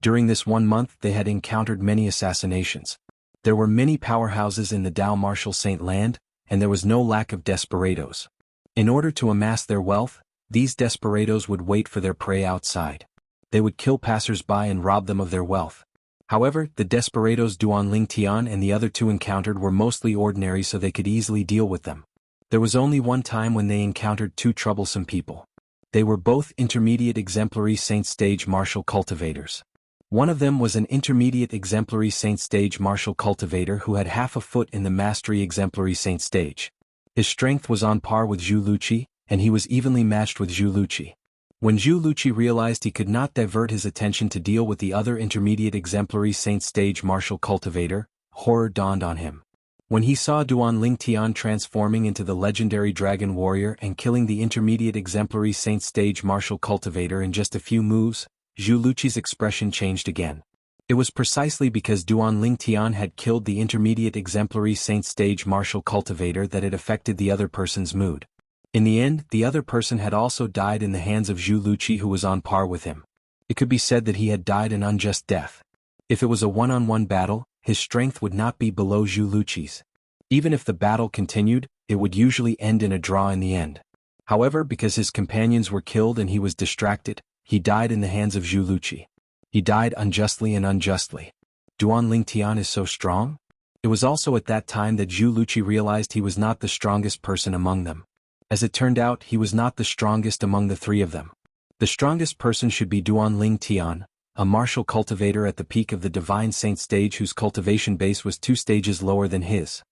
During this 1 month they had encountered many assassinations. There were many powerhouses in the Dao Martial Saint Land, and there was no lack of desperados. In order to amass their wealth, these desperados would wait for their prey outside. They would kill passers-by and rob them of their wealth. However, the desperados Duan Ling Tian and the other two encountered were mostly ordinary, so they could easily deal with them. There was only one time when they encountered two troublesome people. They were both intermediate exemplary saint stage martial cultivators. One of them was an intermediate exemplary saint stage martial cultivator who had half a foot in the mastery exemplary saint stage. His strength was on par with Zhu Luqi, and he was evenly matched with Zhu Luqi. When Zhu Luqi realized he could not divert his attention to deal with the other intermediate exemplary saint stage martial cultivator, horror dawned on him. When he saw Duan Ling Tian transforming into the legendary dragon warrior and killing the intermediate exemplary saint stage martial cultivator in just a few moves, Zhu Luqi's expression changed again. It was precisely because Duan Ling Tian had killed the intermediate exemplary saint stage martial cultivator that it affected the other person's mood. In the end, the other person had also died in the hands of Zhu Luqi, who was on par with him. It could be said that he had died an unjust death. If it was a one-on-one battle, his strength would not be below Zhu Luqi's. Even if the battle continued, it would usually end in a draw in the end. However, because his companions were killed and he was distracted, he died in the hands of Zhu Luqi. He died unjustly and unjustly. Duan Ling Tian is so strong? It was also at that time that Zhu Luqi realized he was not the strongest person among them. As it turned out, he was not the strongest among the three of them. The strongest person should be Duan Ling Tian, a martial cultivator at the peak of the Divine Saint stage whose cultivation base was 2 stages lower than his.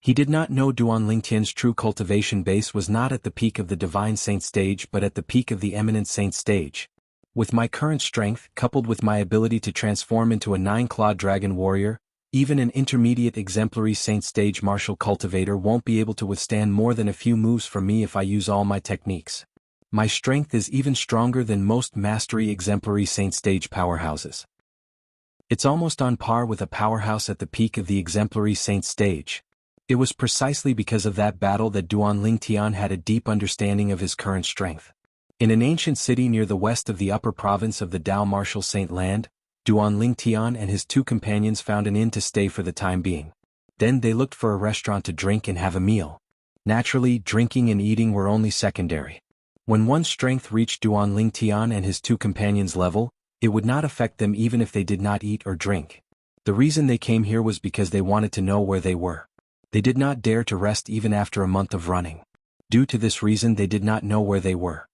He did not know Duan Ling Tian's true cultivation base was not at the peak of the Divine Saint stage but at the peak of the Eminent Saint stage. With my current strength, coupled with my ability to transform into a 9-clawed dragon warrior, even an intermediate exemplary saint stage martial cultivator won't be able to withstand more than a few moves from me if I use all my techniques. My strength is even stronger than most mastery exemplary saint stage powerhouses. It's almost on par with a powerhouse at the peak of the exemplary saint stage. It was precisely because of that battle that Duan Ling Tian had a deep understanding of his current strength. In an ancient city near the west of the upper province of the Dao Martial Saint Land, Duan Ling Tian and his 2 companions found an inn to stay for the time being. Then they looked for a restaurant to drink and have a meal. Naturally, drinking and eating were only secondary. When one's strength reached Duan Ling Tian and his 2 companions' level, it would not affect them even if they did not eat or drink. The reason they came here was because they wanted to know where they were. They did not dare to rest even after a month of running. Due to this reason they did not know where they were.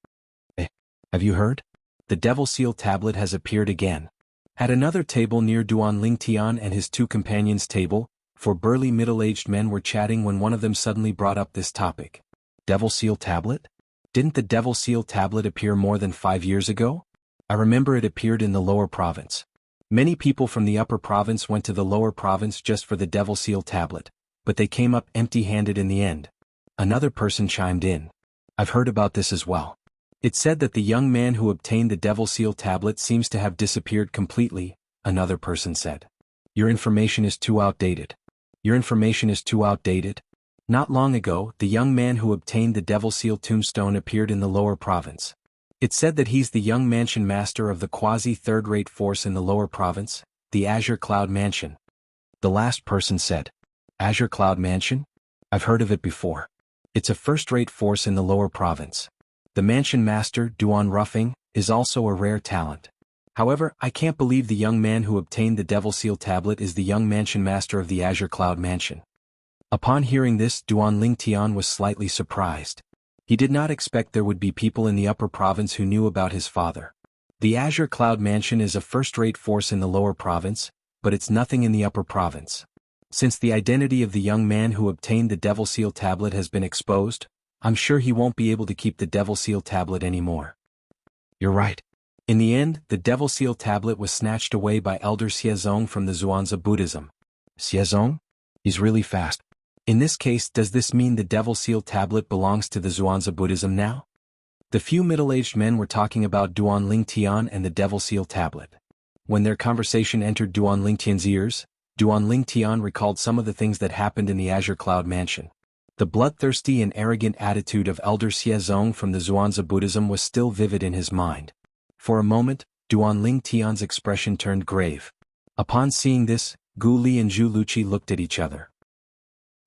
Have you heard? The Devil Seal tablet has appeared again. At another table near Duan Ling Tian and his 2 companions' table, Four burly middle-aged men were chatting when one of them suddenly brought up this topic. Devil Seal Tablet? Didn't the Devil Seal Tablet appear more than 5 years ago? I remember it appeared in the lower province. Many people from the upper province went to the lower province just for the Devil Seal Tablet, but they came up empty-handed in the end. Another person chimed in. I've heard about this as well. It said that the young man who obtained the Devil Seal Tablet seems to have disappeared completely, another person said. Your information is too outdated. Your information is too outdated. Not long ago, the young man who obtained the Devil Seal Tombstone appeared in the lower province. It said that he's the young mansion master of the quasi-third-rate force in the lower province, the Azure Cloud Mansion. The last person said, Azure Cloud Mansion? I've heard of it before. It's a first-rate force in the lower province. The mansion master, Duan Ruffing, is also a rare talent. However, I can't believe the young man who obtained the Devil Seal Tablet is the young mansion master of the Azure Cloud Mansion. Upon hearing this, Duan Lingtian was slightly surprised. He did not expect there would be people in the upper province who knew about his father. The Azure Cloud Mansion is a first-rate force in the lower province, but it's nothing in the upper province. Since the identity of the young man who obtained the Devil Seal Tablet has been exposed, I'm sure he won't be able to keep the Devil Seal Tablet anymore. You're right. In the end, the Devil Seal Tablet was snatched away by Elder Xiezong from the Zhuangzi Buddhism. Xiezong? He's really fast. In this case, does this mean the Devil Seal Tablet belongs to the Zhuangzi Buddhism now? The few middle-aged men were talking about Duan Lingtian and the Devil Seal Tablet. When their conversation entered Duan Lingtian's ears, Duan Lingtian recalled some of the things that happened in the Azure Cloud Mansion. The bloodthirsty and arrogant attitude of Elder Xiezong from the Zhuangzi Buddhism was still vivid in his mind. For a moment, Duan Lingtian's expression turned grave. Upon seeing this, Gu Li and Zhu Luqi looked at each other.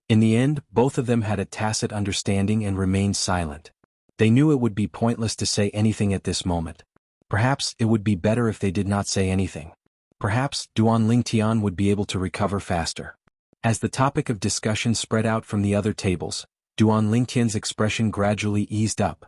In the end, both of them had a tacit understanding and remained silent. They knew it would be pointless to say anything at this moment. Perhaps it would be better if they did not say anything. Perhaps Duan Lingtian would be able to recover faster. As the topic of discussion spread out from the other tables, Duan Lingtian's expression gradually eased up.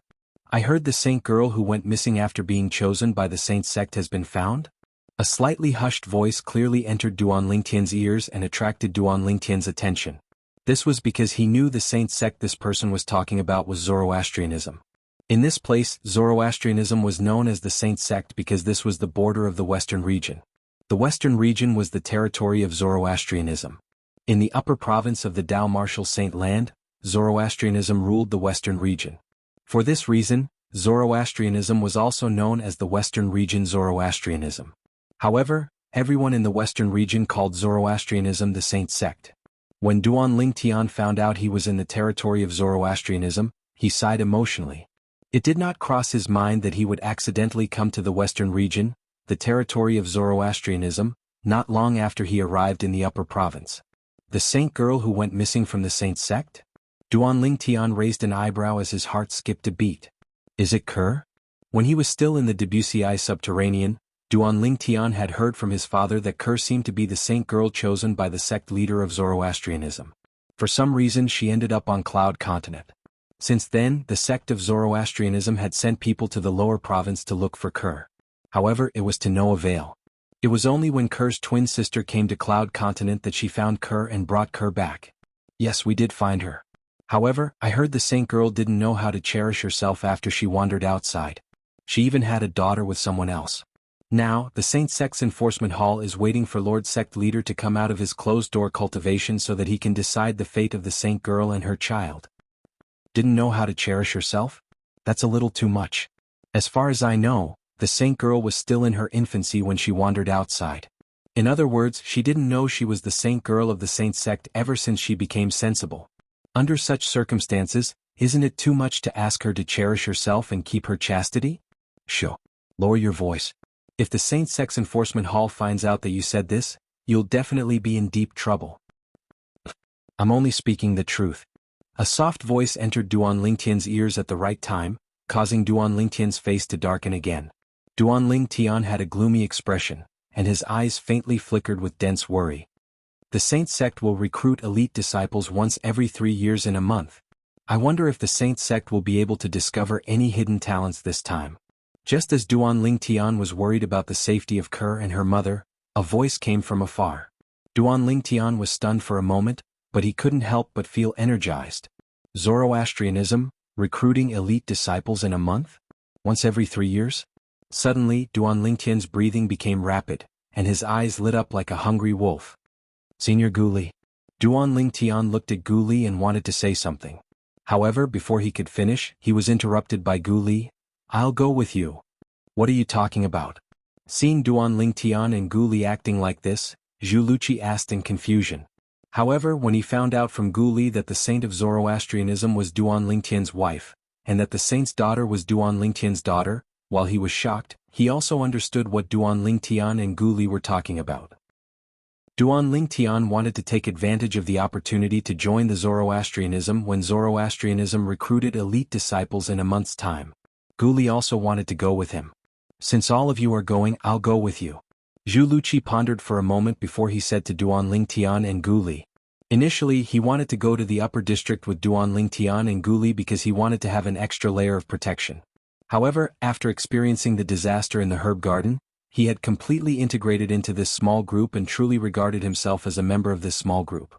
I heard the saint girl who went missing after being chosen by the saint sect has been found? A slightly hushed voice clearly entered Duan Lingtian's ears and attracted Duan Lingtian's attention. This was because he knew the saint sect this person was talking about was Zoroastrianism. In this place, Zoroastrianism was known as the saint sect because this was the border of the western region. The western region was the territory of Zoroastrianism. In the upper province of the Tao Martial Saint Land, Zoroastrianism ruled the western region. For this reason, Zoroastrianism was also known as the Western Region Zoroastrianism. However, everyone in the Western region called Zoroastrianism the Saint Sect. When Duan Lingtian found out he was in the territory of Zoroastrianism, he sighed emotionally. It did not cross his mind that he would accidentally come to the Western region, the territory of Zoroastrianism, not long after he arrived in the upper province. The saint girl who went missing from the Saint Sect? Duan Lingtian raised an eyebrow as his heart skipped a beat. Is it Kerr? When he was still in the Debussy subterranean, Duan Lingtian had heard from his father that Kerr seemed to be the saint girl chosen by the sect leader of Zoroastrianism. For some reason she ended up on Cloud Continent. Since then, the sect of Zoroastrianism had sent people to the lower province to look for Kerr. However, it was to no avail. It was only when Kerr's twin sister came to Cloud Continent that she found Kerr and brought Kerr back. Yes, we did find her. However, I heard the saint girl didn't know how to cherish herself after she wandered outside. She even had a daughter with someone else. Now, the Saint Sect's enforcement hall is waiting for Lord Sect Leader to come out of his closed-door cultivation so that he can decide the fate of the saint girl and her child. Didn't know how to cherish herself? That's a little too much. As far as I know, the saint girl was still in her infancy when she wandered outside. In other words, she didn't know she was the saint girl of the Saint Sect ever since she became sensible. Under such circumstances, isn't it too much to ask her to cherish herself and keep her chastity? Sho. Lower your voice. If the Saint Sect's enforcement hall finds out that you said this, you'll definitely be in deep trouble. I'm only speaking the truth. A soft voice entered Duan Lingtian's ears at the right time, causing Duan Lingtian's face to darken again. Duan Lingtian had a gloomy expression, and his eyes faintly flickered with dense worry. The Saint Sect will recruit elite disciples once every 3 years in a month. I wonder if the Saint Sect will be able to discover any hidden talents this time. Just as Duan Lingtian was worried about the safety of Kerr and her mother, a voice came from afar. Duan Lingtian was stunned for a moment, but he couldn't help but feel energized. Zoroastrianism, recruiting elite disciples in a month? Once every 3 years? Suddenly, Duan Lingtian's breathing became rapid, and his eyes lit up like a hungry wolf. Senior Guli. Duan Lingtian looked at Guli and wanted to say something. However, before he could finish, he was interrupted by Guli. I'll go with you. What are you talking about? Seeing Duan Lingtian and Guli acting like this, Zhu asked in confusion. However, when he found out from Guli that the saint of Zoroastrianism was Duan Lingtian's wife, and that the saint's daughter was Duan Lingtian's daughter, while he was shocked, he also understood what Duan Lingtian and Guli were talking about. Duan Lingtian wanted to take advantage of the opportunity to join the Zoroastrianism when Zoroastrianism recruited elite disciples in a month's time. Guli also wanted to go with him. Since all of you are going, I'll go with you. Zhu pondered for a moment before he said to Duan Lingtian and Guli. Initially, he wanted to go to the upper district with Duan Lingtian and Guli because he wanted to have an extra layer of protection. However, after experiencing the disaster in the herb garden, he had completely integrated into this small group and truly regarded himself as a member of this small group.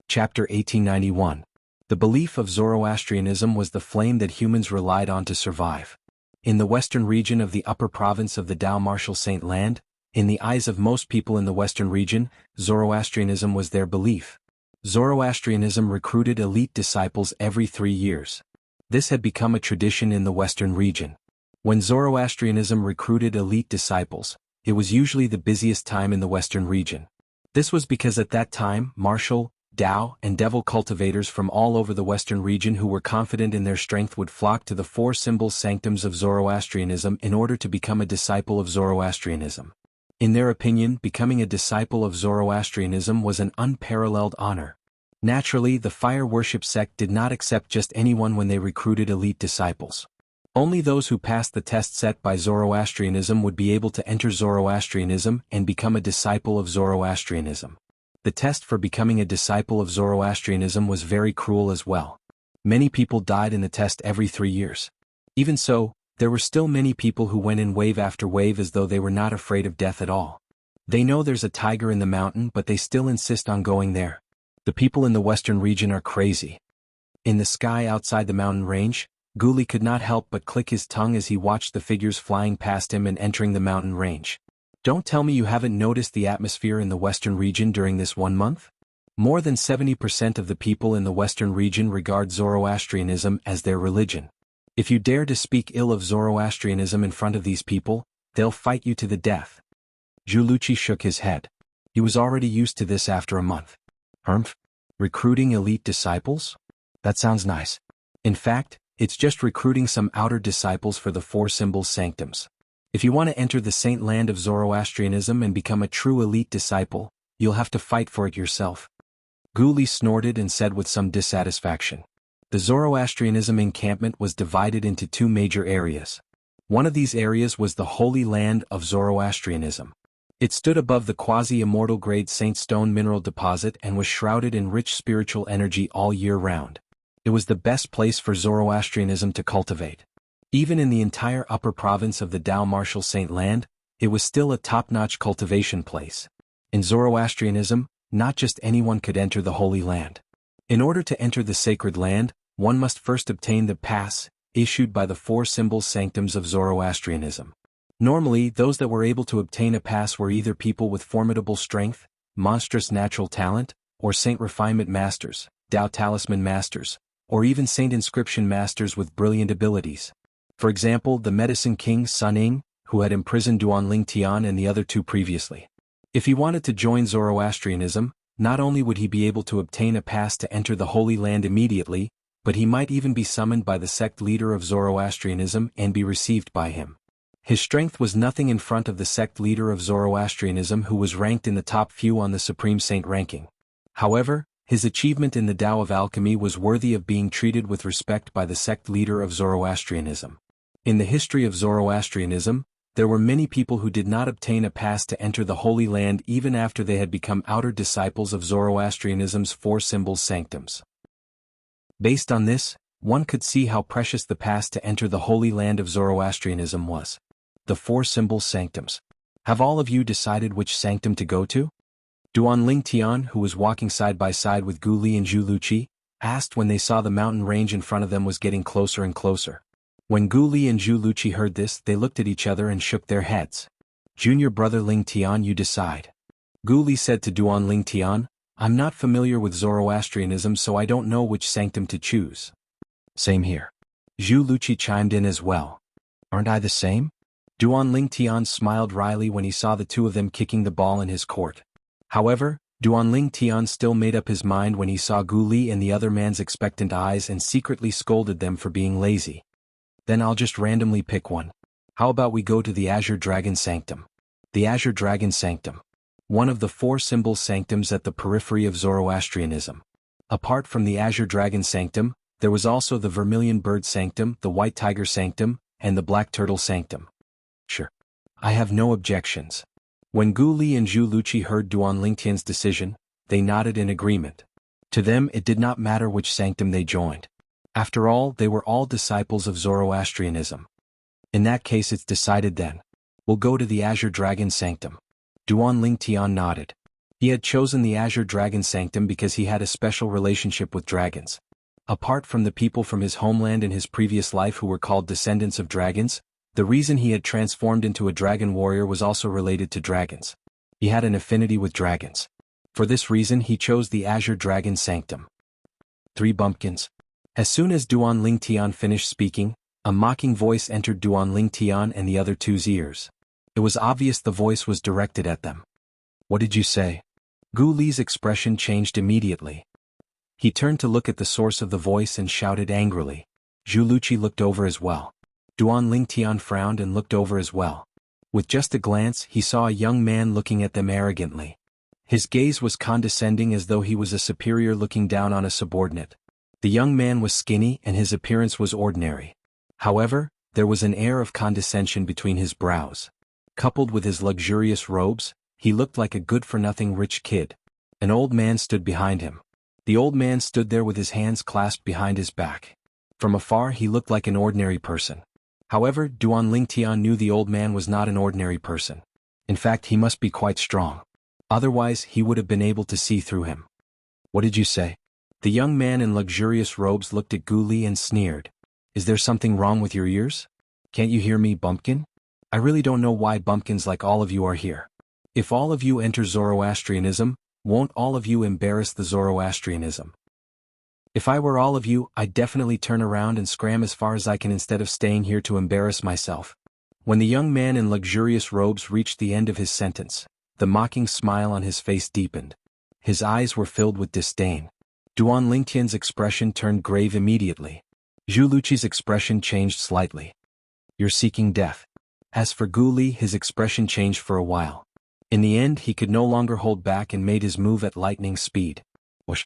Chapter 1891. The belief of Zoroastrianism was the flame that humans relied on to survive. In the western region of the upper province of the Dao Martial Saint Land, in the eyes of most people in the western region, Zoroastrianism was their belief. Zoroastrianism recruited elite disciples every 3 years. This had become a tradition in the western region. When Zoroastrianism recruited elite disciples, it was usually the busiest time in the western region. This was because at that time, martial, Tao, and devil cultivators from all over the western region who were confident in their strength would flock to the 4 symbol sanctums of Zoroastrianism in order to become a disciple of Zoroastrianism. In their opinion, becoming a disciple of Zoroastrianism was an unparalleled honor. Naturally, the fire worship sect did not accept just anyone when they recruited elite disciples. Only those who passed the test set by Zoroastrianism would be able to enter Zoroastrianism and become a disciple of Zoroastrianism. The test for becoming a disciple of Zoroastrianism was very cruel as well. Many people died in the test every 3 years. Even so, there were still many people who went in wave after wave as though they were not afraid of death at all. They know there's a tiger in the mountain, but they still insist on going there. The people in the western region are crazy. In the sky outside the mountain range, Guli could not help but click his tongue as he watched the figures flying past him and entering the mountain range. Don't tell me you haven't noticed the atmosphere in the western region during this 1 month? More than 70% of the people in the western region regard Zoroastrianism as their religion. If you dare to speak ill of Zoroastrianism in front of these people, they'll fight you to the death. Zhu shook his head. He was already used to this after a month. Recruiting elite disciples? That sounds nice. In fact, it's just recruiting some outer disciples for the 4 symbol sanctums. If you want to enter the saint land of Zoroastrianism and become a true elite disciple, you'll have to fight for it yourself. Guli snorted and said with some dissatisfaction. The Zoroastrianism encampment was divided into 2 major areas. One of these areas was the Holy Land of Zoroastrianism. It stood above the quasi-immortal grade Saint Stone mineral deposit and was shrouded in rich spiritual energy all year round. It was the best place for Zoroastrianism to cultivate. Even in the entire upper province of the Dao Martial Saint Land, it was still a top-notch cultivation place. In Zoroastrianism, not just anyone could enter the Holy Land. In order to enter the sacred land, one must first obtain the pass, issued by the 4 symbol sanctums of Zoroastrianism. Normally, those that were able to obtain a pass were either people with formidable strength, monstrous natural talent, or saint refinement masters, Dao talisman masters, or even saint inscription masters with brilliant abilities. For example, the medicine king Sun Ying, who had imprisoned Duan Lingtian and the other 2 previously. If he wanted to join Zoroastrianism, not only would he be able to obtain a pass to enter the Holy Land immediately, but he might even be summoned by the sect leader of Zoroastrianism and be received by him. His strength was nothing in front of the sect leader of Zoroastrianism who was ranked in the top few on the Supreme Saint ranking. However, his achievement in the Tao of Alchemy was worthy of being treated with respect by the sect leader of Zoroastrianism. In the history of Zoroastrianism, there were many people who did not obtain a pass to enter the Holy Land even after they had become outer disciples of Zoroastrianism's 4 symbol sanctums. Based on this, one could see how precious the pass to enter the Holy Land of Zoroastrianism was. The 4 symbol sanctums. Have all of you decided which sanctum to go to? Duan Ling Tian, who was walking side by side with Gu Li and Zhu Luqi, asked when they saw the mountain range in front of them was getting closer and closer. When Gu Li and Zhu Luqi heard this, they looked at each other and shook their heads. Junior brother Ling Tian, you decide. Gu Li said to Duan Ling Tian, I'm not familiar with Zoroastrianism, so I don't know which sanctum to choose. Same here. Zhu Luqi chimed in as well. Aren't I the same? Duan Ling Tian smiled wryly when he saw the two of them kicking the ball in his court. However, Duan Ling Tian still made up his mind when he saw Gu Li and the other man's expectant eyes and secretly scolded them for being lazy. Then I'll just randomly pick one. How about we go to the Azure Dragon Sanctum? The Azure Dragon Sanctum. One of the 4 symbol sanctums at the periphery of Zoroastrianism. Apart from the Azure Dragon Sanctum, there was also the Vermilion Bird Sanctum, the White Tiger Sanctum, and the Black Turtle Sanctum. Sure. I have no objections. When Gu Li and Zhu Luqi heard Duan Lingtian's decision, they nodded in agreement. To them it did not matter which sanctum they joined. After all, they were all disciples of Zoroastrianism. In that case, it's decided then. We'll go to the Azure Dragon Sanctum. Duan Lingtian nodded. He had chosen the Azure Dragon Sanctum because he had a special relationship with dragons. Apart from the people from his homeland in his previous life who were called descendants of dragons, the reason he had transformed into a dragon warrior was also related to dragons. He had an affinity with dragons. For this reason he chose the Azure Dragon Sanctum. 3 bumpkins. As soon as Duan Lingtian finished speaking, a mocking voice entered Duan Lingtian and the other two's ears. It was obvious the voice was directed at them. What did you say? Gu Li's expression changed immediately. He turned to look at the source of the voice and shouted angrily. Zhu Luqi looked over as well. Duan Lingtian frowned and looked over as well. With just a glance, he saw a young man looking at them arrogantly. His gaze was condescending as though he was a superior looking down on a subordinate. The young man was skinny and his appearance was ordinary. However, there was an air of condescension between his brows. Coupled with his luxurious robes, he looked like a good-for-nothing rich kid. An old man stood behind him. The old man stood there with his hands clasped behind his back. From afar he looked like an ordinary person. However, Duan Lingtian knew the old man was not an ordinary person. In fact, he must be quite strong. Otherwise, he would have been able to see through him. What did you say? The young man in luxurious robes looked at Gu Li and sneered. Is there something wrong with your ears? Can't you hear me, bumpkin? I really don't know why bumpkins like all of you are here. If all of you enter Zoroastrianism, won't all of you embarrass the Zoroastrianism? If I were all of you, I'd definitely turn around and scram as far as I can instead of staying here to embarrass myself. When the young man in luxurious robes reached the end of his sentence, the mocking smile on his face deepened. His eyes were filled with disdain. Duan Lingtian's expression turned grave immediately. Zhu Luqi's expression changed slightly. You're seeking death. As for Gu Li, his expression changed for a while. In the end, he could no longer hold back and made his move at lightning speed. Whoosh.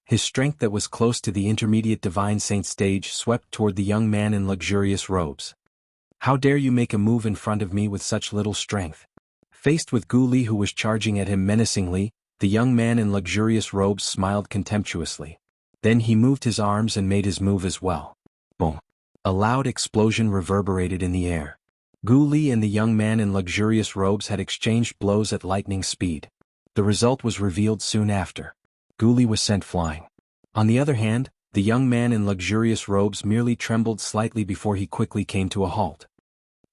His strength that was close to the intermediate divine saint stage swept toward the young man in luxurious robes. How dare you make a move in front of me with such little strength? Faced with Gu Li, who was charging at him menacingly, the young man in luxurious robes smiled contemptuously. Then he moved his arms and made his move as well. Boom. A loud explosion reverberated in the air. Gu Li and the young man in luxurious robes had exchanged blows at lightning speed. The result was revealed soon after. Gu Li was sent flying. On the other hand, the young man in luxurious robes merely trembled slightly before he quickly came to a halt.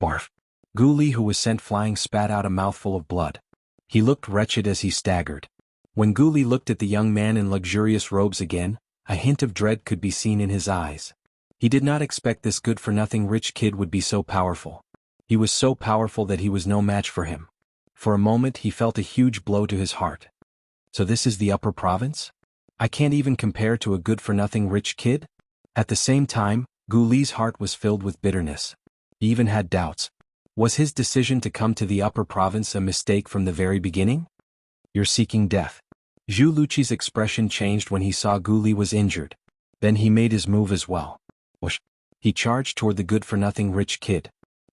Barf. Gu Li, who was sent flying, spat out a mouthful of blood. He looked wretched as he staggered. When Gu Li looked at the young man in luxurious robes again, a hint of dread could be seen in his eyes. He did not expect this good-for-nothing rich kid would be so powerful. He was so powerful that he was no match for him. For a moment he felt a huge blow to his heart. So this is the upper province? I can't even compare to a good-for-nothing rich kid? At the same time, Gu Li's heart was filled with bitterness. He even had doubts. Was his decision to come to the upper province a mistake from the very beginning? You're seeking death. Zhu Luqi's expression changed when he saw Gu Li was injured. Then he made his move as well. Whoosh. He charged toward the good-for-nothing rich kid.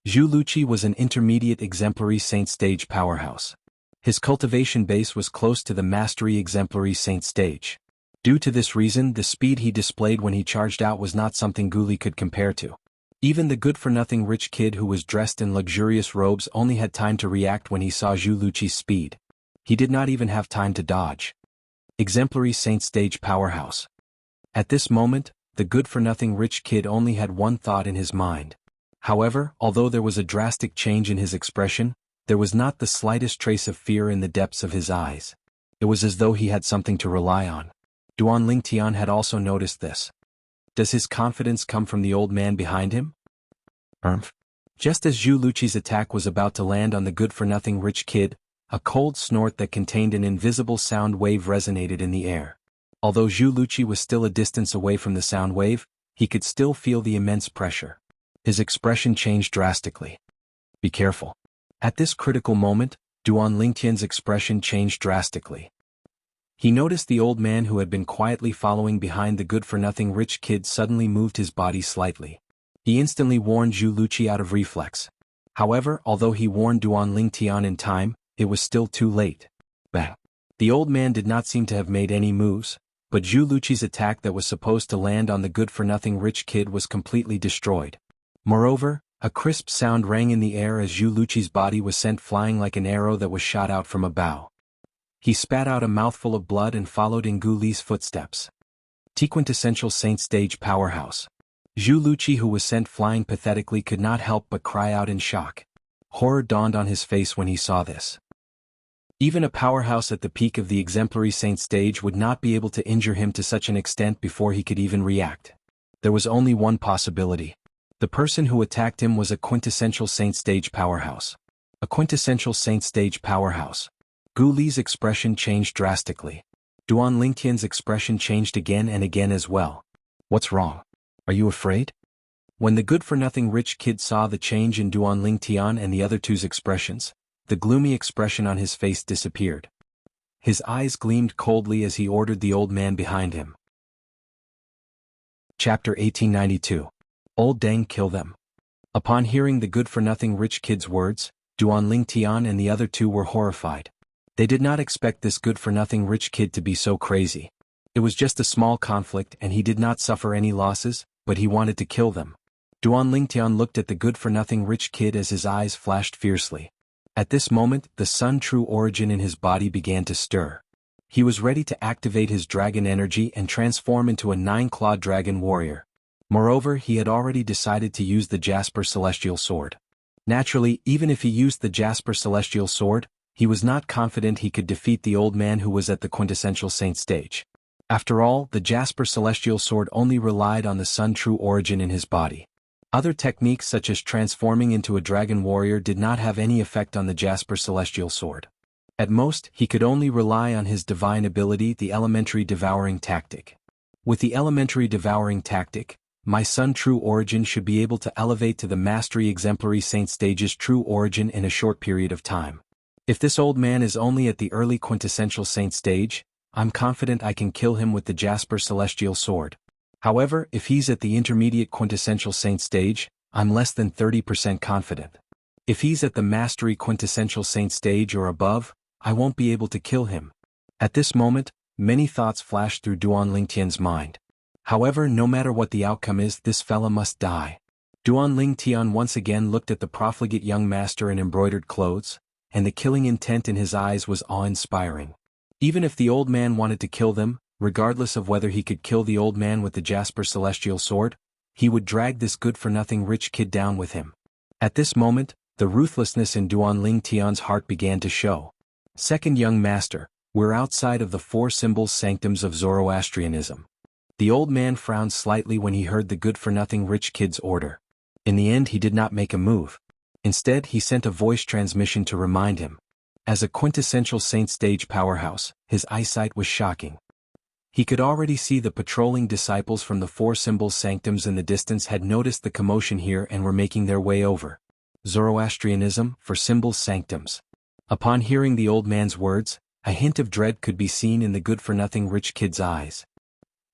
Zhu Luqi was an intermediate exemplary saint stage powerhouse. His cultivation base was close to the mastery exemplary saint stage. Due to this reason, the speed he displayed when he charged out was not something Gu Li could compare to. Even the good-for-nothing rich kid who was dressed in luxurious robes only had time to react when he saw Zhu Luqi's speed. He did not even have time to dodge. Exemplary Saint Stage Powerhouse. At this moment, the good-for-nothing rich kid only had one thought in his mind. However, although there was a drastic change in his expression, there was not the slightest trace of fear in the depths of his eyes. It was as though he had something to rely on. Duan Lingtian had also noticed this. Does his confidence come from the old man behind him? Just as Zhu Luqi's attack was about to land on the good-for-nothing rich kid, a cold snort that contained an invisible sound wave resonated in the air. Although Zhu Luqi was still a distance away from the sound wave, he could still feel the immense pressure. His expression changed drastically. Be careful. At this critical moment, Duan Lingtian's expression changed drastically. He noticed the old man who had been quietly following behind the good-for-nothing rich kid suddenly moved his body slightly. He instantly warned Zhu Luqi out of reflex. However, although he warned Duan Lingtian in time, it was still too late. Bang! The old man did not seem to have made any moves, but Zhu Luqi's attack that was supposed to land on the good-for-nothing rich kid was completely destroyed. Moreover, a crisp sound rang in the air as Zhu Luqi's body was sent flying like an arrow that was shot out from a bow. He spat out a mouthful of blood and followed in Gu Li's footsteps. Quintessential Saint Stage Powerhouse. Zhu Luqi, who was sent flying pathetically, could not help but cry out in shock. Horror dawned on his face when he saw this. Even a powerhouse at the peak of the exemplary saint stage would not be able to injure him to such an extent before he could even react. There was only one possibility. The person who attacked him was a quintessential saint stage powerhouse. A quintessential saint stage powerhouse. Gu Li's expression changed drastically. Duan Lingtian's expression changed again and again as well. What's wrong? Are you afraid? When the good-for-nothing rich kid saw the change in Duan Lingtian and the other two's expressions, the gloomy expression on his face disappeared. His eyes gleamed coldly as he ordered the old man behind him. Chapter 1892. Old Deng, kill them. Upon hearing the good-for-nothing rich kid's words, Duan Lingtian and the other two were horrified. They did not expect this good-for-nothing rich kid to be so crazy. It was just a small conflict and he did not suffer any losses, but he wanted to kill them. Duan Lingtian looked at the good-for-nothing rich kid as his eyes flashed fiercely. At this moment, the Sun True Origin in his body began to stir. He was ready to activate his dragon energy and transform into a 9-clawed dragon warrior. Moreover, he had already decided to use the Jasper Celestial Sword. Naturally, even if he used the Jasper Celestial Sword, he was not confident he could defeat the old man who was at the quintessential saint stage. After all, the Jasper Celestial Sword only relied on the Sun True Origin in his body. Other techniques such as transforming into a dragon warrior did not have any effect on the Jasper Celestial Sword. At most, he could only rely on his divine ability, the Elementary Devouring Tactic. With the Elementary Devouring Tactic, my Sun True Origin should be able to elevate to the Mastery Exemplary Saint Stage's True Origin in a short period of time. If this old man is only at the early quintessential saint stage, I'm confident I can kill him with the Jasper Celestial Sword. However, if he's at the intermediate quintessential saint stage, I'm less than 30% confident. If he's at the Mastery quintessential saint stage or above, I won't be able to kill him. At this moment, many thoughts flashed through Duan Lingtian's mind. However, no matter what the outcome is, this fella must die. Duan Lingtian once again looked at the profligate young master in embroidered clothes, and the killing intent in his eyes was awe-inspiring. Even if the old man wanted to kill them, regardless of whether he could kill the old man with the Jasper Celestial Sword, he would drag this good-for-nothing rich kid down with him. At this moment, the ruthlessness in Duan Lingtian's heart began to show. Second young master, we're outside of the 4 symbols sanctums of Zoroastrianism. The old man frowned slightly when he heard the good-for-nothing rich kid's order. In the end, he did not make a move. Instead, he sent a voice transmission to remind him. As a quintessential saint stage powerhouse, his eyesight was shocking. He could already see the patrolling disciples from the 4 symbols sanctums in the distance had noticed the commotion here and were making their way over. Zoroastrianism, for symbols sanctums. Upon hearing the old man's words, a hint of dread could be seen in the good-for-nothing rich kid's eyes.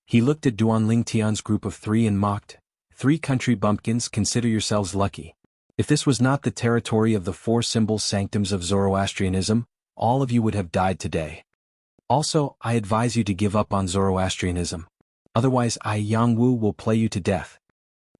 He looked at Duan Lingtian's group of 3 and mocked, "3 country bumpkins, consider yourselves lucky. If this was not the territory of the 4 symbols sanctums of Zoroastrianism, all of you would have died today. Also, I advise you to give up on Zoroastrianism. Otherwise Jianghu will play you to death."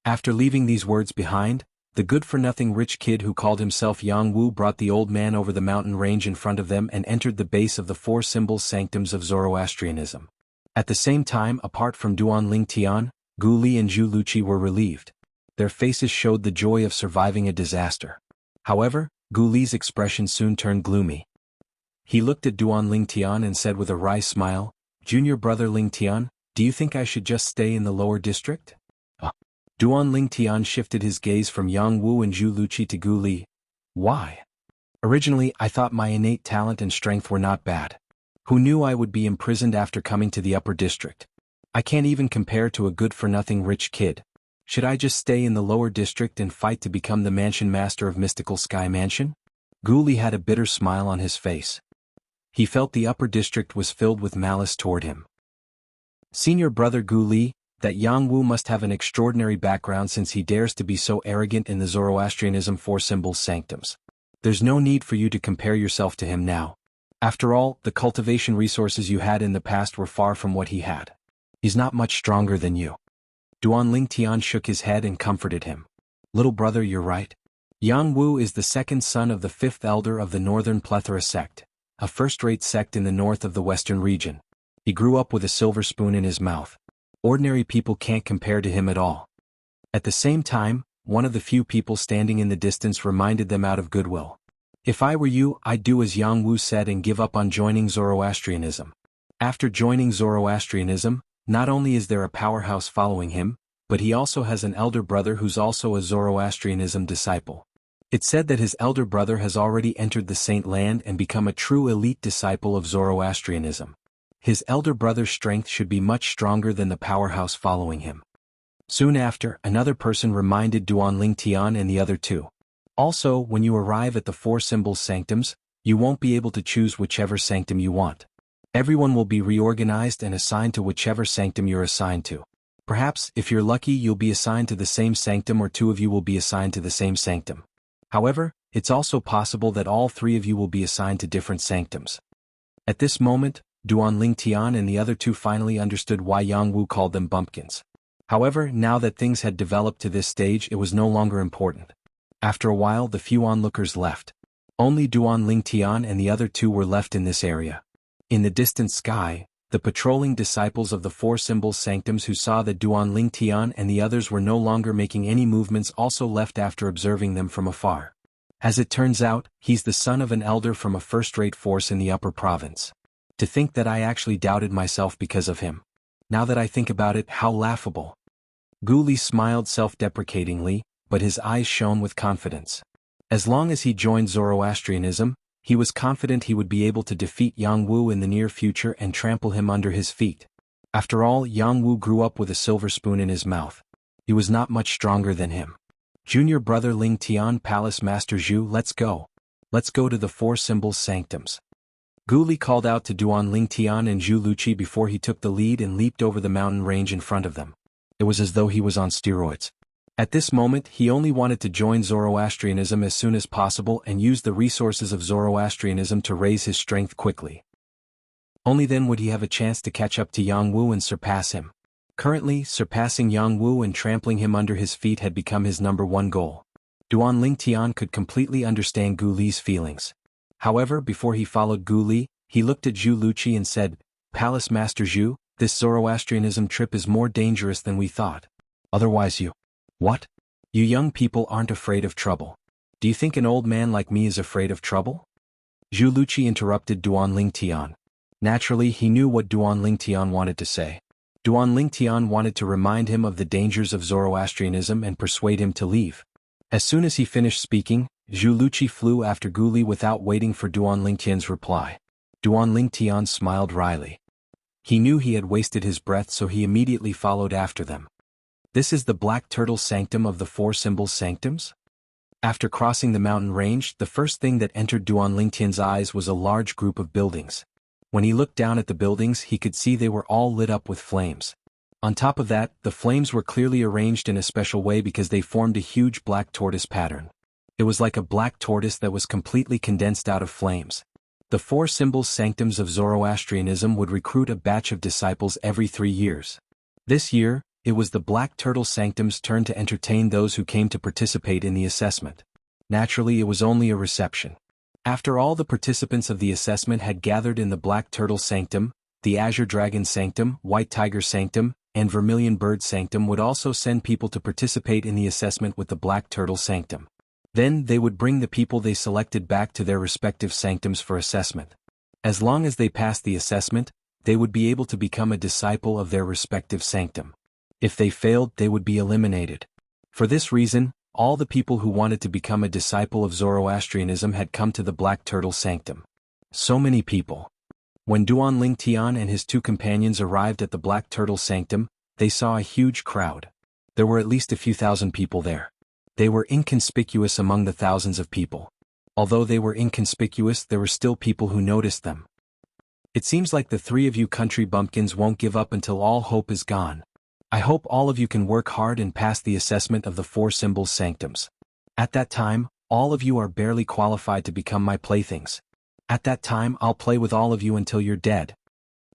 After leaving these words behind, the good-for-nothing rich kid who called himself Jianghu brought the old man over the mountain range in front of them and entered the base of the four symbol sanctums of Zoroastrianism. At the same time, apart from Duan Tian, Gu Li and Zhu Luqi were relieved. Their faces showed the joy of surviving a disaster. However, Gu Li's expression soon turned gloomy. He looked at Duan Tian and said with a wry smile, "Junior brother Ling Tian, do you think I should just stay in the lower district?" Duan Tian shifted his gaze from Yang Wu and Zhu Luqi to Gu Li. "Why? Originally I thought my innate talent and strength were not bad. Who knew I would be imprisoned after coming to the upper district? I can't even compare to a good-for-nothing rich kid. Should I just stay in the lower district and fight to become the mansion master of Mystical Sky Mansion?" Gu Li had a bitter smile on his face. He felt the upper district was filled with malice toward him. "Senior brother Gu Li, that Yang Wu must have an extraordinary background since he dares to be so arrogant in the Zoroastrianism four symbols sanctums. There's no need for you to compare yourself to him now. After all, the cultivation resources you had in the past were far from what he had. He's not much stronger than you." Duan Tian shook his head and comforted him. "Little brother, you're right. Yang Wu is the second son of the fifth elder of the Northern Plethora sect, a first-rate sect in the north of the western region. He grew up with a silver spoon in his mouth. Ordinary people can't compare to him at all." At the same time, one of the few people standing in the distance reminded them out of goodwill. "If I were you, I'd do as Yang Wu said and give up on joining Zoroastrianism. After joining Zoroastrianism, not only is there a powerhouse following him, but he also has an elder brother who's also a Zoroastrianism disciple. It's said that his elder brother has already entered the Saint Land and become a true elite disciple of Zoroastrianism. His elder brother's strength should be much stronger than the powerhouse following him." Soon after, another person reminded Duan Tian and the other two. "Also, when you arrive at the four symbols sanctums, you won't be able to choose whichever sanctum you want. Everyone will be reorganized and assigned to whichever sanctum you're assigned to. Perhaps, if you're lucky, you'll be assigned to the same sanctum or two of you will be assigned to the same sanctum. However, it's also possible that all three of you will be assigned to different sanctums." At this moment, Duan Tian and the other two finally understood why Yang Wu called them bumpkins. However, now that things had developed to this stage, it was no longer important. After a while, the few onlookers left. Only Duan Tian and the other two were left in this area. In the distant sky, the patrolling disciples of the four symbols sanctums who saw that Duan Tian and the others were no longer making any movements also left after observing them from afar. As it turns out, he's the son of an elder from a first-rate force in the upper province. To think that I actually doubted myself because of him. Now that I think about it, how laughable. Gu Li smiled self-deprecatingly, but his eyes shone with confidence. As long as he joined Zoroastrianism, he was confident he would be able to defeat Yang Wu in the near future and trample him under his feet. After all, Yang Wu grew up with a silver spoon in his mouth. He was not much stronger than him. "Junior brother Ling Tian, Palace Master Zhu, let's go. Let's go to the four symbols sanctums." Gu Li called out to Duan Tian and Zhu Luqi before he took the lead and leaped over the mountain range in front of them. It was as though he was on steroids. At this moment, he only wanted to join Zoroastrianism as soon as possible and use the resources of Zoroastrianism to raise his strength quickly. Only then would he have a chance to catch up to Yang Wu and surpass him. Currently, surpassing Yang Wu and trampling him under his feet had become his #1 goal. Duan Tian could completely understand Gu Li's feelings. However, before he followed Gu Li, he looked at Zhu Luqi and said, "Palace Master Zhu, this Zoroastrianism trip is more dangerous than we thought. Otherwise you..." "What? You young people aren't afraid of trouble. Do you think an old man like me is afraid of trouble?" Zhu Luqi interrupted Duan Tian. Naturally, he knew what Duan Tian wanted to say. Duan Tian wanted to remind him of the dangers of Zoroastrianism and persuade him to leave. As soon as he finished speaking, Zhu Luqi flew after Gu Li without waiting for Duan Tian's reply. Duan Tian smiled wryly. He knew he had wasted his breath, so he immediately followed after them. "This is the Black Turtle Sanctum of the Four Symbols Sanctums?" After crossing the mountain range, the first thing that entered Duan Tian's eyes was a large group of buildings. When he looked down at the buildings, he could see they were all lit up with flames. On top of that, the flames were clearly arranged in a special way because they formed a huge black tortoise pattern. It was like a black tortoise that was completely condensed out of flames. The Four Symbols Sanctums of Zoroastrianism would recruit a batch of disciples every 3 years. This year, It was the Black Turtle Sanctum's turn to entertain those who came to participate in the assessment. Naturally, it was only a reception. After all the participants of the assessment had gathered in the Black Turtle Sanctum, the Azure Dragon Sanctum, White Tiger Sanctum, and Vermilion Bird Sanctum would also send people to participate in the assessment with the Black Turtle Sanctum. Then they would bring the people they selected back to their respective sanctums for assessment. As long as they passed the assessment, they would be able to become a disciple of their respective sanctum. If they failed, they would be eliminated. For this reason, all the people who wanted to become a disciple of Zoroastrianism had come to the Black Turtle Sanctum. So many people. When Duanling Tian and his 2 companions arrived at the Black Turtle Sanctum, they saw a huge crowd. There were at least a few thousand people there. They were inconspicuous among the thousands of people. Although they were inconspicuous, there were still people who noticed them. It seems like the 3 of you country bumpkins won't give up until all hope is gone. I hope all of you can work hard and pass the assessment of the 4 symbols sanctums. At that time, all of you are barely qualified to become my playthings. At that time, I'll play with all of you until you're dead.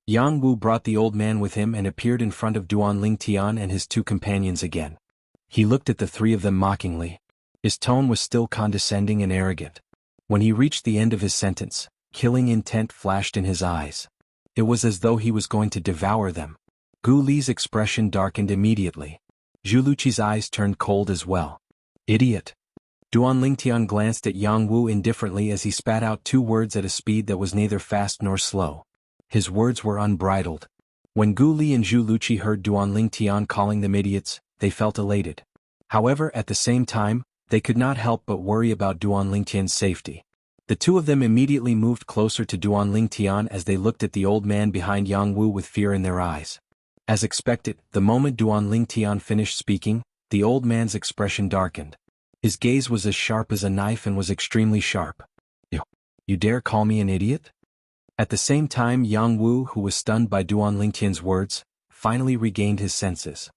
Jianghu brought the old man with him and appeared in front of Duanling Tian and his 2 companions again. He looked at the 3 of them mockingly. His tone was still condescending and arrogant. When he reached the end of his sentence, killing intent flashed in his eyes. It was as though he was going to devour them. Gu Li's expression darkened immediately. Zhu Luqi's eyes turned cold as well. Idiot! Duanling Tian glanced at Jianghu indifferently as he spat out 2 words at a speed that was neither fast nor slow. His words were unbridled. When Gu Li and Zhu Luqi heard Duanling Tian calling them idiots, they felt elated. However, at the same time, they could not help but worry about Duanling Tian's safety. The 2 of them immediately moved closer to Duanling Tian as they looked at the old man behind Jianghu with fear in their eyes. As expected, the moment Duanling Tian finished speaking, the old man's expression darkened. His gaze was as sharp as a knife and was extremely sharp. You dare call me an idiot? At the same time, Jianghu, who was stunned by Duanling Tian's words, finally regained his senses.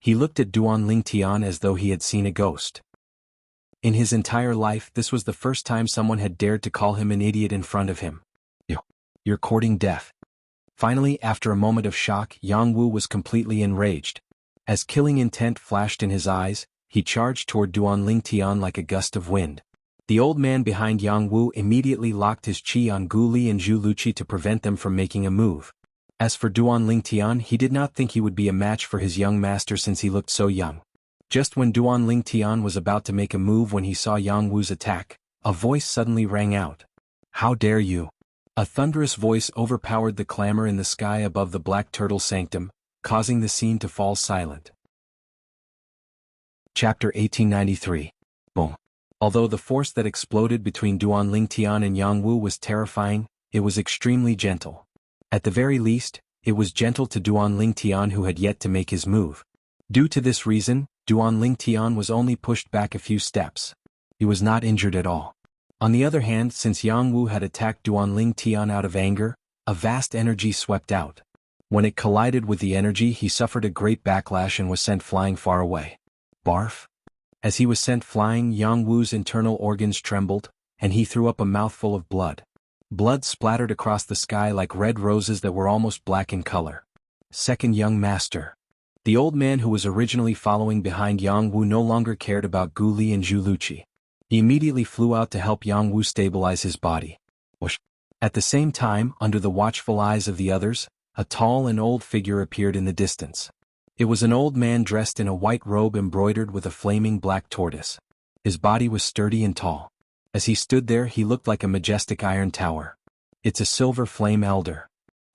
He looked at Duanling Tian as though he had seen a ghost. In his entire life, this was the first time someone had dared to call him an idiot in front of him. You're courting death. Finally, after a moment of shock, Jianghu was completely enraged. As killing intent flashed in his eyes, he charged toward Duanling Tian like a gust of wind. The old man behind Jianghu immediately locked his chi on Gu Li and Zhu Luqi to prevent them from making a move. As for Duanling Tian, he did not think he would be a match for his young master since he looked so young. Just when Duanling Tian was about to make a move when he saw Jianghu's attack, a voice suddenly rang out. How dare you! A thunderous voice overpowered the clamor in the sky above the Black Turtle Sanctum, causing the scene to fall silent. Chapter 1893. Boom. Although the force that exploded between Duanling Tian and Jianghu was terrifying, it was extremely gentle. At the very least, it was gentle to Duanling Tian who had yet to make his move. Due to this reason, Duanling Tian was only pushed back a few steps. He was not injured at all. On the other hand, since Jianghu had attacked Duanling Tian out of anger, a vast energy swept out. When it collided with the energy, he suffered a great backlash and was sent flying far away. Barf! As he was sent flying, Jianghu's internal organs trembled, and he threw up a mouthful of blood. Blood splattered across the sky like red roses that were almost black in color. Second young master. The old man who was originally following behind Jianghu no longer cared about Gu Li and Zhu Luqi. He immediately flew out to help Jianghu stabilize his body. Whoosh. At the same time, under the watchful eyes of the others, a tall and old figure appeared in the distance. It was an old man dressed in a white robe embroidered with a flaming black tortoise. His body was sturdy and tall. As he stood there, he looked like a majestic iron tower. It's a silver flame elder.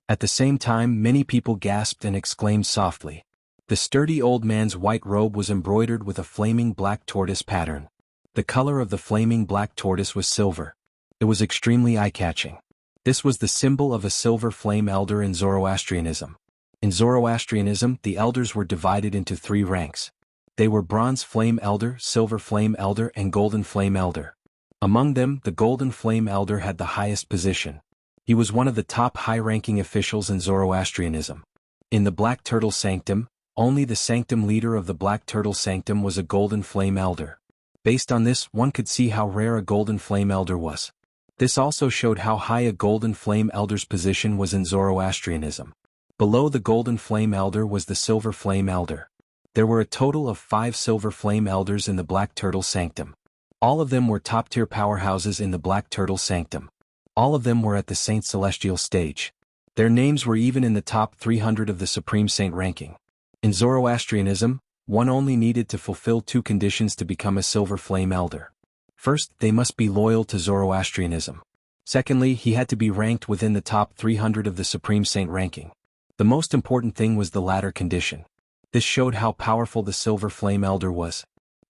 At the same time, many people gasped and exclaimed softly. The sturdy old man's white robe was embroidered with a flaming black tortoise pattern. The color of the flaming black tortoise was silver. It was extremely eye-catching. This was the symbol of a silver flame elder in Zoroastrianism. In Zoroastrianism, the elders were divided into 3 ranks. They were Bronze Flame Elder, Silver Flame Elder, and Golden Flame Elder. Among them, the Golden Flame Elder had the highest position. He was one of the top high-ranking officials in Zoroastrianism. In the Black Turtle Sanctum, only the sanctum leader of the Black Turtle Sanctum was a Golden Flame Elder. Based on this, one could see how rare a Golden Flame Elder was. This also showed how high a Golden Flame Elder's position was in Zoroastrianism. Below the golden flame elder was the silver flame elder. There were a total of 5 silver flame elders in the Black Turtle Sanctum. All of them were top-tier powerhouses in the Black Turtle Sanctum. All of them were at the Saint Celestial stage. Their names were even in the top 300 of the Supreme Saint ranking. In Zoroastrianism, one only needed to fulfill 2 conditions to become a silver flame elder. First, they must be loyal to Zoroastrianism. Secondly, he had to be ranked within the top 300 of the Supreme Saint ranking. The most important thing was the latter condition. This showed how powerful the Silver Flame Elder was.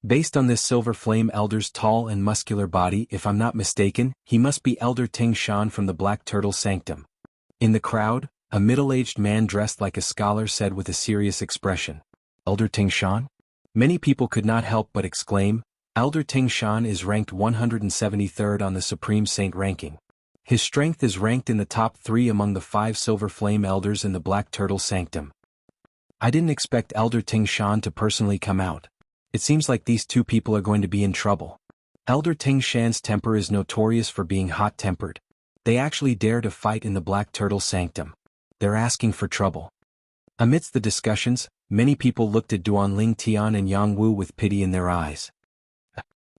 Based on this Silver Flame Elder's tall and muscular body, if I'm not mistaken, he must be Elder Ting Shan from the Black Turtle Sanctum. In the crowd, a middle-aged man dressed like a scholar said with a serious expression, "Elder Ting Shan?" Many people could not help but exclaim, "Elder Ting Shan is ranked 173rd on the Supreme Saint ranking. His strength is ranked in the top 3 among the 5 Silver Flame Elders in the Black Turtle Sanctum." I didn't expect Elder Ting Shan to personally come out. It seems like these 2 people are going to be in trouble. Elder Ting Shan's temper is notorious for being hot-tempered. They actually dare to fight in the Black Turtle Sanctum. They're asking for trouble. Amidst the discussions, many people looked at Duanling Tian and Yang Wu with pity in their eyes.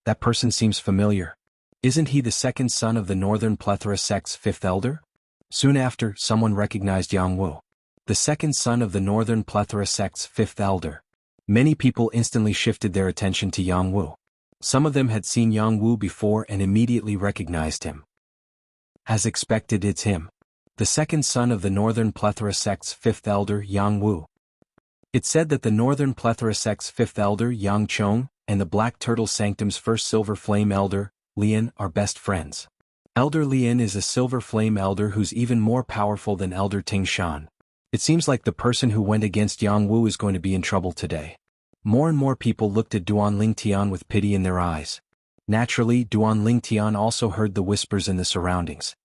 That person seems familiar. Isn't he the second son of the Northern Plethora sect's 5th elder? Soon after, someone recognized Yang Wu, the second son of the Northern Plethora sect's 5th elder. Many people instantly shifted their attention to Yang Wu. Some of them had seen Yang Wu before and immediately recognized him. As expected, it's him, the second son of the Northern Plethora sect's 5th elder, Yang Wu. It's said that the Northern Plethora sect's 5th elder, Yang Chong, and the Black Turtle Sanctum's first Silver Flame elder, Lian, are best friends. Elder Lian is a Silver Flame elder who's even more powerful than Elder Ting Shan. It seems like the person who went against Yang Wu is going to be in trouble today. More and more people looked at Duanling Tian with pity in their eyes. Naturally, Duanling Tian also heard the whispers in the surroundings.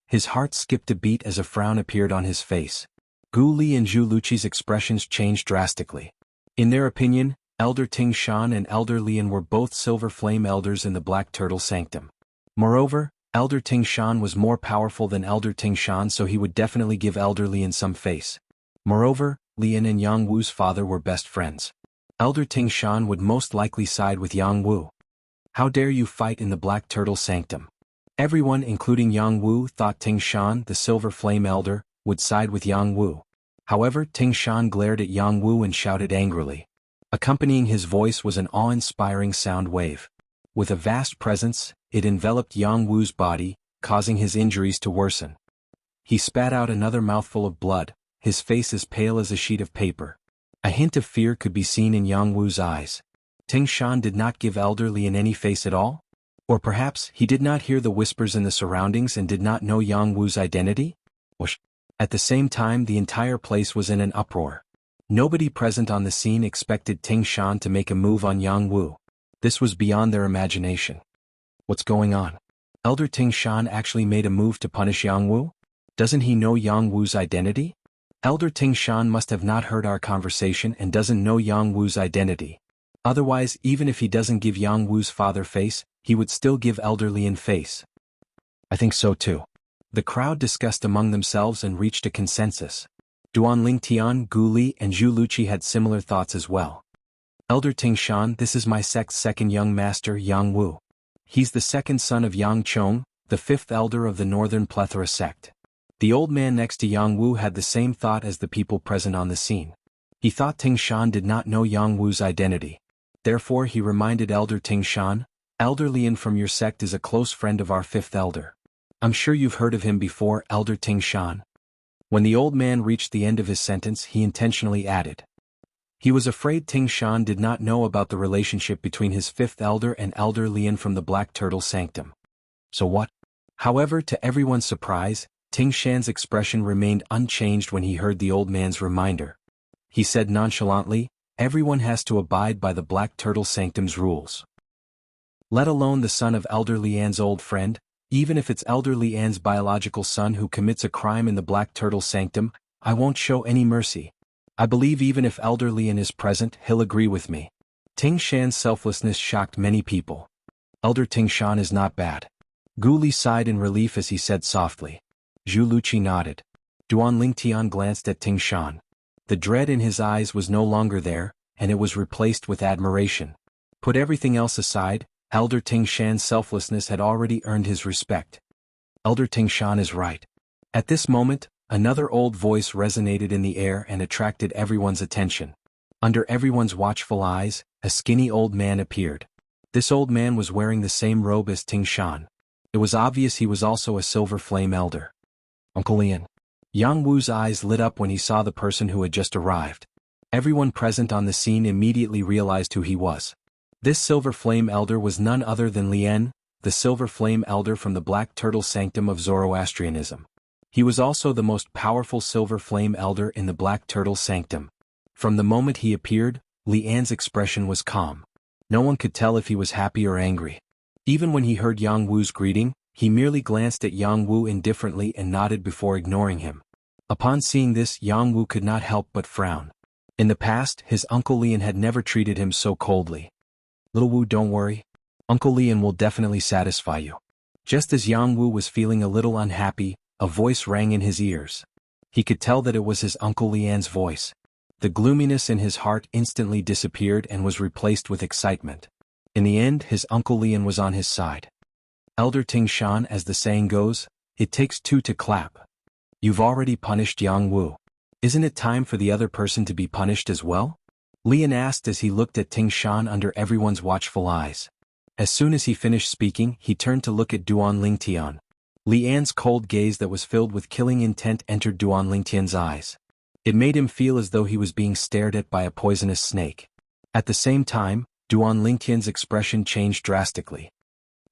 His heart skipped a beat as a frown appeared on his face. Gu Li and Zhu Luqi's expressions changed drastically. In their opinion, Elder Ting Shan and Elder Lian were both Silver Flame Elders in the Black Turtle Sanctum. Moreover, Elder Ting Shan was more powerful than Elder Ting Shan, so he would definitely give Elder Lian some face. Moreover, Lian and Yang Wu's father were best friends. Elder Ting Shan would most likely side with Yang Wu. How dare you fight in the Black Turtle Sanctum? Everyone, including Yang Wu, thought Ting Shan, the Silver Flame Elder, would side with Yang Wu. However, Ting Shan glared at Yang Wu and shouted angrily. Accompanying his voice was an awe-inspiring sound wave. With a vast presence, it enveloped Yang Wu's body, causing his injuries to worsen. He spat out another mouthful of blood, his face as pale as a sheet of paper. A hint of fear could be seen in Yang Wu's eyes. Ting Shan did not give Elder Lian any face at all? Or perhaps he did not hear the whispers in the surroundings and did not know Yang Wu's identity? At the same time, the entire place was in an uproar. Nobody present on the scene expected Ting Shan to make a move on Yang Wu. This was beyond their imagination. What's going on? Elder Ting Shan actually made a move to punish Yang Wu? Doesn't he know Yang Wu's identity? Elder Ting Shan must have not heard our conversation and doesn't know Yang Wu's identity. Otherwise, even if he doesn't give Yang Wu's father face, he would still give Elder Lian face. I think so too. The crowd discussed among themselves and reached a consensus. Duanling Tian, Gu Li, and Zhu Luqi had similar thoughts as well. Elder Ting Shan, this is my sect's second young master, Yang Wu. He's the second son of Yang Chong, the 5th elder of the Northern Plethora sect. The old man next to Yang Wu had the same thought as the people present on the scene. He thought Ting Shan did not know Yang Wu's identity. Therefore he reminded Elder Ting Shan, Elder Lian from your sect is a close friend of our 5th elder. I'm sure you've heard of him before, Elder Ting Shan. When the old man reached the end of his sentence, he intentionally added. He was afraid Ting Shan did not know about the relationship between his 5th elder and Elder Lian from the Black Turtle Sanctum. So what? However, to everyone's surprise, Ting Shan's expression remained unchanged when he heard the old man's reminder. He said nonchalantly, everyone has to abide by the Black Turtle Sanctum's rules. Let alone the son of Elder Lian's old friend, even if it's Elder Lian's biological son who commits a crime in the Black Turtle Sanctum, I won't show any mercy. I believe even if Elder Lian is present, he'll agree with me. Ting Shan's selflessness shocked many people. Elder Ting Shan is not bad. Gu Li sighed in relief as he said softly. Zhu Luqi nodded. Duan Lingtian glanced at Ting Shan. The dread in his eyes was no longer there, and it was replaced with admiration. Put everything else aside, Elder Ting Shan's selflessness had already earned his respect. Elder Ting Shan is right. At this moment, another old voice resonated in the air and attracted everyone's attention. Under everyone's watchful eyes, a skinny old man appeared. This old man was wearing the same robe as Ting Shan. It was obvious he was also a Silver Flame Elder. Uncle Lian. Yang Wu's eyes lit up when he saw the person who had just arrived. Everyone present on the scene immediately realized who he was. This Silver Flame Elder was none other than Lian, the Silver Flame Elder from the Black Turtle Sanctum of Zoroastrianism. He was also the most powerful Silver Flame Elder in the Black Turtle Sanctum. From the moment he appeared, Lian's expression was calm. No one could tell if he was happy or angry. Even when he heard Yang Wu's greeting, he merely glanced at Yang Wu indifferently and nodded before ignoring him. Upon seeing this, Yang Wu could not help but frown. In the past, his Uncle Lian had never treated him so coldly. Little Wu, don't worry. Uncle Lian will definitely satisfy you. Just as Yang Wu was feeling a little unhappy, a voice rang in his ears. He could tell that it was his Uncle Lian's voice. The gloominess in his heart instantly disappeared and was replaced with excitement. In the end, his Uncle Lian was on his side. Elder Ting Shan, as the saying goes, it takes two to clap. You've already punished Yang Wu. Isn't it time for the other person to be punished as well? Lian asked as he looked at Ting Shan under everyone's watchful eyes. As soon as he finished speaking, he turned to look at Duan Lingtian. Lian's cold gaze that was filled with killing intent entered Duan Lingtian's eyes. It made him feel as though he was being stared at by a poisonous snake. At the same time, Duan Lingtian's expression changed drastically.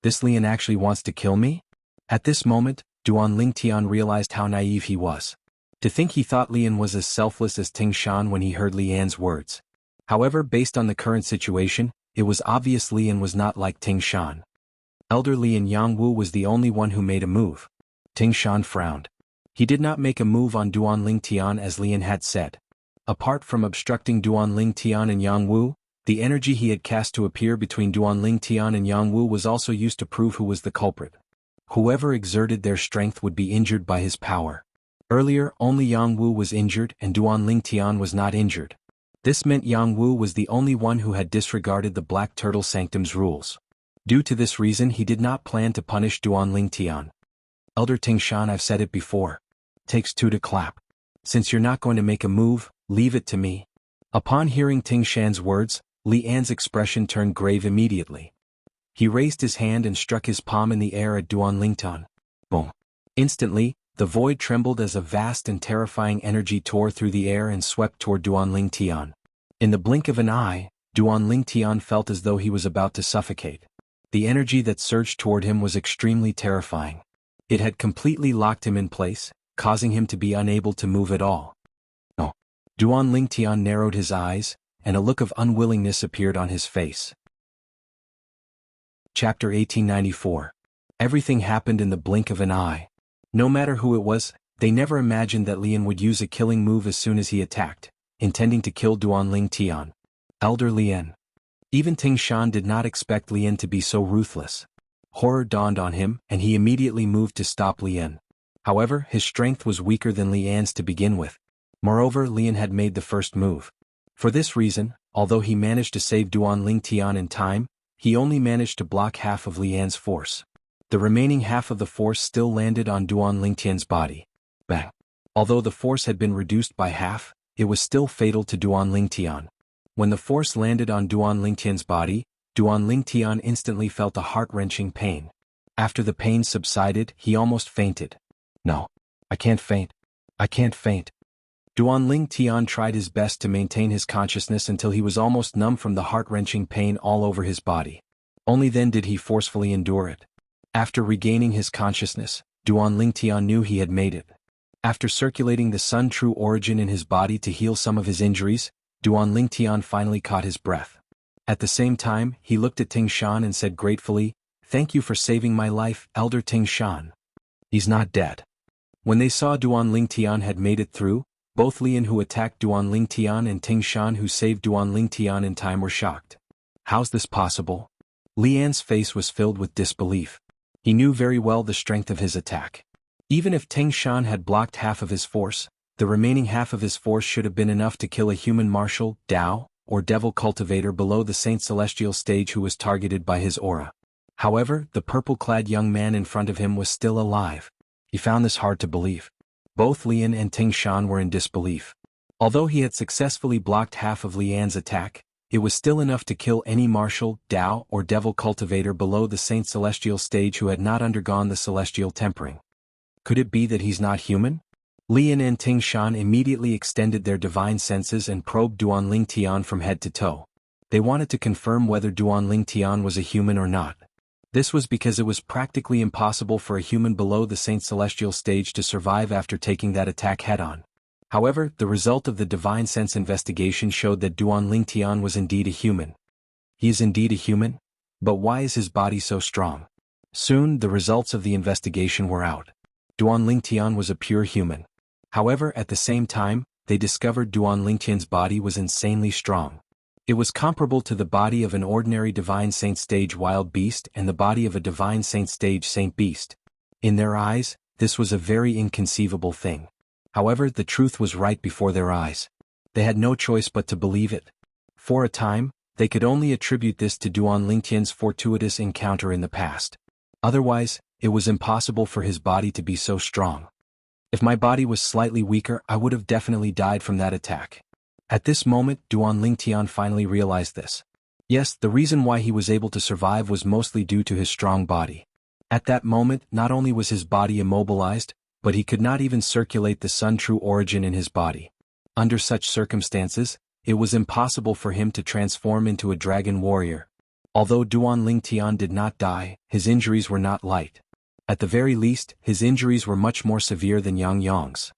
This Lian actually wants to kill me? At this moment, Duan Lingtian realized how naive he was. To think he thought Lian was as selfless as Ting Shan when he heard Lian's words. However, based on the current situation, it was obvious Lian was not like Ting Shan. Elder Lian Yang Wu was the only one who made a move. Ting Shan frowned. He did not make a move on Duan Lingtian as Lian had said. Apart from obstructing Duan Lingtian and Yang Wu, the energy he had cast to appear between Duan Lingtian and Yang Wu was also used to prove who was the culprit. Whoever exerted their strength would be injured by his power. Earlier, only Yang Wu was injured and Duan Lingtian was not injured. This meant Yang Wu was the only one who had disregarded the Black Turtle Sanctum's rules. Due to this reason, he did not plan to punish Duan Lingtian. Elder Ting Shan, I've said it before. Takes two to clap. Since you're not going to make a move, leave it to me. Upon hearing Ting Shan's words, Lian's expression turned grave immediately. He raised his hand and struck his palm in the air at Duan Lingtian. Boom. Instantly, the void trembled as a vast and terrifying energy tore through the air and swept toward Duan Lingtian. In the blink of an eye, Duan Lingtian felt as though he was about to suffocate. The energy that surged toward him was extremely terrifying. It had completely locked him in place, causing him to be unable to move at all. No. Duan Lingtian narrowed his eyes, and a look of unwillingness appeared on his face. Chapter 1894. Everything happened in the blink of an eye. No matter who it was, they never imagined that Lian would use a killing move as soon as he attacked, intending to kill Duan Lingtian. Elder Lian. Even Ting Shan did not expect Lian to be so ruthless. Horror dawned on him, and he immediately moved to stop Lian. However, his strength was weaker than Lian's to begin with. Moreover, Lian had made the first move. For this reason, although he managed to save Duan Lingtian in time, he only managed to block half of Lian's force. The remaining half of the force still landed on Duan Lingtian's body. Bang! Although the force had been reduced by half, it was still fatal to Duan Lingtian. When the force landed on Duan Lingtian's body, Duan Lingtian instantly felt a heart-wrenching pain. After the pain subsided, he almost fainted. No. I can't faint. I can't faint. Duan Lingtian tried his best to maintain his consciousness until he was almost numb from the heart-wrenching pain all over his body. Only then did he forcefully endure it. After regaining his consciousness, Duan Lingtian knew he had made it. After circulating the Sun True Origin in his body to heal some of his injuries, Duan Lingtian finally caught his breath. At the same time, he looked at Ting Shan and said gratefully, "Thank you for saving my life, Elder Ting Shan." He's not dead. When they saw Duan Lingtian had made it through, both Lian who attacked Duan Lingtian and Ting Shan who saved Duan Lingtian in time were shocked. How's this possible? Lian's face was filled with disbelief. He knew very well the strength of his attack. Even if Ting Shan had blocked half of his force, the remaining half of his force should have been enough to kill a human martial, Dao, or devil cultivator below the Saint Celestial stage who was targeted by his aura. However, the purple-clad young man in front of him was still alive. He found this hard to believe. Both Lian and Ting Shan were in disbelief. Although he had successfully blocked half of Lian's attack, it was still enough to kill any martial, Dao, or devil cultivator below the Saint Celestial stage who had not undergone the celestial tempering. Could it be that he's not human? Lian and Ting Shan immediately extended their divine senses and probed Duan Ling Tian from head to toe. They wanted to confirm whether Duan Ling Tian was a human or not. This was because it was practically impossible for a human below the Saint Celestial stage to survive after taking that attack head-on. However, the result of the divine sense investigation showed that Duan Ling Tian was indeed a human. He is indeed a human? But why is his body so strong? Soon, the results of the investigation were out. Duan Ling Tian was a pure human. However, at the same time, they discovered Duan Ling Tian's body was insanely strong. It was comparable to the body of an ordinary divine saint stage wild beast and the body of a divine saint stage saint beast. In their eyes, this was a very inconceivable thing. However, the truth was right before their eyes. They had no choice but to believe it. For a time, they could only attribute this to Duan Ling Tian's fortuitous encounter in the past. Otherwise, it was impossible for his body to be so strong. If my body was slightly weaker, I would have definitely died from that attack. At this moment, Duan Ling Tian finally realized this. Yes, the reason why he was able to survive was mostly due to his strong body. At that moment, not only was his body immobilized, but he could not even circulate the Sun true origin in his body. Under such circumstances, it was impossible for him to transform into a dragon warrior. Although Duan Ling Tian did not die, his injuries were not light. At the very least, his injuries were much more severe than Yang Yang's.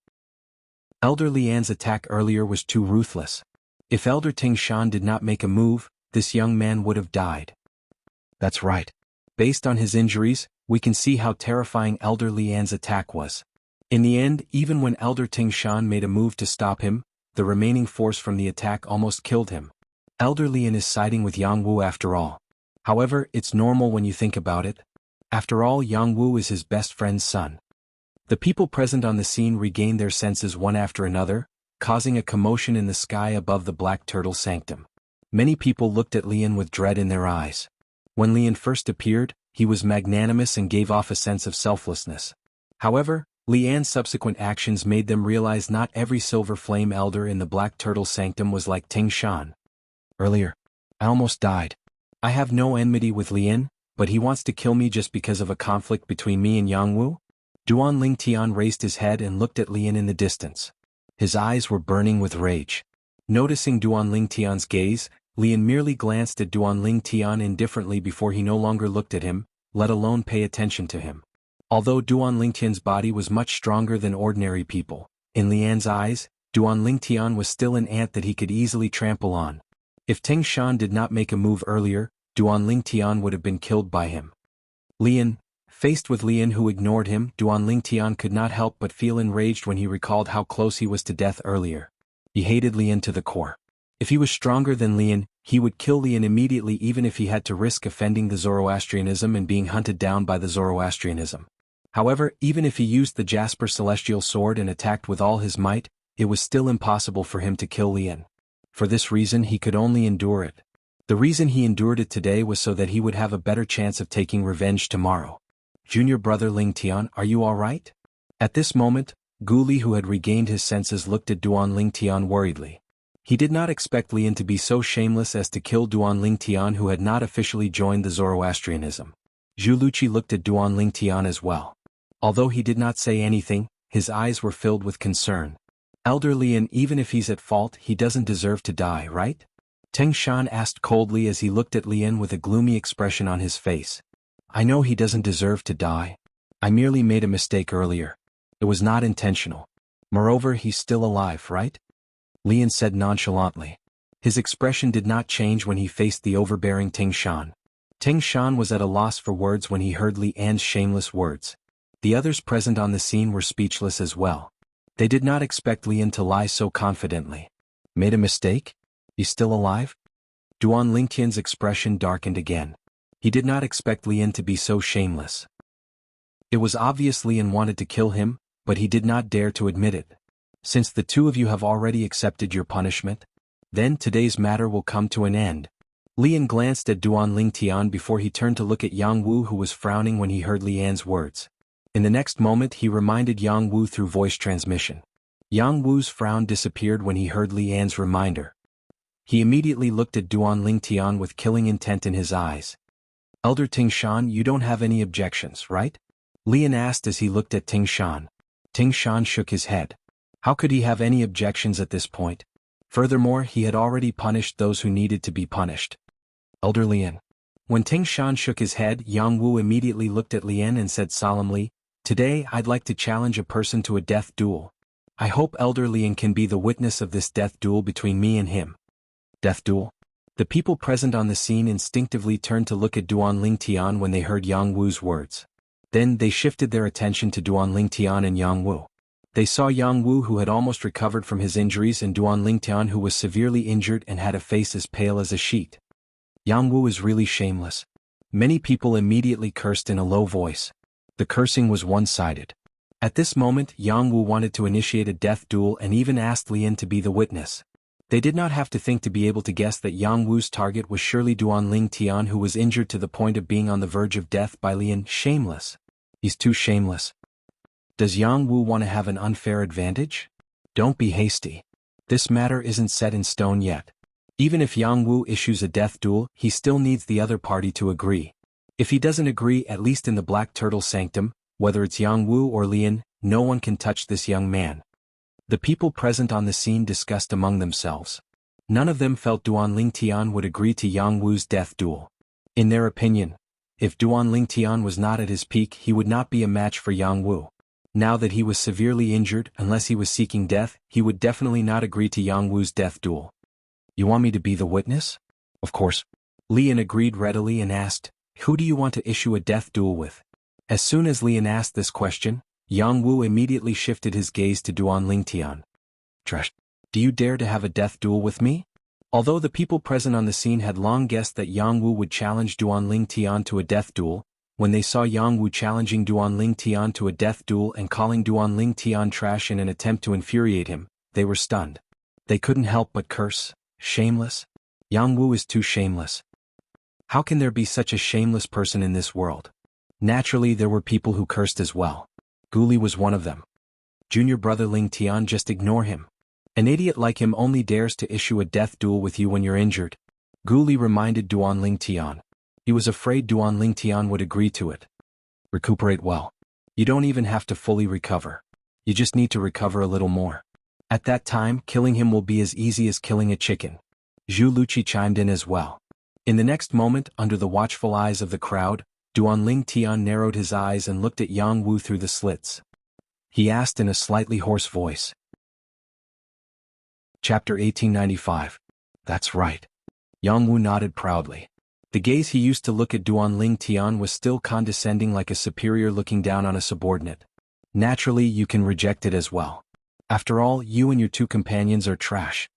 Elder Lian's attack earlier was too ruthless. If Elder Ting Shan did not make a move, this young man would have died. That's right. Based on his injuries, we can see how terrifying Elder Lian's attack was. In the end, even when Elder Ting Shan made a move to stop him, the remaining force from the attack almost killed him. Elder Lian is siding with Jianghu after all. However, it's normal when you think about it. After all, Jianghu is his best friend's son. The people present on the scene regained their senses one after another, causing a commotion in the sky above the Black Turtle Sanctum. Many people looked at Lian with dread in their eyes. When Lian first appeared, he was magnanimous and gave off a sense of selflessness. However, Lian's subsequent actions made them realize not every Silver Flame Elder in the Black Turtle Sanctum was like Ting Shan. Earlier, I almost died. I have no enmity with Lian, but he wants to kill me just because of a conflict between me and Jianghu? Duan Ling Tian raised his head and looked at Lian in the distance. His eyes were burning with rage. Noticing Duan Ling Tian's gaze, Lian merely glanced at Duan Ling Tian indifferently before he no longer looked at him, let alone pay attention to him. Although Duan Ling Tian's body was much stronger than ordinary people, in Lian's eyes, Duan Ling Tian was still an ant that he could easily trample on. If Ting Shan did not make a move earlier, Duan Ling Tian would have been killed by him. Faced with Lian who ignored him, Duan Ling Tian could not help but feel enraged when he recalled how close he was to death earlier. He hated Lian to the core. If he was stronger than Lian, he would kill Lian immediately even if he had to risk offending the Zoroastrianism and being hunted down by the Zoroastrianism. However, even if he used the Jasper Celestial Sword and attacked with all his might, it was still impossible for him to kill Lian. For this reason he could only endure it. The reason he endured it today was so that he would have a better chance of taking revenge tomorrow. Junior brother Ling Tian, are you all right? At this moment, Guli, who had regained his senses, looked at Duan Ling Tian worriedly. He did not expect Lian to be so shameless as to kill Duan Ling Tian, who had not officially joined the Zoroastrianism. Zhu Luqi looked at Duan Ling Tian as well. Although he did not say anything, his eyes were filled with concern. Elder Lian, even if he's at fault, he doesn't deserve to die, right? Ting Shan asked coldly as he looked at Lian with a gloomy expression on his face. I know he doesn't deserve to die. I merely made a mistake earlier. It was not intentional. Moreover, he's still alive, right? Lian said nonchalantly. His expression did not change when he faced the overbearing Ting Shan. Ting Shan was at a loss for words when he heard Lian's shameless words. The others present on the scene were speechless as well. They did not expect Lian to lie so confidently. Made a mistake? He's still alive? Duan Ling Tian's expression darkened again. He did not expect Lian to be so shameless. It was obvious Lian wanted to kill him, but he did not dare to admit it. Since the two of you have already accepted your punishment, then today's matter will come to an end. Lian glanced at Duan Lingtian before he turned to look at Jianghu, who was frowning when he heard Lian's words. In the next moment he reminded Jianghu through voice transmission. Jianghu's frown disappeared when he heard Lian's reminder. He immediately looked at Duan Lingtian with killing intent in his eyes. Elder Tingshan, you don't have any objections, right? Lian asked as he looked at Tingshan. Tingshan shook his head. How could he have any objections at this point? Furthermore, he had already punished those who needed to be punished. Elder Lian. When Tingshan shook his head, Jianghu immediately looked at Lian and said solemnly, "Today I'd like to challenge a person to a death duel. I hope Elder Lian can be the witness of this death duel between me and him." Death duel? The people present on the scene instinctively turned to look at Duan Lingtian when they heard Jianghu's words. Then they shifted their attention to Duan Lingtian and Jianghu. They saw Jianghu, who had almost recovered from his injuries, and Duan Lingtian, who was severely injured and had a face as pale as a sheet. Jianghu is really shameless. Many people immediately cursed in a low voice. The cursing was one-sided. At this moment, Jianghu wanted to initiate a death duel and even asked Lian to be the witness. They did not have to think to be able to guess that Jianghu's target was surely Duan Lingtian, who was injured to the point of being on the verge of death by Lian. Shameless. He's too shameless. Does Jianghu want to have an unfair advantage? Don't be hasty. This matter isn't set in stone yet. Even if Jianghu issues a death duel, he still needs the other party to agree. If he doesn't agree, at least in the Black Turtle Sanctum, whether it's Jianghu or Lian, no one can touch this young man. The people present on the scene discussed among themselves. None of them felt Duan Lingtian would agree to Jianghu's death duel. In their opinion, if Duan Lingtian was not at his peak, he would not be a match for Jianghu. Now that he was severely injured, unless he was seeking death, he would definitely not agree to Jianghu's death duel. You want me to be the witness? Of course. Lian agreed readily and asked, "Who do you want to issue a death duel with?" As soon as Lian asked this question, Jianghu immediately shifted his gaze to Duan Lingtian. "Trash, do you dare to have a death duel with me?" Although the people present on the scene had long guessed that Jianghu would challenge Duan Lingtian to a death duel, when they saw Jianghu challenging Duan Lingtian to a death duel and calling Duan Lingtian trash in an attempt to infuriate him, they were stunned. They couldn't help but curse. Shameless? Jianghu is too shameless. How can there be such a shameless person in this world? Naturally, there were people who cursed as well. Guli was one of them. Junior brother Lingtian, just ignore him. An idiot like him only dares to issue a death duel with you when you're injured. Guli reminded Duan Lingtian. He was afraid Duan Lingtian would agree to it. Recuperate well. You don't even have to fully recover. You just need to recover a little more. At that time, killing him will be as easy as killing a chicken. Zhu Luqi chimed in as well. In the next moment, under the watchful eyes of the crowd, Duan Lingtian narrowed his eyes and looked at Jianghu through the slits. He asked in a slightly hoarse voice. Chapter 1895. That's right. Jianghu nodded proudly. The gaze he used to look at Duan Lingtian was still condescending, like a superior looking down on a subordinate. Naturally, you can reject it as well. After all, you and your two companions are trash.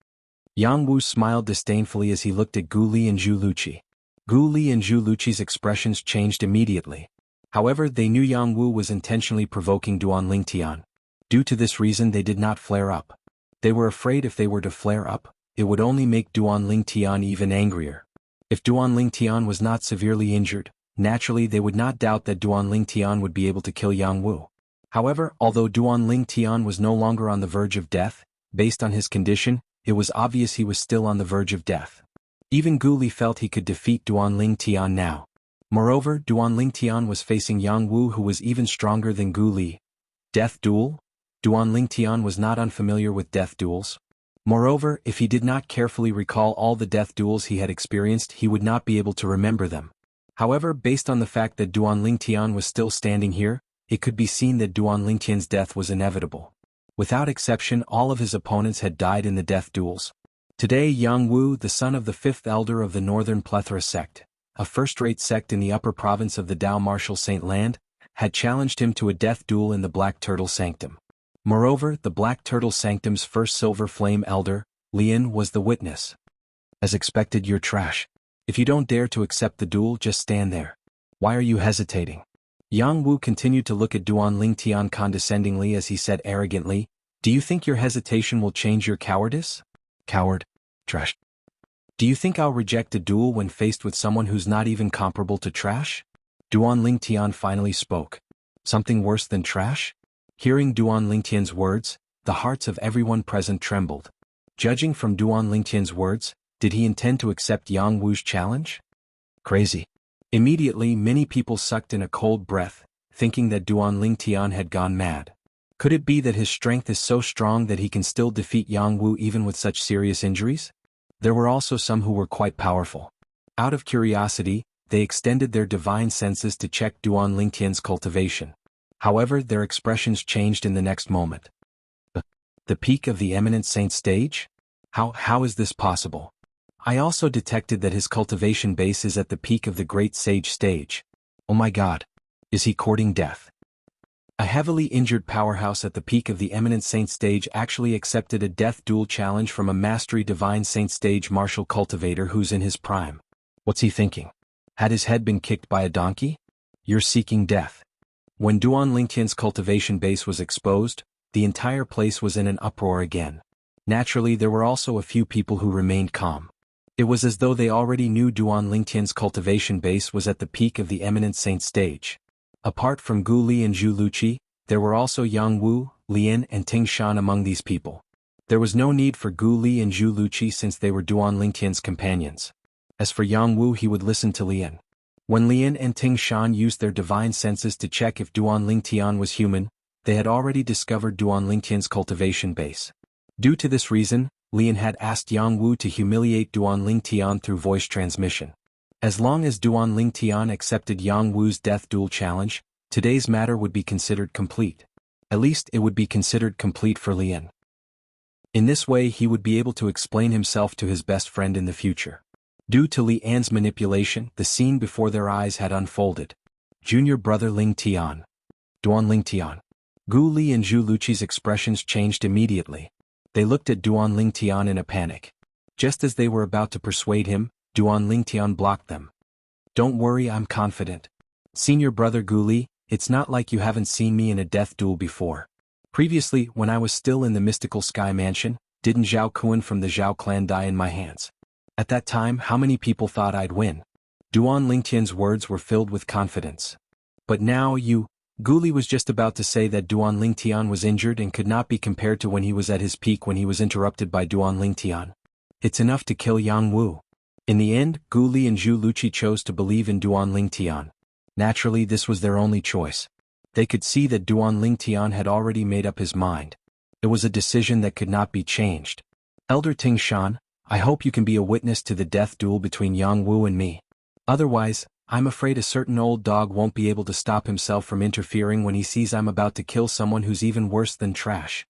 Jianghu smiled disdainfully as he looked at Guli and Zhu Luqi. Guli and Zhu Luqi's expressions changed immediately. However, they knew Jianghu was intentionally provoking Duan Lingtian. Due to this reason, they did not flare up. They were afraid if they were to flare up, it would only make Duan Lingtian even angrier. If Duan Lingtian was not severely injured, naturally they would not doubt that Duan Lingtian would be able to kill Jianghu. However, although Duan Lingtian was no longer on the verge of death, based on his condition, it was obvious he was still on the verge of death. Even Guli felt he could defeat Duan Lingtian now. Moreover, Duan Lingtian was facing Jianghu, who was even stronger than Guli. Death duel? Duan Lingtian was not unfamiliar with death duels. Moreover, if he did not carefully recall all the death duels he had experienced, he would not be able to remember them. However, based on the fact that Duan Lingtian was still standing here, it could be seen that Duan Lingtian's death was inevitable. Without exception, all of his opponents had died in the death duels. Today, Jianghu, the son of the fifth elder of the Northern Plethora sect, a first-rate sect in the upper province of the Dao Martial Saint Land, had challenged him to a death duel in the Black Turtle Sanctum. Moreover, the Black Turtle Sanctum's first Silver Flame elder, Lian, was the witness. As expected, you're trash. If you don't dare to accept the duel, just stand there. Why are you hesitating? Yang Wu continued to look at Duan Lingtian condescendingly as he said arrogantly, "Do you think your hesitation will change your cowardice? Coward. Trash. Do you think I'll reject a duel when faced with someone who's not even comparable to trash?" Duan Lingtian finally spoke. "Something worse than trash?" Hearing Duan Lingtian's words, the hearts of everyone present trembled. Judging from Duan Lingtian's words, did he intend to accept Yang Wu's challenge? Crazy. Immediately many people sucked in a cold breath, thinking that Duan Lingtian had gone mad. Could it be that his strength is so strong that he can still defeat Yang Wu even with such serious injuries? There were also some who were quite powerful. Out of curiosity, they extended their divine senses to check Duan Lingtian's cultivation. However, their expressions changed in the next moment. The peak of the eminent saint stage? How is this possible? I also detected that his cultivation base is at the peak of the great sage stage. Oh my god. Is he courting death? A heavily injured powerhouse at the peak of the eminent saint stage actually accepted a death duel challenge from a mastery divine saint stage martial cultivator who's in his prime. What's he thinking? Had his head been kicked by a donkey? You're seeking death. When Duan Lingtian's cultivation base was exposed, the entire place was in an uproar again. Naturally, there were also a few people who remained calm. It was as though they already knew Duan Lingtian's cultivation base was at the peak of the eminent saint stage. Apart from Gu Li and Zhu Luqi, there were also Yang Wu, Lian and Ting Shan among these people. There was no need for Gu Li and Zhu Luqi since they were Duan Lingtian's companions. As for Yang Wu, he would listen to Lian. When Lian and Ting Shan used their divine senses to check if Duan Lingtian was human, they had already discovered Duan Lingtian's cultivation base. Due to this reason, Lian had asked Yang Wu to humiliate Duan Lingtian through voice transmission. As long as Duan Lingtian accepted Yang Wu's death duel challenge, today's matter would be considered complete. At least it would be considered complete for Lian. In this way he would be able to explain himself to his best friend in the future. Due to Lian's manipulation, the scene before their eyes had unfolded. Junior brother Lingtian. Duan Lingtian. Gu Li and Zhu Luqi's expressions changed immediately. They looked at Duan Lingtian in a panic. Just as they were about to persuade him, Duan Lingtian blocked them. "Don't worry, I'm confident. Senior brother Gu Li, it's not like you haven't seen me in a death duel before. Previously, when I was still in the mystical sky mansion, didn't Zhao Kuan from the Zhao clan die in my hands? At that time, how many people thought I'd win?" Duan Lingtian's words were filled with confidence. "But now Gu Li was just about to say that Duan Lingtian was injured and could not be compared to when he was at his peak when he was interrupted by Duan Lingtian. It's enough to kill Yang Wu." In the end, Gu Li and Zhu Luqi chose to believe in Duan Lingtian. Naturally, this was their only choice. They could see that Duan Lingtian had already made up his mind. It was a decision that could not be changed. "Elder Ting Shan, I hope you can be a witness to the death duel between Yang Wu and me. Otherwise, I'm afraid a certain old dog won't be able to stop himself from interfering when he sees I'm about to kill someone who's even worse than trash."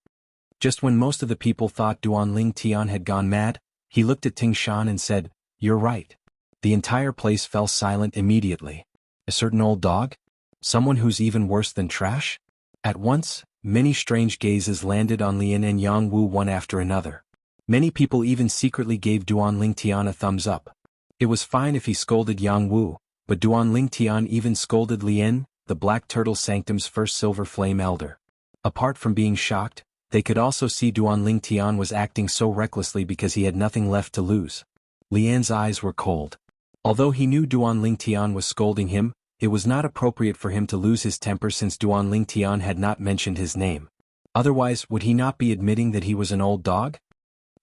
Just when most of the people thought Duan Lingtian had gone mad, he looked at Ting Shan and said, "You're right." The entire place fell silent immediately. A certain old dog? Someone who's even worse than trash? At once, many strange gazes landed on Lian and Yang Wu one after another. Many people even secretly gave Duan Lingtian a thumbs up. It was fine if he scolded Yang Wu, but Duan Lingtian even scolded Lian, the Black Turtle Sanctum's first Silver Flame Elder. Apart from being shocked, they could also see Duan Lingtian was acting so recklessly because he had nothing left to lose. Lian's eyes were cold. Although he knew Duan Lingtian was scolding him, it was not appropriate for him to lose his temper since Duan Lingtian had not mentioned his name. Otherwise, would he not be admitting that he was an old dog?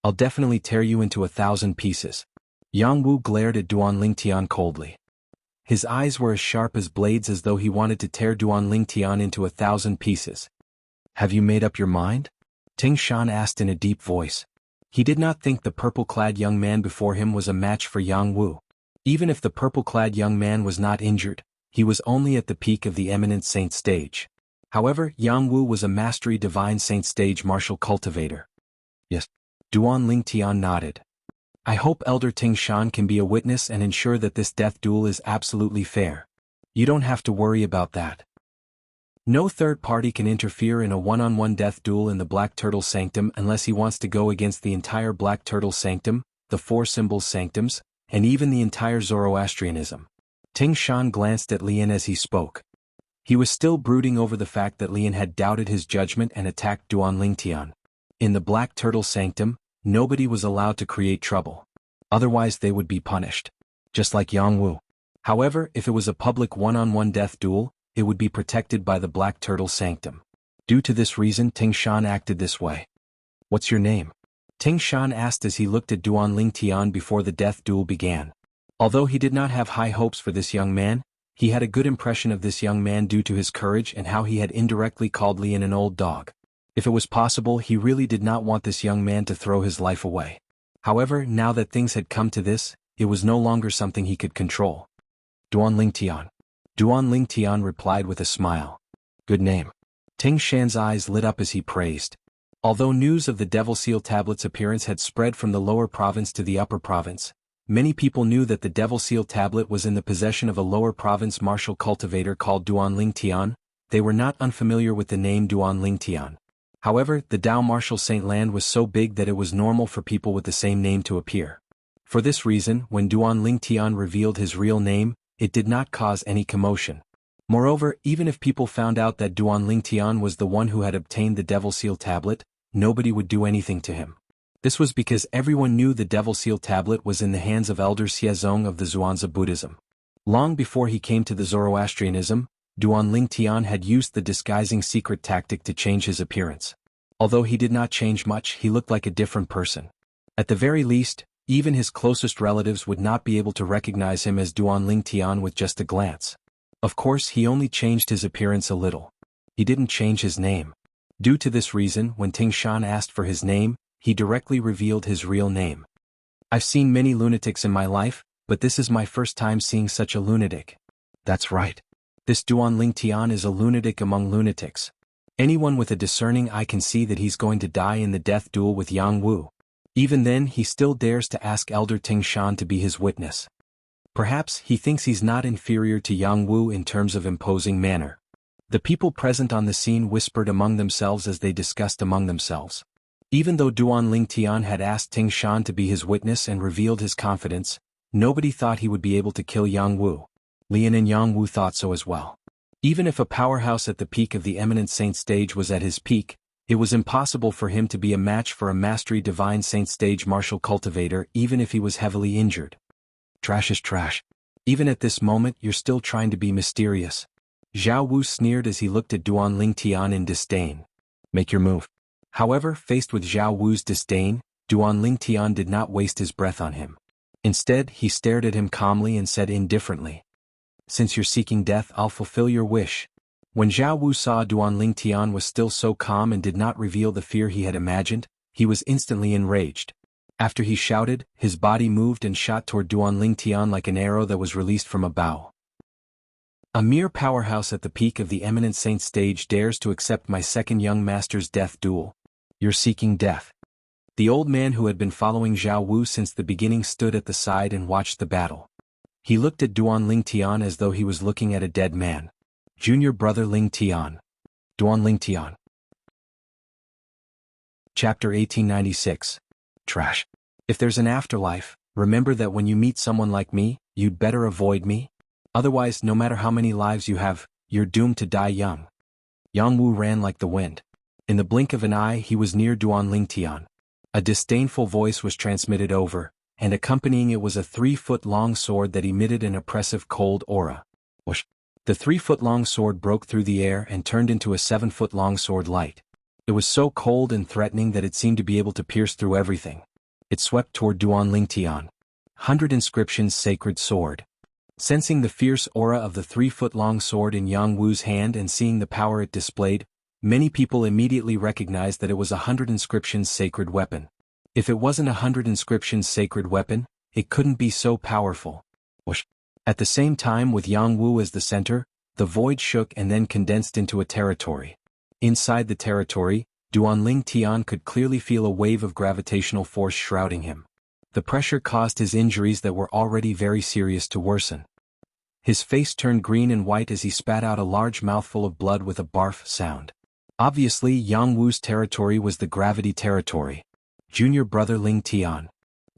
"I'll definitely tear you into 1,000 pieces." Yang Wu glared at Duan Lingtian coldly. His eyes were as sharp as blades as though he wanted to tear Duan Lingtian into 1,000 pieces. "Have you made up your mind?" Ting Shan asked in a deep voice. He did not think the purple-clad young man before him was a match for Yang Wu. Even if the purple-clad young man was not injured, he was only at the peak of the eminent saint stage. However, Yang Wu was a mastery divine saint stage martial cultivator. "Yes." Duan Lingtian nodded. "I hope Elder Ting Shan can be a witness and ensure that this death duel is absolutely fair. You don't have to worry about that. No third party can interfere in a one-on-one death duel in the Black Turtle Sanctum unless he wants to go against the entire Black Turtle Sanctum, the Four Symbols Sanctums, and even the entire Zoroastrianism." Ting Shan glanced at Lian as he spoke. He was still brooding over the fact that Lian had doubted his judgment and attacked Duan Lingtian. In the Black Turtle Sanctum, nobody was allowed to create trouble. Otherwise they would be punished. Just like Jianghu. However, if it was a public one-on-one death duel, it would be protected by the Black Turtle Sanctum. Due to this reason Ting Shan acted this way. "What's your name?" Ting Shan asked as he looked at Duan Lingtian before the death duel began. Although he did not have high hopes for this young man, he had a good impression of this young man due to his courage and how he had indirectly called Lian an old dog. If it was possible, he really did not want this young man to throw his life away. However, now that things had come to this, it was no longer something he could control. "Duan Lingtian." Duan Lingtian replied with a smile. "Good name." Ting Shan's eyes lit up as he praised. Although news of the Devil Seal Tablet's appearance had spread from the lower province to the upper province, many people knew that the Devil Seal Tablet was in the possession of a lower province martial cultivator called Duan Lingtian. They were not unfamiliar with the name Duan Lingtian. However, the Dao Martial Saint Land was so big that it was normal for people with the same name to appear. For this reason, when Duan Lingtian revealed his real name, it did not cause any commotion. Moreover, even if people found out that Duan Lingtian was the one who had obtained the Devil Seal Tablet, nobody would do anything to him. This was because everyone knew the Devil Seal Tablet was in the hands of Elder Xiezong of the Zhuangzi Buddhism. Long before he came to the Zoroastrianism, Duan Lingtian had used the disguising secret tactic to change his appearance. Although he did not change much, he looked like a different person. At the very least, even his closest relatives would not be able to recognize him as Duan Lingtian with just a glance. Of course, he only changed his appearance a little. He didn't change his name. Due to this reason, when Ting Shan asked for his name, he directly revealed his real name. "I've seen many lunatics in my life, but this is my first time seeing such a lunatic." "That's right. This Duan Lingtian is a lunatic among lunatics. Anyone with a discerning eye can see that he's going to die in the death duel with Jianghu. Even then, he still dares to ask Elder Ting Shan to be his witness. Perhaps he thinks he's not inferior to Jianghu in terms of imposing manner." The people present on the scene whispered among themselves as they discussed among themselves. Even though Duan Lingtian had asked Ting Shan to be his witness and revealed his confidence, nobody thought he would be able to kill Jianghu. Lian and Jianghu thought so as well. Even if a powerhouse at the peak of the Eminent Saint stage was at his peak, it was impossible for him to be a match for a Mastery Divine Saint stage martial cultivator even if he was heavily injured. "Trash is trash. Even at this moment you're still trying to be mysterious." Zhao Wu sneered as he looked at Duan Lingtian in disdain. "Make your move." However, faced with Zhao Wu's disdain, Duan Lingtian did not waste his breath on him. Instead, he stared at him calmly and said indifferently, "Since you're seeking death, I'll fulfill your wish." When Zhao Wu saw Duan Lingtian was still so calm and did not reveal the fear he had imagined, he was instantly enraged. After he shouted, his body moved and shot toward Duan Lingtian like an arrow that was released from a bow. "A mere powerhouse at the peak of the Eminent Saint stage dares to accept my second young master's death duel. You're seeking death." The old man who had been following Zhao Wu since the beginning stood at the side and watched the battle. He looked at Duan Lingtian as though he was looking at a dead man. Junior brother Lingtian. Duan Lingtian. Chapter 1896. Trash. "If there's an afterlife, remember that when you meet someone like me, you'd better avoid me. Otherwise, no matter how many lives you have, you're doomed to die young." Jianghu ran like the wind. In the blink of an eye he was near Duan Lingtian. A disdainful voice was transmitted over, and accompanying it was a 3-foot-long sword that emitted an oppressive cold aura. Whoosh! The 3-foot-long sword broke through the air and turned into a 7-foot-long sword light. It was so cold and threatening that it seemed to be able to pierce through everything. It swept toward Duan Lingtian. 100 Inscriptions Sacred Sword. Sensing the fierce aura of the 3-foot-long sword in Yang Wu's hand and seeing the power it displayed, many people immediately recognized that it was a 100 Inscriptions sacred weapon. If it wasn't a 100 Inscriptions sacred weapon, it couldn't be so powerful. Whoosh! At the same time, with Yang Wu as the center, the void shook and then condensed into a territory. Inside the territory, Duan Lingtian could clearly feel a wave of gravitational force shrouding him. The pressure caused his injuries that were already very serious to worsen. His face turned green and white as he spat out a large mouthful of blood with a barf sound. Obviously, Yang Wu's territory was the gravity territory. Junior brother Lingtian.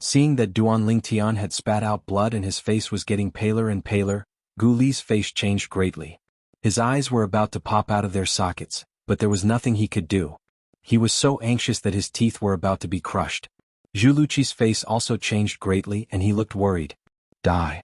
Seeing that Duan Lingtian had spat out blood and his face was getting paler and paler, Gu Li's face changed greatly. His eyes were about to pop out of their sockets, but there was nothing he could do. He was so anxious that his teeth were about to be crushed. Zhu Luqi's face also changed greatly and he looked worried. Die!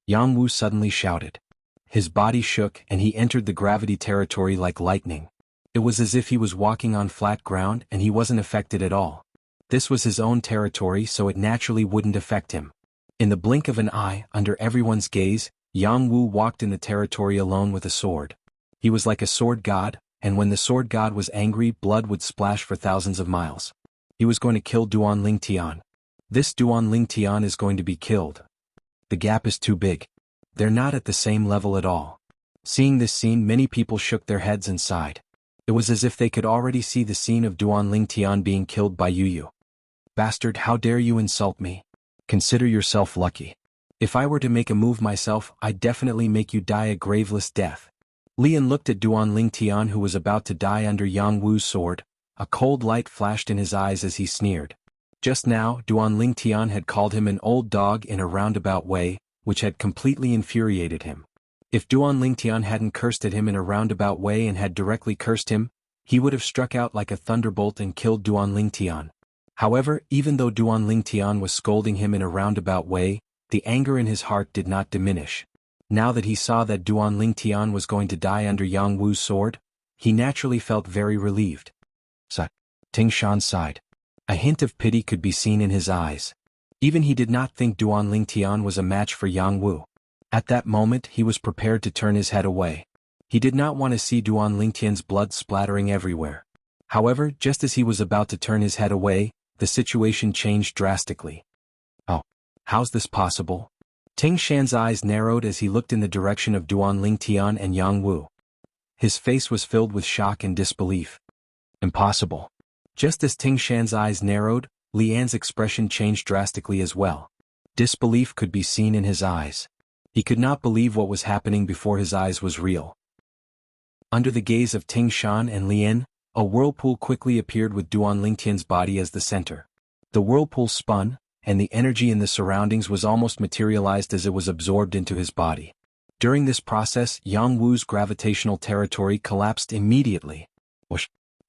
Jianghu suddenly shouted. His body shook and he entered the gravity territory like lightning. It was as if he was walking on flat ground and he wasn't affected at all. This was his own territory, so it naturally wouldn't affect him. In the blink of an eye, under everyone's gaze, Jianghu walked in the territory alone with a sword. He was like a sword god, and when the sword god was angry, blood would splash for thousands of miles. He was going to kill Duan Lingtian. This Duan Lingtian is going to be killed. The gap is too big. They're not at the same level at all. Seeing this scene, many people shook their heads and sighed. It was as if they could already see the scene of Duan Lingtian being killed by Yu. Bastard, how dare you insult me? Consider yourself lucky. If I were to make a move myself, I'd definitely make you die a graveless death. Lian looked at Duan Lingtian, who was about to die under Jianghu's sword. A cold light flashed in his eyes as he sneered. Just now, Duan Lingtian had called him an old dog in a roundabout way, which had completely infuriated him. If Duan Lingtian hadn't cursed at him in a roundabout way and had directly cursed him, he would have struck out like a thunderbolt and killed Duan Lingtian. However, even though Duan Lingtian was scolding him in a roundabout way, the anger in his heart did not diminish. Now that he saw that Duan Lingtian was going to die under Jianghu's sword, he naturally felt very relieved. Ting Shan sighed. A hint of pity could be seen in his eyes. Even he did not think Duan Lingtian was a match for Jianghu. At that moment he was prepared to turn his head away. He did not want to see Duan Lingtian's blood splattering everywhere. However, just as he was about to turn his head away, the situation changed drastically. Oh, how's this possible? Ting Shan's eyes narrowed as he looked in the direction of Duan Lingtian and Jianghu. His face was filled with shock and disbelief. Impossible. Just as Ting Shan's eyes narrowed, Lian's expression changed drastically as well. Disbelief could be seen in his eyes. He could not believe what was happening before his eyes was real. Under the gaze of Ting Shan and Lian, a whirlpool quickly appeared with Duan Lingtian's body as the center. The whirlpool spun, and the energy in the surroundings was almost materialized as it was absorbed into his body. During this process, Jianghu's gravitational territory collapsed immediately.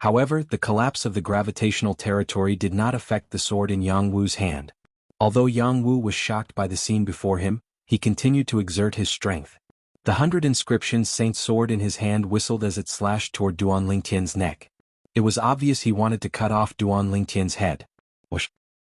However, the collapse of the gravitational territory did not affect the sword in Jianghu's hand. Although Jianghu was shocked by the scene before him, he continued to exert his strength. The 100 inscriptions Saint's sword in his hand whistled as it slashed toward Duan Lingtian's neck. It was obvious he wanted to cut off Duan Lingtian's head.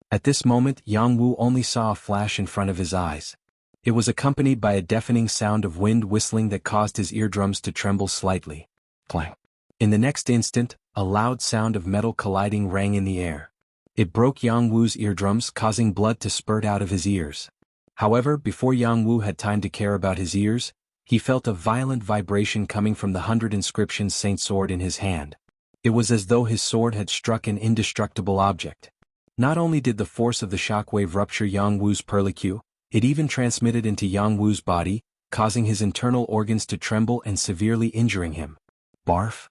At this moment, Jianghu only saw a flash in front of his eyes. It was accompanied by a deafening sound of wind whistling that caused his eardrums to tremble slightly. Clang. In the next instant, a loud sound of metal colliding rang in the air. It broke Jianghu's eardrums, causing blood to spurt out of his ears. However, before Jianghu had time to care about his ears, he felt a violent vibration coming from the 100 inscriptions Saint sword in his hand. It was as though his sword had struck an indestructible object. Not only did the force of the shockwave rupture Jianghu's perlicue, it even transmitted into Jianghu's body, causing his internal organs to tremble and severely injuring him. Barf!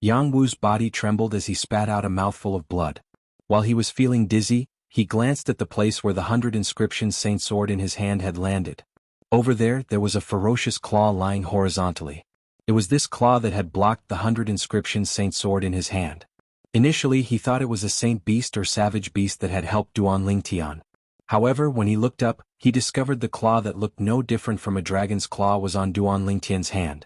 Jianghu's body trembled as he spat out a mouthful of blood. While he was feeling dizzy, he glanced at the place where the 100 inscriptions Saint sword in his hand had landed. Over there was a ferocious claw lying horizontally. It was this claw that had blocked the 100 inscriptions Saint sword in his hand. Initially he thought it was a saint beast or savage beast that had helped Duan Lingtian. However, when he looked up, he discovered the claw that looked no different from a dragon's claw was on Duan Lingtian's hand.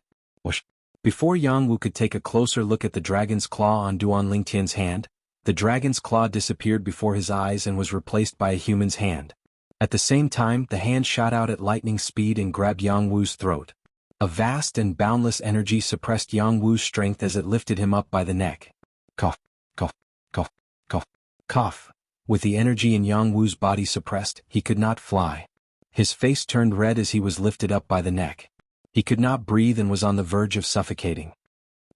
Before Jianghu could take a closer look at the dragon's claw on Duan Lingtian's hand, the dragon's claw disappeared before his eyes and was replaced by a human's hand. At the same time, the hand shot out at lightning speed and grabbed Jianghu's throat. A vast and boundless energy suppressed Jianghu's strength as it lifted him up by the neck. Cough, cough, cough, cough, cough. With the energy in Jianghu's body suppressed, he could not fly. His face turned red as he was lifted up by the neck. He could not breathe and was on the verge of suffocating.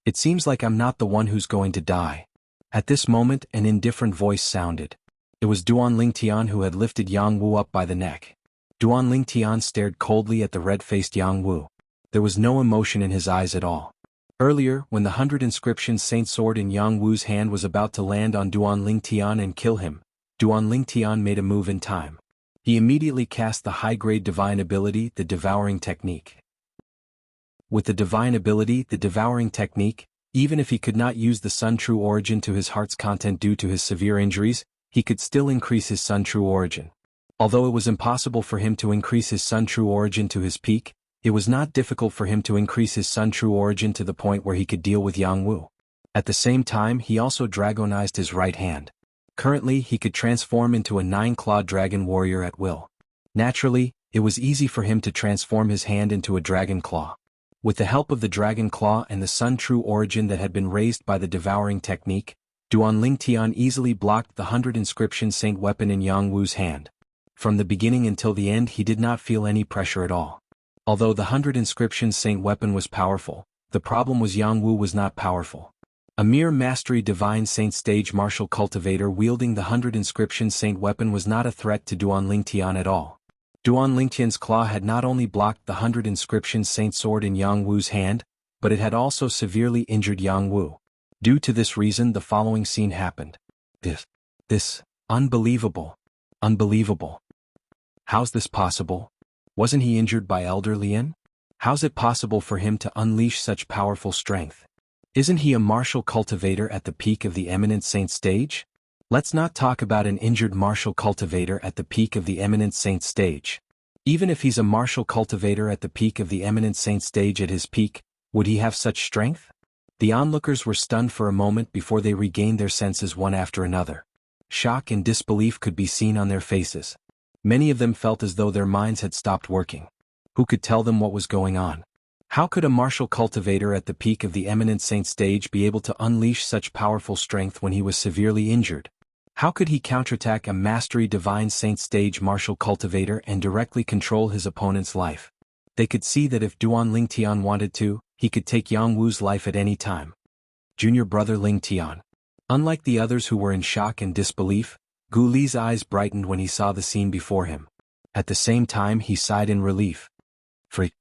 It seems like I'm not the one who's going to die. At this moment, an indifferent voice sounded. It was Duan Lingtian who had lifted Jianghu up by the neck. Duan Lingtian stared coldly at the red-faced Jianghu. There was no emotion in his eyes at all. Earlier, when the 100 inscriptions Saint sword in Jianghu's hand was about to land on Duan Lingtian and kill him, Duan Lingtian made a move in time. He immediately cast the high-grade divine ability, the devouring technique. with the divine ability, the devouring technique, even if he could not use the Sun True Origin to his heart's content due to his severe injuries, he could still increase his Sun True Origin. Although it was impossible for him to increase his Sun True Origin to his peak, it was not difficult for him to increase his Sun True Origin to the point where he could deal with Jianghu. At the same time, he also dragonized his right hand. Currently, he could transform into a 9-clawed dragon warrior at will. Naturally, it was easy for him to transform his hand into a dragon claw. With the help of the dragon claw and the Sun True Origin that had been raised by the devouring technique, Duan Tian easily blocked the 100 Inscription Saint weapon in Jianghu's hand. From the beginning until the end he did not feel any pressure at all. Although the 100 Inscription Saint weapon was powerful, the problem was Jianghu was not powerful. A mere Mastery Divine Saint stage martial cultivator wielding the 100 Inscription Saint weapon was not a threat to Duan Tian at all. Duan Tian's claw had not only blocked the 100 Inscription Saint sword in Jianghu's hand, but it had also severely injured Jianghu. Due to this reason the following scene happened. This, unbelievable. Unbelievable. How's this possible? Wasn't he injured by Elder Lian? How's it possible for him to unleash such powerful strength? Isn't he a martial cultivator at the peak of the Eminent Saint stage? Let's not talk about an injured martial cultivator at the peak of the Eminent Saint stage. Even if he's a martial cultivator at the peak of the Eminent Saint stage at his peak, would he have such strength? The onlookers were stunned for a moment before they regained their senses one after another. Shock and disbelief could be seen on their faces. Many of them felt as though their minds had stopped working. Who could tell them what was going on? How could a martial cultivator at the peak of the Eminent Saint stage be able to unleash such powerful strength when he was severely injured? How could he counterattack a Mastery Divine Saint stage martial cultivator and directly control his opponent's life? They could see that if Duan Tian wanted to, he could take Jianghu's life at any time. Junior brother Ling Tian. Unlike the others who were in shock and disbelief, Gu Li's eyes brightened when he saw the scene before him. At the same time he sighed in relief. Freak.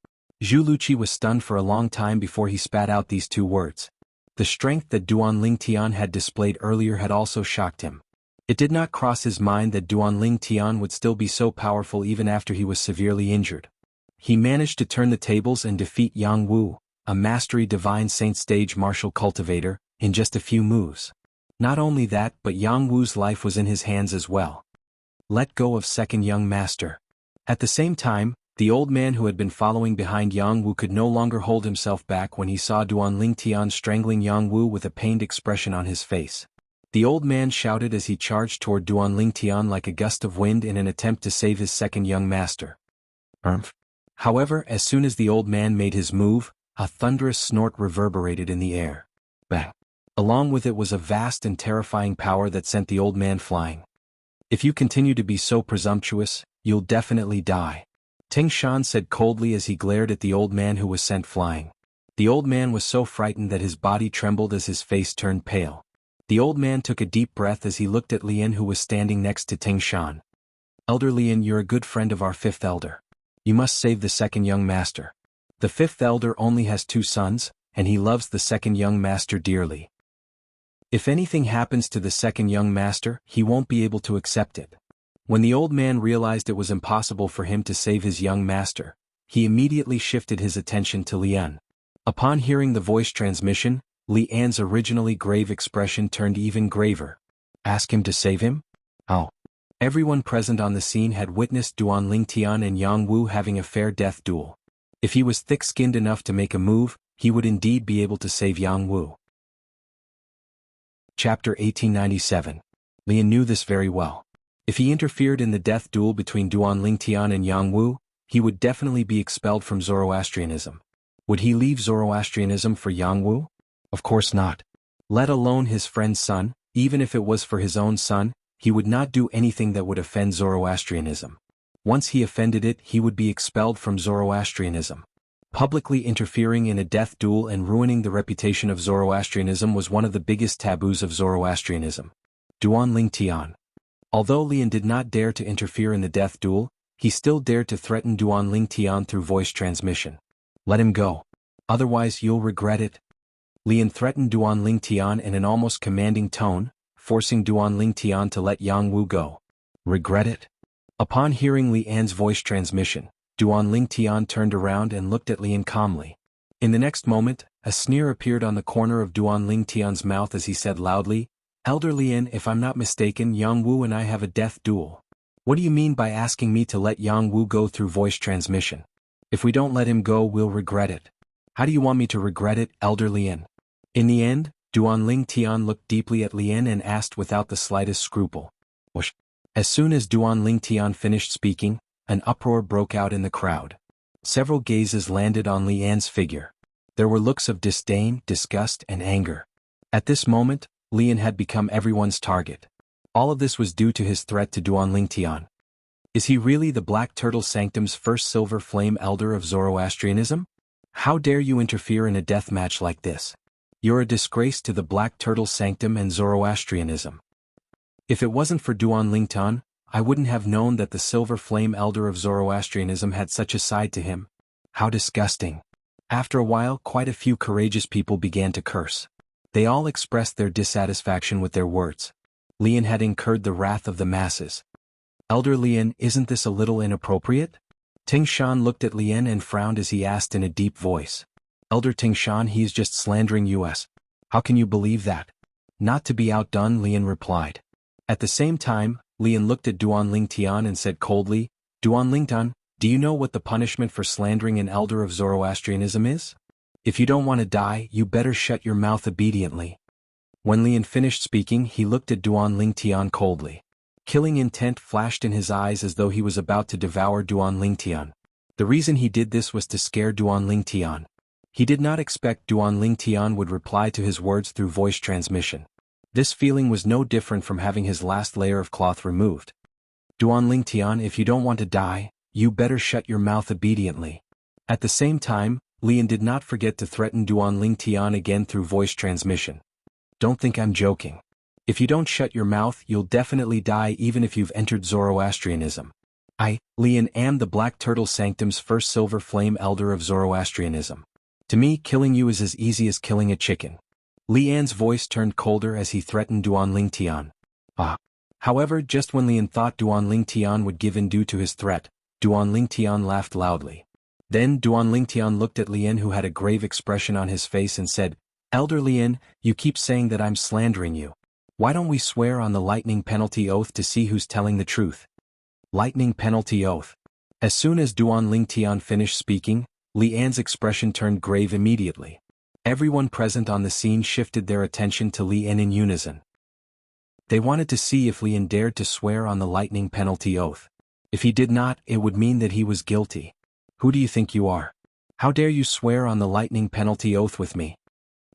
Zhu Luqi was stunned for a long time before he spat out these two words. The strength that Duan Tian had displayed earlier had also shocked him. It did not cross his mind that Duan Tian would still be so powerful even after he was severely injured. He managed to turn the tables and defeat Jianghu, a Mastery Divine Saint stage martial cultivator, in just a few moves. Not only that, but Jianghu's life was in his hands as well. Let go of second young master. At the same time, the old man who had been following behind Jianghu could no longer hold himself back when he saw Duan Tian strangling Jianghu with a pained expression on his face. The old man shouted as he charged toward Duan Tian like a gust of wind in an attempt to save his second young master. However, as soon as the old man made his move, a thunderous snort reverberated in the air. Bang! Along with it was a vast and terrifying power that sent the old man flying. If you continue to be so presumptuous, you'll definitely die. Ting Shan said coldly as he glared at the old man who was sent flying. The old man was so frightened that his body trembled as his face turned pale. The old man took a deep breath as he looked at Lian who was standing next to Ting Shan. Elder Lian, you're a good friend of our fifth elder. You must save the second young master. The fifth elder only has 2 sons, and he loves the second young master dearly. If anything happens to the second young master, he won't be able to accept it. When the old man realized it was impossible for him to save his young master, he immediately shifted his attention to Lian. Upon hearing the voice transmission, Lian's originally grave expression turned even graver. Ask him to save him? Oh. Everyone present on the scene had witnessed Duan Tian and Jianghu having a fair death duel. If he was thick-skinned enough to make a move, he would indeed be able to save Jianghu. Chapter 1897. Lian knew this very well. If he interfered in the death duel between Duan Tian and Jianghu, he would definitely be expelled from Zoroastrianism. Would he leave Zoroastrianism for Jianghu? Of course not. Let alone his friend's son, even if it was for his own son, he would not do anything that would offend Zoroastrianism. Once he offended it, he would be expelled from Zoroastrianism. Publicly interfering in a death duel and ruining the reputation of Zoroastrianism was one of the biggest taboos of Zoroastrianism. Duan Tian. Although Lian did not dare to interfere in the death duel, he still dared to threaten Duan Tian through voice transmission. Let him go. Otherwise you'll regret it. Lian threatened Duan Tian in an almost commanding tone, forcing Duan Tian to let Jianghu go. Regret it? Upon hearing Lian's voice transmission, Duan Tian turned around and looked at Lian calmly. In the next moment, a sneer appeared on the corner of Duan Ling Tian's mouth as he said loudly, "Elder Lian, if I'm not mistaken, Jianghu and I have a death duel. What do you mean by asking me to let Jianghu go through voice transmission? If we don't let him go, we'll regret it." "How do you want me to regret it, Elder Lian?" In the end, Duan Ling Tian looked deeply at Lian and asked without the slightest scruple. "Whoosh." As soon as Duan Ling Tian finished speaking, an uproar broke out in the crowd. Several gazes landed on Lian's figure. There were looks of disdain, disgust, and anger. At this moment, Lian had become everyone's target. All of this was due to his threat to Duan Ling Tian. Is he really the Black Turtle Sanctum's first silver flame elder of Zoroastrianism? How dare you interfere in a death match like this? You're a disgrace to the Black Turtle Sanctum and Zoroastrianism. If it wasn't for Duan Ling Tian, I wouldn't have known that the Silver Flame Elder of Zoroastrianism had such a side to him. How disgusting. After a while, quite a few courageous people began to curse. They all expressed their dissatisfaction with their words. Lian had incurred the wrath of the masses. "Elder Lian, isn't this a little inappropriate?" Tingshan looked at Lian and frowned as he asked in a deep voice. "Elder Tingshan, he is just slandering us. How can you believe that?" Not to be outdone, Lian replied. At the same time, Lian looked at Duan Ling Tian and said coldly, "Duan Ling Tian, do you know what the punishment for slandering an elder of Zoroastrianism is? If you don't want to die, you better shut your mouth obediently." When Lian finished speaking, he looked at Duan Ling Tian coldly. Killing intent flashed in his eyes as though he was about to devour Duan Ling Tian. The reason he did this was to scare Duan Ling Tian. He did not expect Duan Ling Tian would reply to his words through voice transmission. This feeling was no different from having his last layer of cloth removed. "Duan Ling Tian, if you don't want to die, you better shut your mouth obediently." At the same time, Lian did not forget to threaten Duan Ling Tian again through voice transmission. "Don't think I'm joking. If you don't shut your mouth, you'll definitely die even if you've entered Zoroastrianism. I, Lian, am the Black Turtle Sanctum's first Silver Flame Elder of Zoroastrianism. To me, killing you is as easy as killing a chicken." Lian's voice turned colder as he threatened Duan Ling Tian. However, just when Lian thought Duan Ling Tian would give in due to his threat, Duan Ling Tian laughed loudly. Then Duan Ling Tian looked at Lian, who had a grave expression on his face, and said, "Elder Lian, you keep saying that I'm slandering you. Why don't we swear on the lightning penalty oath to see who's telling the truth?" Lightning penalty oath. As soon as Duan Ling Tian finished speaking, Lian's expression turned grave immediately. Everyone present on the scene shifted their attention to Lian in unison. They wanted to see if Lian dared to swear on the lightning penalty oath. If he did not, it would mean that he was guilty. "Who do you think you are? How dare you swear on the lightning penalty oath with me?"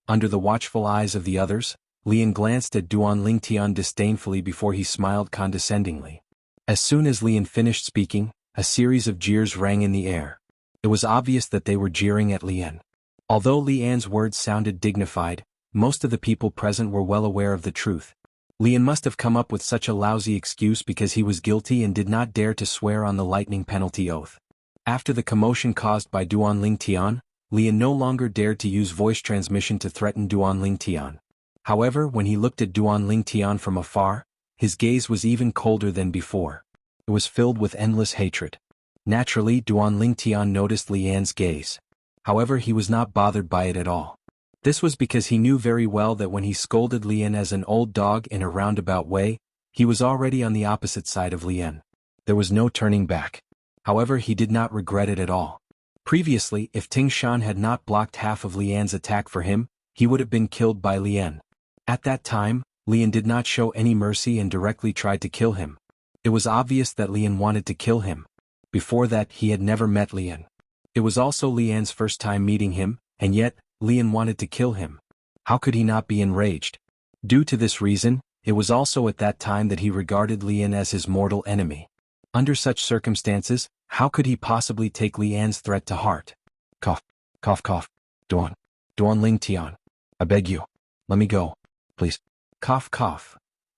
Under the watchful eyes of the others, Lian glanced at Duan Ling Tian disdainfully before he smiled condescendingly. As soon as Lian finished speaking, a series of jeers rang in the air. It was obvious that they were jeering at Lian. Although Lian's words sounded dignified, most of the people present were well aware of the truth. Lian must have come up with such a lousy excuse because he was guilty and did not dare to swear on the lightning penalty oath. After the commotion caused by Duan Ling Tian, Lian no longer dared to use voice transmission to threaten Duan Ling Tian. However, when he looked at Duan Ling Tian from afar, his gaze was even colder than before. It was filled with endless hatred. Naturally, Duan Ling Tian noticed Lian's gaze. However, he was not bothered by it at all. This was because he knew very well that when he scolded Lian as an old dog in a roundabout way, he was already on the opposite side of Lian. There was no turning back. However, he did not regret it at all. Previously, if Tingshan had not blocked half of Lian's attack for him, he would have been killed by Lian. At that time, Lian did not show any mercy and directly tried to kill him. It was obvious that Lian wanted to kill him. Before that, he had never met Lian. It was also Lian's first time meeting him, and yet, Lian wanted to kill him. How could he not be enraged? Due to this reason, it was also at that time that he regarded Lian as his mortal enemy. Under such circumstances, how could he possibly take Lian's threat to heart? Cough, cough, cough. Duan Ling Tian. I beg you. Let me go. Please. Cough, cough.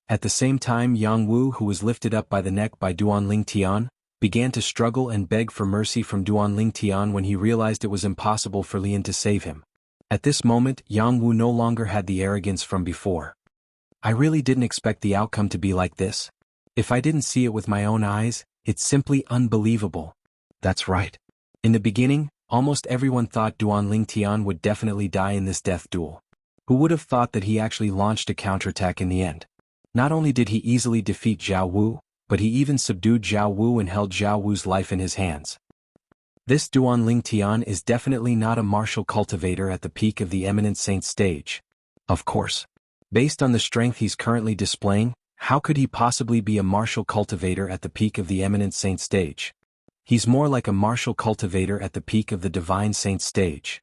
At the same time, Jianghu, who was lifted up by the neck by Duan Ling Tian, began to struggle and beg for mercy from Duan Ling Tian when he realized it was impossible for Lian to save him. At this moment, Jianghu no longer had the arrogance from before. I really didn't expect the outcome to be like this. If I didn't see it with my own eyes, it's simply unbelievable. That's right. In the beginning, Almost everyone thought Duan Tian would definitely die in this death duel. Who would have thought that he actually launched a counterattack in the end? Not only did he easily defeat Zhao Wu, but he even subdued Zhao Wu and held Zhao Wu's life in his hands. This Duan Tian is definitely not a martial cultivator at the peak of the eminent saint stage. Of course. Based on the strength he's currently displaying, how could he possibly be a martial cultivator at the peak of the eminent saint stage? He's more like a martial cultivator at the peak of the divine saint stage.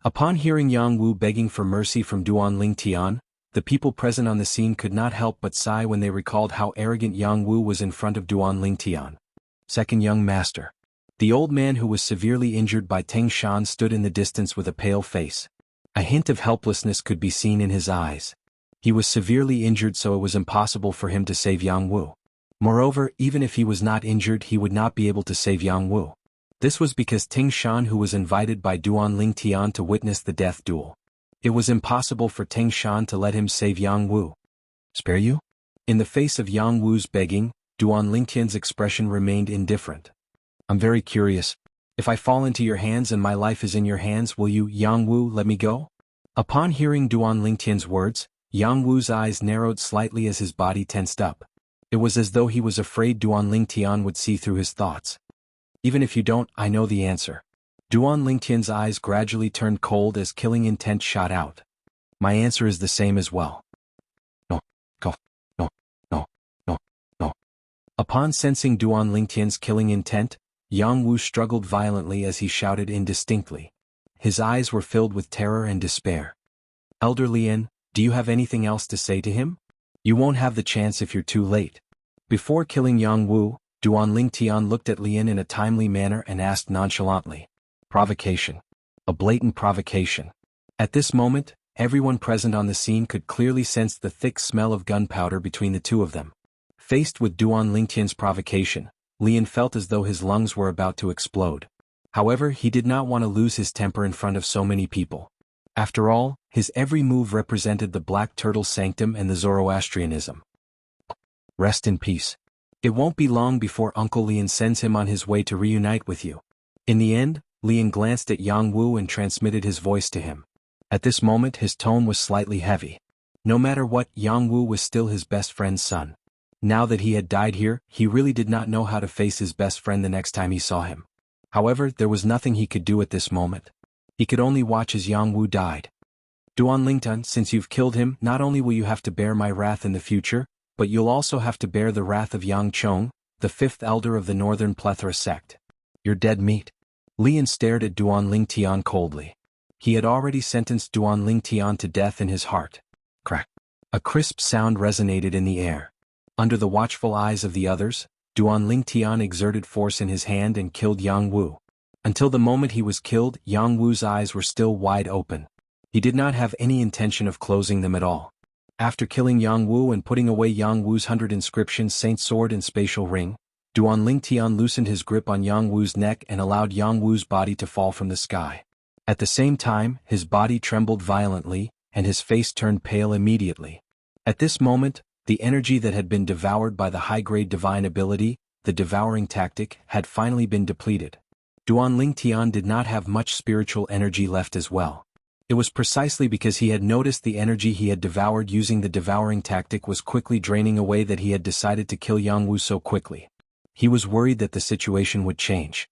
Upon hearing Yang Wu begging for mercy from Duan Tian, the people present on the scene could not help but sigh when they recalled how arrogant Yang Wu was in front of Duan Tian. Second young master. The old man who was severely injured by Teng Shan stood in the distance with a pale face. A hint of helplessness could be seen in his eyes. He was severely injured, so it was impossible for him to save Yang Wu. Moreover, even if he was not injured, he would not be able to save Yang Wu. This was because Teng Shan, who was invited by Duan Tian to witness the death duel. It was impossible for Teng Shan to let him save Yang Wu. Spare you? In the face of Yang Wu's begging, Duan Tian's expression remained indifferent. I'm very curious. If I fall into your hands and my life is in your hands, will you, Yang Wu, let me go? Upon hearing Duan Tian's words, Yang Wu's eyes narrowed slightly as his body tensed up. It was as though he was afraid Duan Tian would see through his thoughts. Even if you don't, I know the answer. Duan Tian's eyes gradually turned cold as killing intent shot out. My answer is the same as well. No. Go. No. No. No. No. Upon sensing Duan Tian's killing intent, Yang Wu struggled violently as he shouted indistinctly. His eyes were filled with terror and despair. Elder Lian, do you have anything else to say to him? You won't have the chance if you're too late. Before killing Yang Wu, Duan Tian looked at Lian in a timely manner and asked nonchalantly. Provocation. A blatant provocation. At this moment, everyone present on the scene could clearly sense the thick smell of gunpowder between the two of them. Faced with Duan Tian's provocation, Lian felt as though his lungs were about to explode. However, he did not want to lose his temper in front of so many people. After all, his every move represented the Black Turtle Sanctum and the Zoroastrianism. Rest in peace. It won't be long before Uncle Lian sends him on his way to reunite with you. In the end, Lian glanced at Yang Wu and transmitted his voice to him. At this moment his tone was slightly heavy. No matter what, Yang Wu was still his best friend's son. Now that he had died here, he really did not know how to face his best friend the next time he saw him. However, there was nothing he could do at this moment. He could only watch as Yang Wu died. Duan Tian, since you've killed him, not only will you have to bear my wrath in the future, but you'll also have to bear the wrath of Yang Chong, the fifth elder of the Northern Plethora sect. You're dead meat. Lian stared at Duan Tian coldly. He had already sentenced Duan Tian to death in his heart. Crack. A crisp sound resonated in the air. Under the watchful eyes of the others, Duan Tian exerted force in his hand and killed Yang Wu. Until the moment he was killed, Yang Wu's eyes were still wide open. He did not have any intention of closing them at all. After killing Yang Wu and putting away Yang Wu's 100 inscriptions Saint Sword and Spatial Ring, Duan Tian loosened his grip on Yang Wu's neck and allowed Yang Wu's body to fall from the sky. At the same time, his body trembled violently, and his face turned pale immediately. At this moment, the energy that had been devoured by the high-grade divine ability, the devouring tactic, had finally been depleted. Duan Tian did not have much spiritual energy left as well. It was precisely because he had noticed the energy he had devoured using the devouring tactic was quickly draining away that he had decided to kill Yang Wu so quickly. He was worried that the situation would change.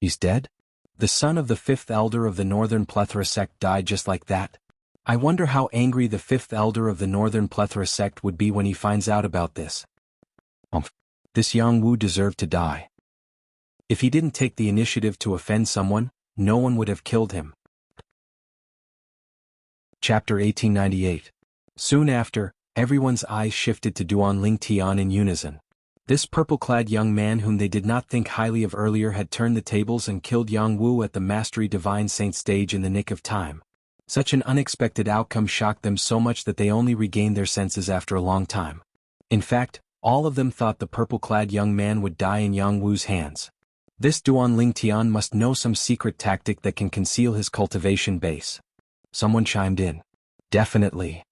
He's dead? The son of the fifth elder of the Northern Plethora sect died just like that? I wonder how angry the fifth elder of the Northern Plethora sect would be when he finds out about this. This Yang Wu deserved to die. If he didn't take the initiative to offend someone, no one would have killed him. Chapter 1898. Soon after, everyone's eyes shifted to Duan Tian in unison. This purple-clad young man whom they did not think highly of earlier had turned the tables and killed Yang Wu at the Mastery Divine Saint stage in the nick of time. Such an unexpected outcome shocked them so much that they only regained their senses after a long time. In fact, all of them thought the purple-clad young man would die in Yang Wu's hands. This Duan Tian must know some secret tactic that can conceal his cultivation base. Someone chimed in. Definitely.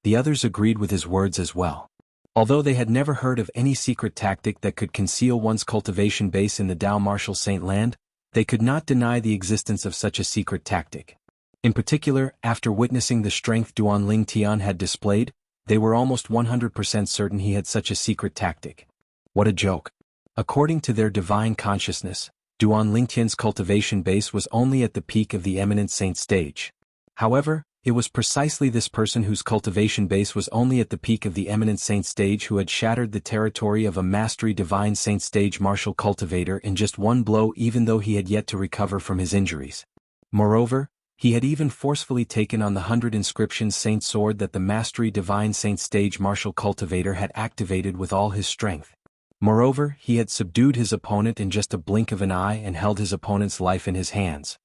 The others agreed with his words as well. Although they had never heard of any secret tactic that could conceal one's cultivation base in the Dao Martial Saint Land, They could not deny the existence of such a secret tactic. In particular, after witnessing the strength Duan Ling Tian had displayed, they were almost 100% certain he had such a secret tactic. What a joke. According to their divine consciousness, Duan Lingtian's cultivation base was only at the peak of the eminent saint stage. However, it was precisely this person whose cultivation base was only at the peak of the eminent saint stage who had shattered the territory of a mastery divine saint stage martial cultivator in just one blow, even though he had yet to recover from his injuries. Moreover, he had even forcefully taken on the 100 inscriptions saint sword that the mastery divine saint stage martial cultivator had activated with all his strength. Moreover, he had subdued his opponent in just a blink of an eye and held his opponent's life in his hands.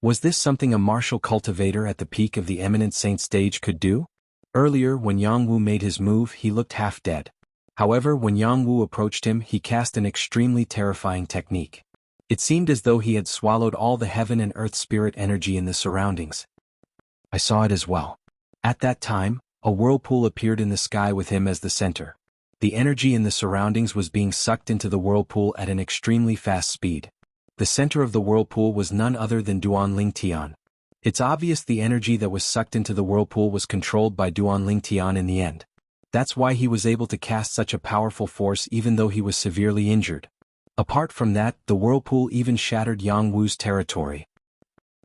Was this something a martial cultivator at the peak of the eminent saint stage could do? Earlier, when Jianghu made his move, he looked half dead. However, when Jianghu approached him, he cast an extremely terrifying technique. It seemed as though he had swallowed all the heaven and earth spirit energy in the surroundings. I saw it as well. At that time, a whirlpool appeared in the sky with him as the center. The energy in the surroundings was being sucked into the whirlpool at an extremely fast speed. The center of the whirlpool was none other than Duan Ling Tian. It's obvious the energy that was sucked into the whirlpool was controlled by Duan Ling Tian in the end. That's why he was able to cast such a powerful force even though he was severely injured. Apart from that, the whirlpool even shattered Jianghu's territory.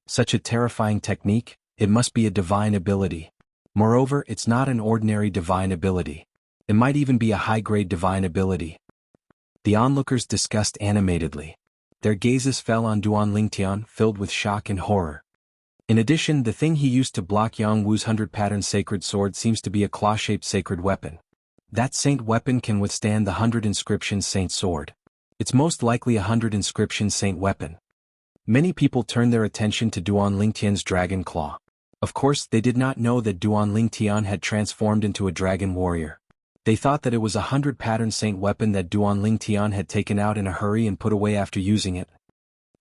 Such a terrifying technique, it must be a divine ability. Moreover, it's not an ordinary divine ability. It might even be a high-grade divine ability. The onlookers discussed animatedly. Their gazes fell on Duan Lingtian, filled with shock and horror. In addition, the thing he used to block Jianghu's 100-pattern sacred sword seems to be a claw-shaped sacred weapon. That saint weapon can withstand the 100 inscriptions saint sword. It's most likely a 100 inscriptions saint weapon. Many people turned their attention to Duan Lingtian's dragon claw. Of course, they did not know that Duan Lingtian had transformed into a dragon warrior. They thought that it was a 100-pattern saint weapon that Duan Lingtian had taken out in a hurry and put away after using it.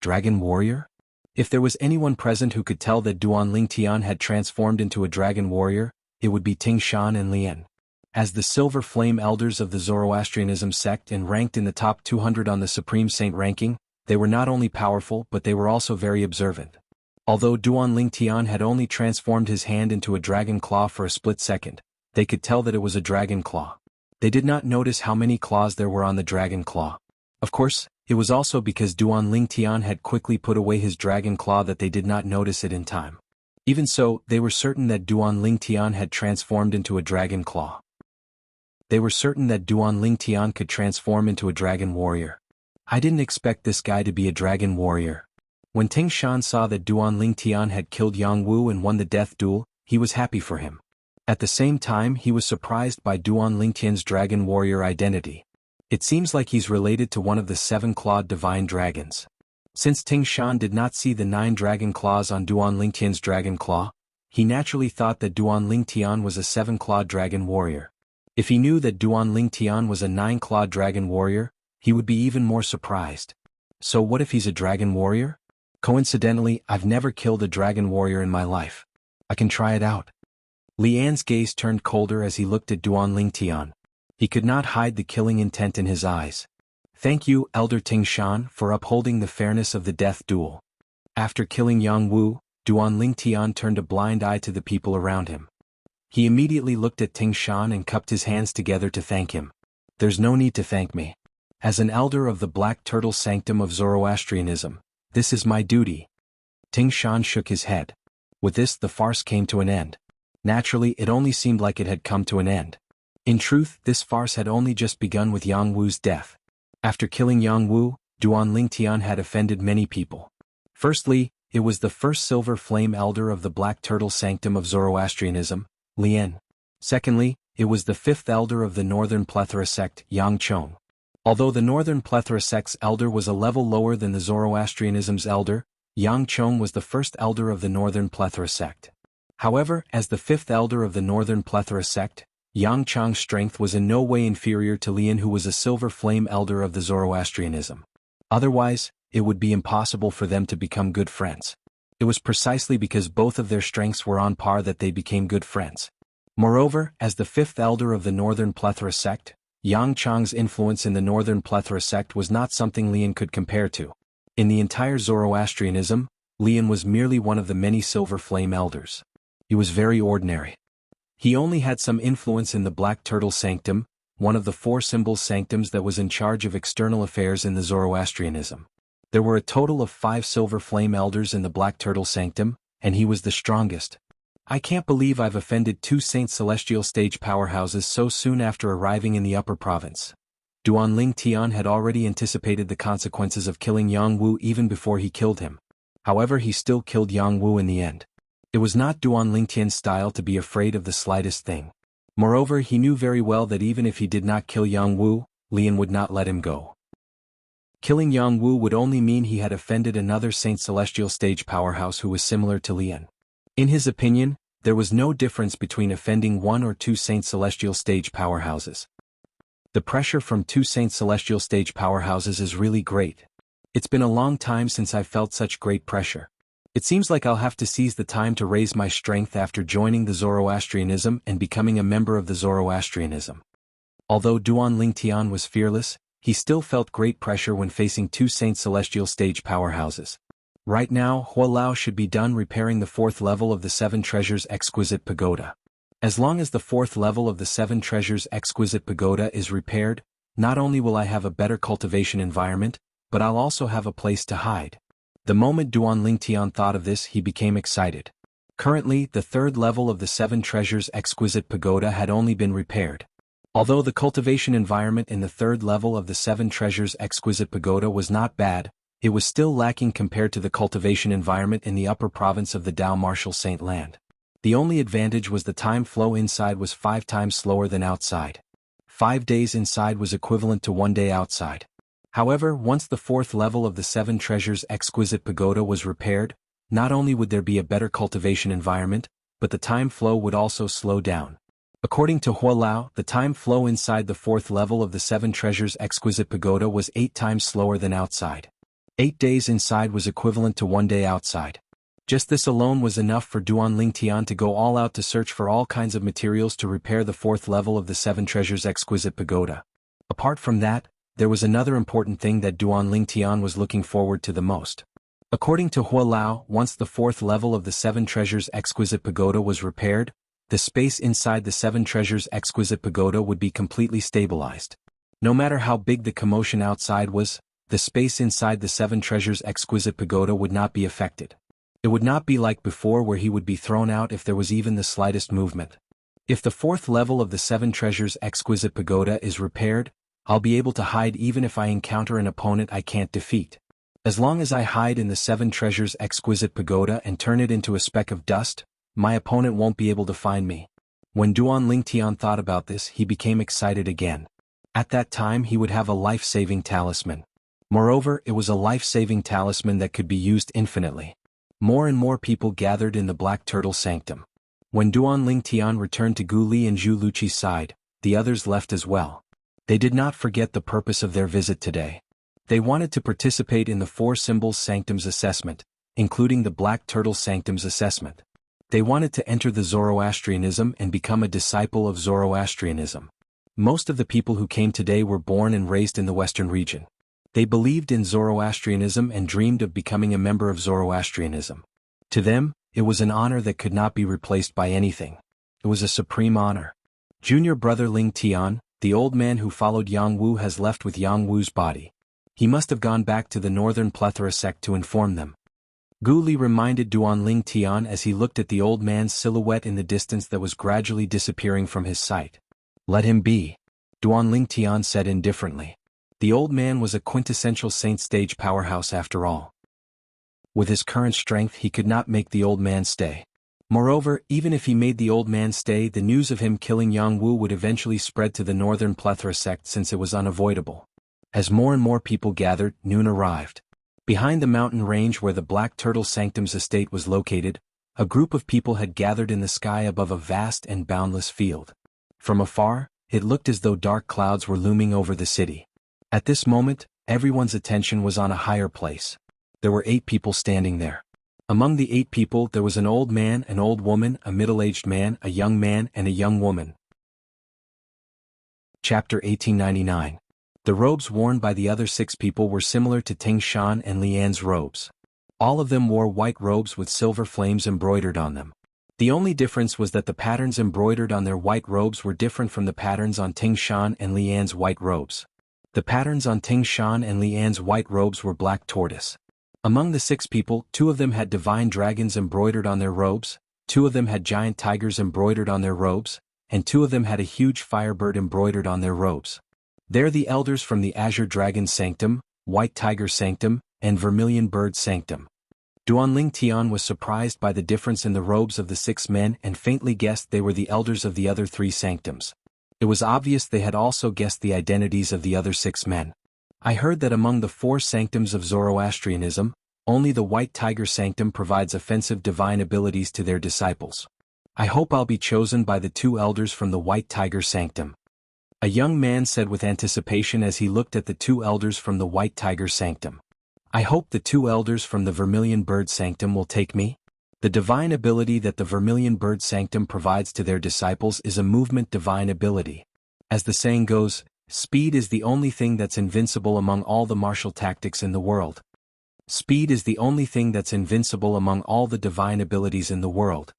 Dragon warrior? If there was anyone present who could tell that Duan Lingtian had transformed into a dragon warrior, it would be Ting Shan and Lian. As the silver flame elders of the Zoroastrianism sect and ranked in the top 200 on the Supreme Saint ranking, they were not only powerful but they were also very observant. Although Duan Lingtian had only transformed his hand into a dragon claw for a split second, they could tell that it was a dragon claw. They did not notice how many claws there were on the dragon claw. Of course, it was also because Duan Lingtian had quickly put away his dragon claw that they did not notice it in time. Even so, they were certain that Duan Lingtian had transformed into a dragon claw. They were certain that Duan Lingtian could transform into a dragon warrior. I didn't expect this guy to be a dragon warrior. When Ting Shan saw that Duan Lingtian had killed Jianghu and won the death duel, he was happy for him. At the same time, he was surprised by Duan Lingtian's dragon warrior identity. It seems like he's related to one of the 7-clawed divine dragons. Since Ting Shan did not see the 9 dragon claws on Duan Lingtian's dragon claw, he naturally thought that Duan Lingtian was a 7-clawed dragon warrior. If he knew that Duan Lingtian was a 9-clawed dragon warrior, he would be even more surprised. So what if he's a dragon warrior? Coincidentally, I've never killed a dragon warrior in my life. I can try it out. Lian's gaze turned colder as he looked at Duan Lingtian. He could not hide the killing intent in his eyes. Thank you, Elder Ting Shan, for upholding the fairness of the death duel. After killing Jianghu, Duan Lingtian turned a blind eye to the people around him. He immediately looked at Ting Shan and cupped his hands together to thank him. There's no need to thank me. As an elder of the Black Turtle Sanctum of Zoroastrianism, this is my duty. Ting Shan shook his head. With this, the farce came to an end. Naturally, it only seemed like it had come to an end. In truth, this farce had only just begun with Jianghu's death. After killing Jianghu, Duan Lingtian had offended many people. Firstly, it was the first silver flame elder of the Black Turtle Sanctum of Zoroastrianism, Lian. Secondly, it was the 5th elder of the Northern Plethora sect, Yang Chong. Although the Northern Plethora sect's elder was a level lower than the Zoroastrianism's elder, Yang Chong was the first elder of the Northern Plethora sect. However, as the 5th elder of the Northern Plethora sect, Yang Chong's strength was in no way inferior to Lian, who was a silver flame elder of the Zoroastrianism. Otherwise, it would be impossible for them to become good friends. It was precisely because both of their strengths were on par that they became good friends. Moreover, as the 5th elder of the Northern Plethora sect, Yang Chong's influence in the Northern Plethora sect was not something Lian could compare to. In the entire Zoroastrianism, Lian was merely one of the many Silver Flame Elders. He was very ordinary. He only had some influence in the Black Turtle Sanctum, one of the 4 symbols sanctums that was in charge of external affairs in the Zoroastrianism. There were a total of 5 Silver Flame Elders in the Black Turtle Sanctum, and he was the strongest. I can't believe I've offended 2 Saint Celestial stage powerhouses so soon after arriving in the Upper Province. Duanling Tian had already anticipated the consequences of killing Jianghu even before he killed him. However, he still killed Jianghu in the end. It was not Duanling Tian's style to be afraid of the slightest thing. Moreover, he knew very well that even if he did not kill Jianghu, Lian would not let him go. Killing Jianghu would only mean he had offended another Saint Celestial stage powerhouse who was similar to Lian. In his opinion, there was no difference between offending 1 or 2 Saint Celestial stage powerhouses. The pressure from 2 Saint Celestial stage powerhouses is really great. It's been a long time since I felt such great pressure. It seems like I'll have to seize the time to raise my strength after joining the Zoroastrianism and becoming a member of the Zoroastrianism. Although Duanling Tian was fearless, he still felt great pressure when facing 2 Saint Celestial stage powerhouses. Right now, Hua Lao should be done repairing the 4th level of the 7 Treasures Exquisite Pagoda. As long as the 4th level of the 7 Treasures Exquisite Pagoda is repaired, not only will I have a better cultivation environment, but I'll also have a place to hide. The moment Duanling Tian thought of this, he became excited. Currently, the 3rd level of the 7 Treasures Exquisite Pagoda had only been repaired. Although the cultivation environment in the 3rd level of the 7 Treasures Exquisite Pagoda was not bad, it was still lacking compared to the cultivation environment in the upper province of the Dao Martial Saint Land. The only advantage was the time flow inside was 5 times slower than outside. 5 days inside was equivalent to 1 day outside. However, once the 4th level of the 7 Treasures Exquisite Pagoda was repaired, not only would there be a better cultivation environment, but the time flow would also slow down. According to Hua Lao, the time flow inside the 4th level of the 7 Treasures Exquisite Pagoda was 8 times slower than outside. 8 days inside was equivalent to 1 day outside. Just this alone was enough for Duanling Tian to go all out to search for all kinds of materials to repair the 4th level of the 7 Treasures Exquisite Pagoda. Apart from that, there was another important thing that Duanling Tian was looking forward to the most. According to Hua Lao, once the 4th level of the 7 Treasures Exquisite Pagoda was repaired, the space inside the 7 Treasures Exquisite Pagoda would be completely stabilized. No matter how big the commotion outside was, the space inside the 7 Treasures Exquisite Pagoda would not be affected. It would not be like before where he would be thrown out if there was even the slightest movement. If the 4th level of the 7 Treasures Exquisite Pagoda is repaired, I'll be able to hide even if I encounter an opponent I can't defeat. As long as I hide in the 7 Treasures Exquisite Pagoda and turn it into a speck of dust, my opponent won't be able to find me. When Duanling Tian thought about this, he became excited again. At that time he would have a life-saving talisman. Moreover, it was a life-saving talisman that could be used infinitely. More and more people gathered in the Black Turtle Sanctum. When Duanling Tian returned to Gu Li and Zhu Luqi's side, the others left as well. They did not forget the purpose of their visit today. They wanted to participate in the 4 Symbols Sanctums assessment, including the Black Turtle Sanctums assessment. They wanted to enter the Zoroastrianism and become a disciple of Zoroastrianism. Most of the people who came today were born and raised in the Western region. They believed in Zoroastrianism and dreamed of becoming a member of Zoroastrianism. To them, it was an honor that could not be replaced by anything. It was a supreme honor. Junior brother Ling Tian, the old man who followed Jianghu, has left with Jianghu's body. He must have gone back to the Northern Plethora sect to inform them. Gu Li reminded Duanling Tian as he looked at the old man's silhouette in the distance that was gradually disappearing from his sight. Let him be, Duanling Tian said indifferently. The old man was a quintessential saint stage powerhouse after all. With his current strength he could not make the old man stay. Moreover, even if he made the old man stay, the news of him killing Jianghu would eventually spread to the Northern Plethora sect since it was unavoidable. As more and more people gathered, noon arrived. Behind the mountain range where the Black Turtle Sanctum's estate was located, a group of people had gathered in the sky above a vast and boundless field. From afar, it looked as though dark clouds were looming over the city. At this moment, everyone's attention was on a higher place. There were 8 people standing there. Among the 8 people there was an old man, an old woman, a middle-aged man, a young man, and a young woman. Chapter 1899. The robes worn by the other 6 people were similar to Ting Shan and Lian's robes. All of them wore white robes with silver flames embroidered on them. The only difference was that the patterns embroidered on their white robes were different from the patterns on Ting Shan and Lian's white robes. The patterns on Ting Shan and Lian's white robes were black tortoise. Among the 6 people, 2 of them had divine dragons embroidered on their robes, 2 of them had giant tigers embroidered on their robes, and 2 of them had a huge firebird embroidered on their robes. They're the elders from the Azure Dragon Sanctum, White Tiger Sanctum, and Vermilion Bird Sanctum. Duanling Tian was surprised by the difference in the robes of the 6 men and faintly guessed they were the elders of the other 3 sanctums. It was obvious they had also guessed the identities of the other 6 men. I heard that among the 4 sanctums of Zoroastrianism, only the White Tiger Sanctum provides offensive divine abilities to their disciples. I hope I'll be chosen by the 2 elders from the White Tiger Sanctum. A young man said with anticipation as he looked at the 2 elders from the White Tiger Sanctum. I hope the 2 elders from the Vermilion Bird Sanctum will take me. The divine ability that the Vermilion Bird Sanctum provides to their disciples is a movement divine ability. As the saying goes, speed is the only thing that's invincible among all the martial tactics in the world. Speed is the only thing that's invincible among all the divine abilities in the world.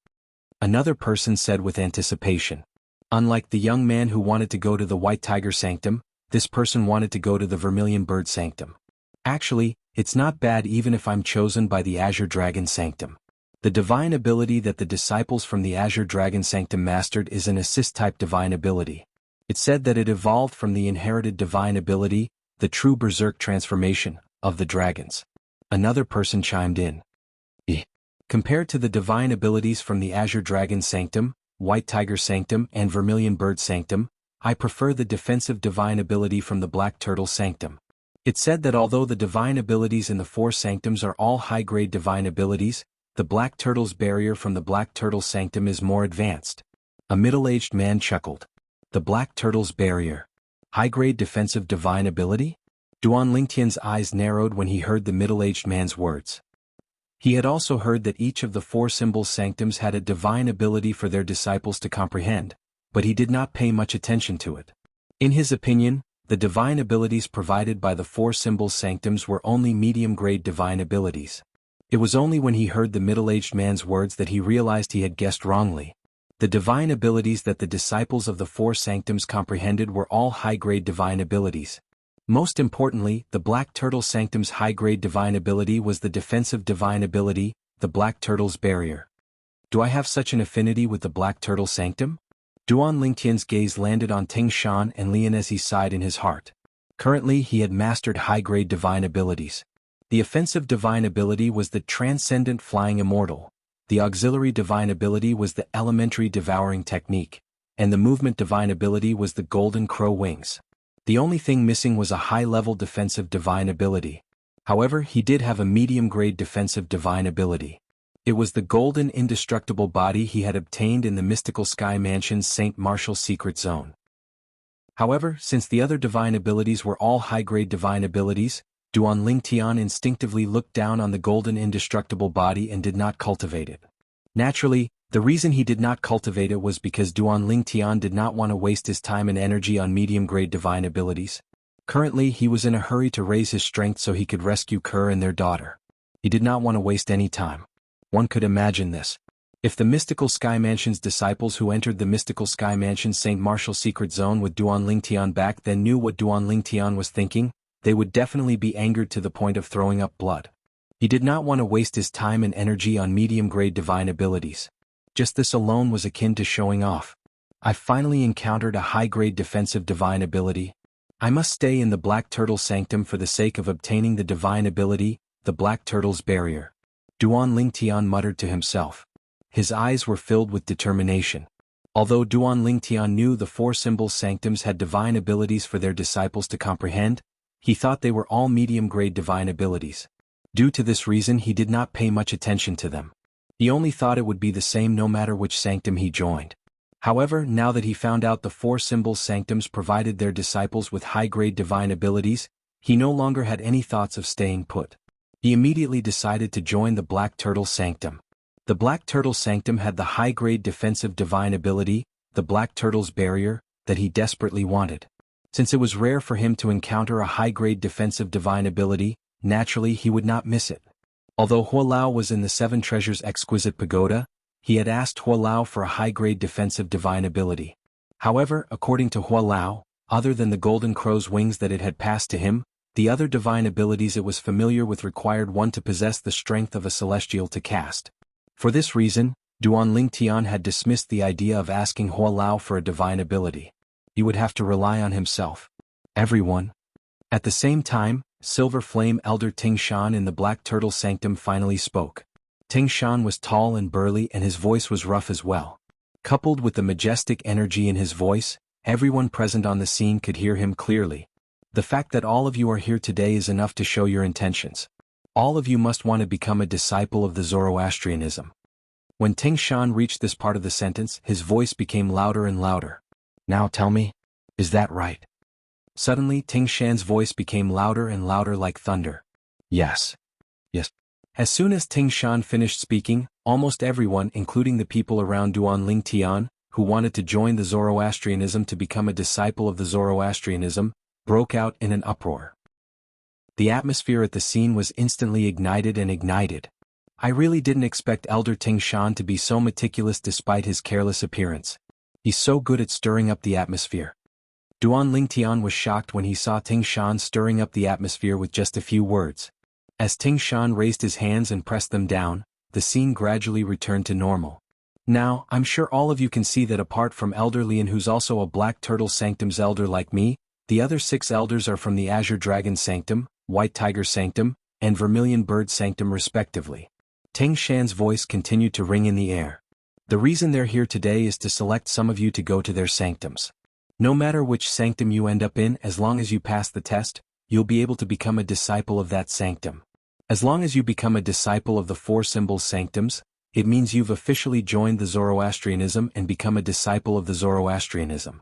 Another person said with anticipation. Unlike the young man who wanted to go to the White Tiger Sanctum, this person wanted to go to the Vermilion Bird Sanctum. Actually, it's not bad even if I'm chosen by the Azure Dragon Sanctum. The divine ability that the disciples from the Azure Dragon Sanctum mastered is an assist-type divine ability. It said that it evolved from the inherited divine ability, the true berserk transformation, of the dragons. Another person chimed in. Compared to the divine abilities from the Azure Dragon Sanctum, White Tiger Sanctum and Vermilion Bird Sanctum, I prefer the defensive divine ability from the Black Turtle Sanctum. It said that although the divine abilities in the 4 sanctums are all high-grade divine abilities, the Black Turtle's barrier from the Black Turtle Sanctum is more advanced. A middle-aged man chuckled. The Black Turtle's barrier. High-grade defensive divine ability? Duan Lingtian's eyes narrowed when he heard the middle-aged man's words. He had also heard that each of the 4 symbol sanctums had a divine ability for their disciples to comprehend, but he did not pay much attention to it. In his opinion, the divine abilities provided by the 4 symbol sanctums were only medium-grade divine abilities. It was only when he heard the middle-aged man's words that he realized he had guessed wrongly. The divine abilities that the disciples of the 4 sanctums comprehended were all high-grade divine abilities. Most importantly, the Black Turtle Sanctum's high-grade divine ability was the defensive divine ability, the Black Turtle's barrier. Do I have such an affinity with the Black Turtle Sanctum? Duan Lingtian's gaze landed on Ting Shan and Lian as he sighed in his heart. Currently he had mastered high-grade divine abilities. The offensive divine ability was the Transcendent Flying Immortal, the auxiliary divine ability was the Elementary Devouring Technique, and the movement divine ability was the Golden Crow Wings. The only thing missing was a high-level defensive divine ability. However, he did have a medium-grade defensive divine ability. It was the golden indestructible body he had obtained in the Mystical Sky Mansion's St. Martial Secret Zone. However, since the other divine abilities were all high-grade divine abilities, Duan Lingtian instinctively looked down on the golden indestructible body and did not cultivate it. Naturally, the reason he did not cultivate it was because Duan Lingtian did not want to waste his time and energy on medium-grade divine abilities. Currently, he was in a hurry to raise his strength so he could rescue Kerr and their daughter. He did not want to waste any time. One could imagine this. If the Mystical Sky Mansion's disciples who entered the Mystical Sky Mansion's St. Martial Secret Zone with Duan Lingtian back then knew what Duan Lingtian was thinking, they would definitely be angered to the point of throwing up blood. He did not want to waste his time and energy on medium-grade divine abilities. Just this alone was akin to showing off. I finally encountered a high-grade defensive divine ability. I must stay in the Black Turtle Sanctum for the sake of obtaining the divine ability, the Black Turtle's barrier. Duan Lingtian muttered to himself. His eyes were filled with determination. Although Duan Lingtian knew the 4 symbol sanctums had divine abilities for their disciples to comprehend, he thought they were all medium-grade divine abilities. Due to this reason he did not pay much attention to them. He only thought it would be the same no matter which sanctum he joined. However, now that he found out the 4 symbol sanctums provided their disciples with high-grade divine abilities, he no longer had any thoughts of staying put. He immediately decided to join the Black Turtle Sanctum. The Black Turtle Sanctum had the high-grade defensive divine ability, the Black Turtle's barrier, that he desperately wanted. Since it was rare for him to encounter a high-grade defensive divine ability, naturally he would not miss it. Although Huolao was in the Seven Treasures Exquisite Pagoda, he had asked Huolao for a high-grade defensive divine ability. However, according to Huolao, other than the golden crow's wings that it had passed to him, the other divine abilities it was familiar with required one to possess the strength of a celestial to cast. For this reason, Duan Lingtian had dismissed the idea of asking Huolao for a divine ability. He would have to rely on himself. Everyone. At the same time, Silver Flame Elder Ting Shan in the Black Turtle Sanctum finally spoke. Ting Shan was tall and burly and his voice was rough as well. Coupled with the majestic energy in his voice, everyone present on the scene could hear him clearly. The fact that all of you are here today is enough to show your intentions. All of you must want to become a disciple of the Zoroastrianism. When Ting Shan reached this part of the sentence, his voice became louder and louder. Now tell me, is that right? Suddenly Ting Shan's voice became louder and louder like thunder. Yes. Yes. As soon as Ting Shan finished speaking, almost everyone, including the people around Duan Lingtian, who wanted to join the Zoroastrianism to become a disciple of the Zoroastrianism, broke out in an uproar. The atmosphere at the scene was instantly ignited and ignited. I really didn't expect Elder Ting Shan to be so meticulous despite his careless appearance. He's so good at stirring up the atmosphere. Duan Lingtian was shocked when he saw Ting Shan stirring up the atmosphere with just a few words. As Ting Shan raised his hands and pressed them down, the scene gradually returned to normal. Now, I'm sure all of you can see that apart from Elder Lian, who's also a Black Turtle Sanctum's elder like me, the other 6 elders are from the Azure Dragon Sanctum, White Tiger Sanctum, and Vermilion Bird Sanctum respectively. Ting Shan's voice continued to ring in the air. The reason they're here today is to select some of you to go to their sanctums. No matter which sanctum you end up in, as long as you pass the test, you'll be able to become a disciple of that sanctum. As long as you become a disciple of the 4 symbols sanctums, it means you've officially joined the Zoroastrianism and become a disciple of the Zoroastrianism.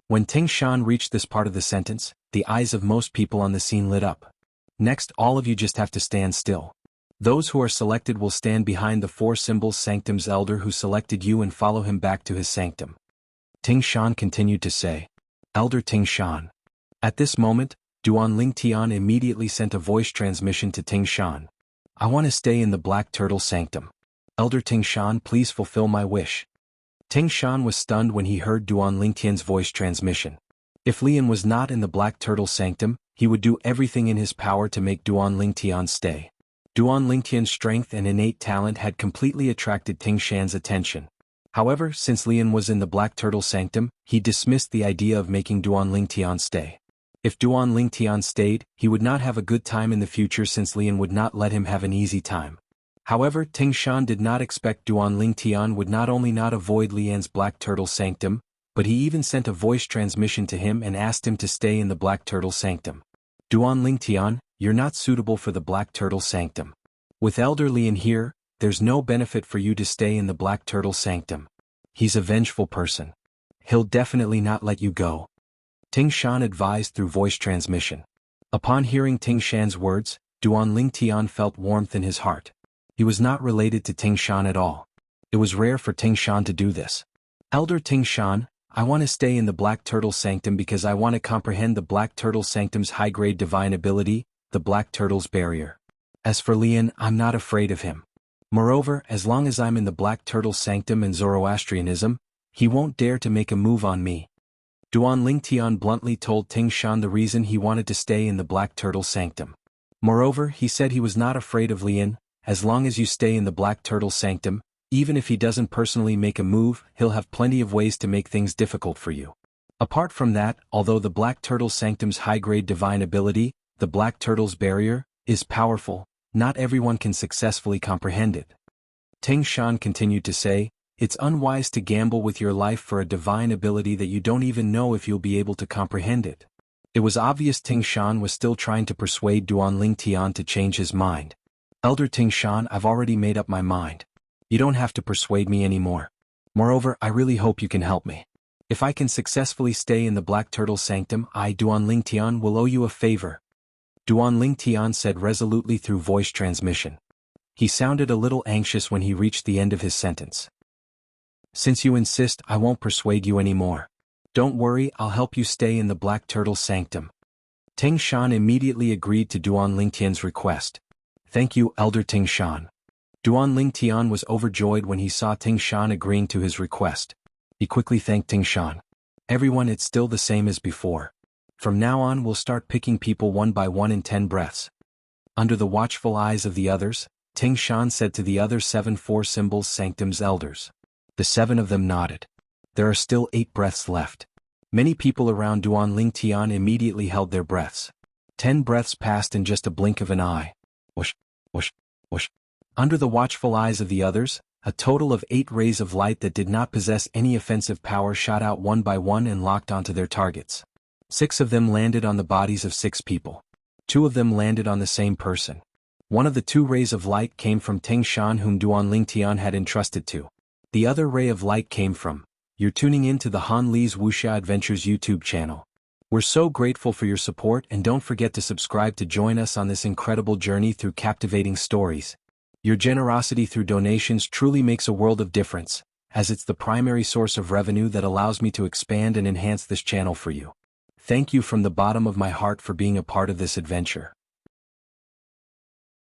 When Ting Shan reached this part of the sentence, the eyes of most people on the scene lit up. Next, all of you just have to stand still. Those who are selected will stand behind the 4 symbols sanctum's elder who selected you and follow him back to his sanctum. Ting Shan continued to say. Elder Ting Shan. At this moment, Duan Lingtian immediately sent a voice transmission to Ting Shan. I want to stay in the Black Turtle Sanctum. Elder Ting Shan, please fulfill my wish. Ting Shan was stunned when he heard Duan Lingtian's voice transmission. If Lian was not in the Black Turtle Sanctum, he would do everything in his power to make Duan Lingtian stay. Duan Lingtian's strength and innate talent had completely attracted Ting Shan's attention. However, since Lian was in the Black Turtle Sanctum, he dismissed the idea of making Duan Lingtian stay. If Duan Lingtian stayed, he would not have a good time in the future since Lian would not let him have an easy time. However, Ting Shan did not expect Duan Lingtian would not only not avoid Lian's Black Turtle Sanctum, but he even sent a voice transmission to him and asked him to stay in the Black Turtle Sanctum. Duan Lingtian, you're not suitable for the Black Turtle Sanctum. With Elder Lian here, there's no benefit for you to stay in the Black Turtle Sanctum. He's a vengeful person. He'll definitely not let you go. Ting Shan advised through voice transmission. Upon hearing Ting Shan's words, Duan Lingtian felt warmth in his heart. He was not related to Ting Shan at all. It was rare for Ting Shan to do this. Elder Ting Shan, I want to stay in the Black Turtle Sanctum because I want to comprehend the Black Turtle Sanctum's high-grade divine ability, the Black Turtle's Barrier. As for Lian, I'm not afraid of him. Moreover, as long as I'm in the Black Turtle Sanctum and Zoroastrianism, he won't dare to make a move on me. Duan Lingtian bluntly told Ting Shan the reason he wanted to stay in the Black Turtle Sanctum. Moreover, he said he was not afraid of Lian. As long as you stay in the Black Turtle Sanctum, even if he doesn't personally make a move, he'll have plenty of ways to make things difficult for you. Apart from that, although the Black Turtle Sanctum's high-grade divine ability, the Black Turtle's Barrier, is powerful, not everyone can successfully comprehend it. Ting Shan continued to say, it's unwise to gamble with your life for a divine ability that you don't even know if you'll be able to comprehend it. It was obvious Ting Shan was still trying to persuade Duan Lingtian to change his mind. Elder Ting Shan, I've already made up my mind. You don't have to persuade me anymore. Moreover, I really hope you can help me. If I can successfully stay in the Black Turtle Sanctum, I, Duan Lingtian, will owe you a favor. Duan Lingtian said resolutely through voice transmission. He sounded a little anxious when he reached the end of his sentence. Since you insist, I won't persuade you anymore. Don't worry, I'll help you stay in the Black Turtle's sanctum. Ting Shan immediately agreed to Duan Lingtian's request. Thank you, Elder Ting Shan. Duan Lingtian was overjoyed when he saw Ting Shan agreeing to his request. He quickly thanked Ting Shan. Everyone, it's still the same as before. From now on we'll start picking people one by one in 10 breaths. Under the watchful eyes of the others, Ting Shan said to the other 7 Four Symbols Sanctum's elders. The 7 of them nodded. There are still 8 breaths left. Many people around Duan Lingtian immediately held their breaths. 10 breaths passed in just a blink of an eye. Whoosh, whoosh, whoosh. Under the watchful eyes of the others, a total of 8 rays of light that did not possess any offensive power shot out one by one and locked onto their targets. 6 of them landed on the bodies of 6 people. 2 of them landed on the same person. One of the 2 rays of light came from Ting Shan, whom Duan Lingtian had entrusted to. The other ray of light came from, you're tuning in to the Han Li's Wuxia Adventures YouTube channel. We're so grateful for your support, and don't forget to subscribe to join us on this incredible journey through captivating stories. Your generosity through donations truly makes a world of difference, as it's the primary source of revenue that allows me to expand and enhance this channel for you. Thank you from the bottom of my heart for being a part of this adventure.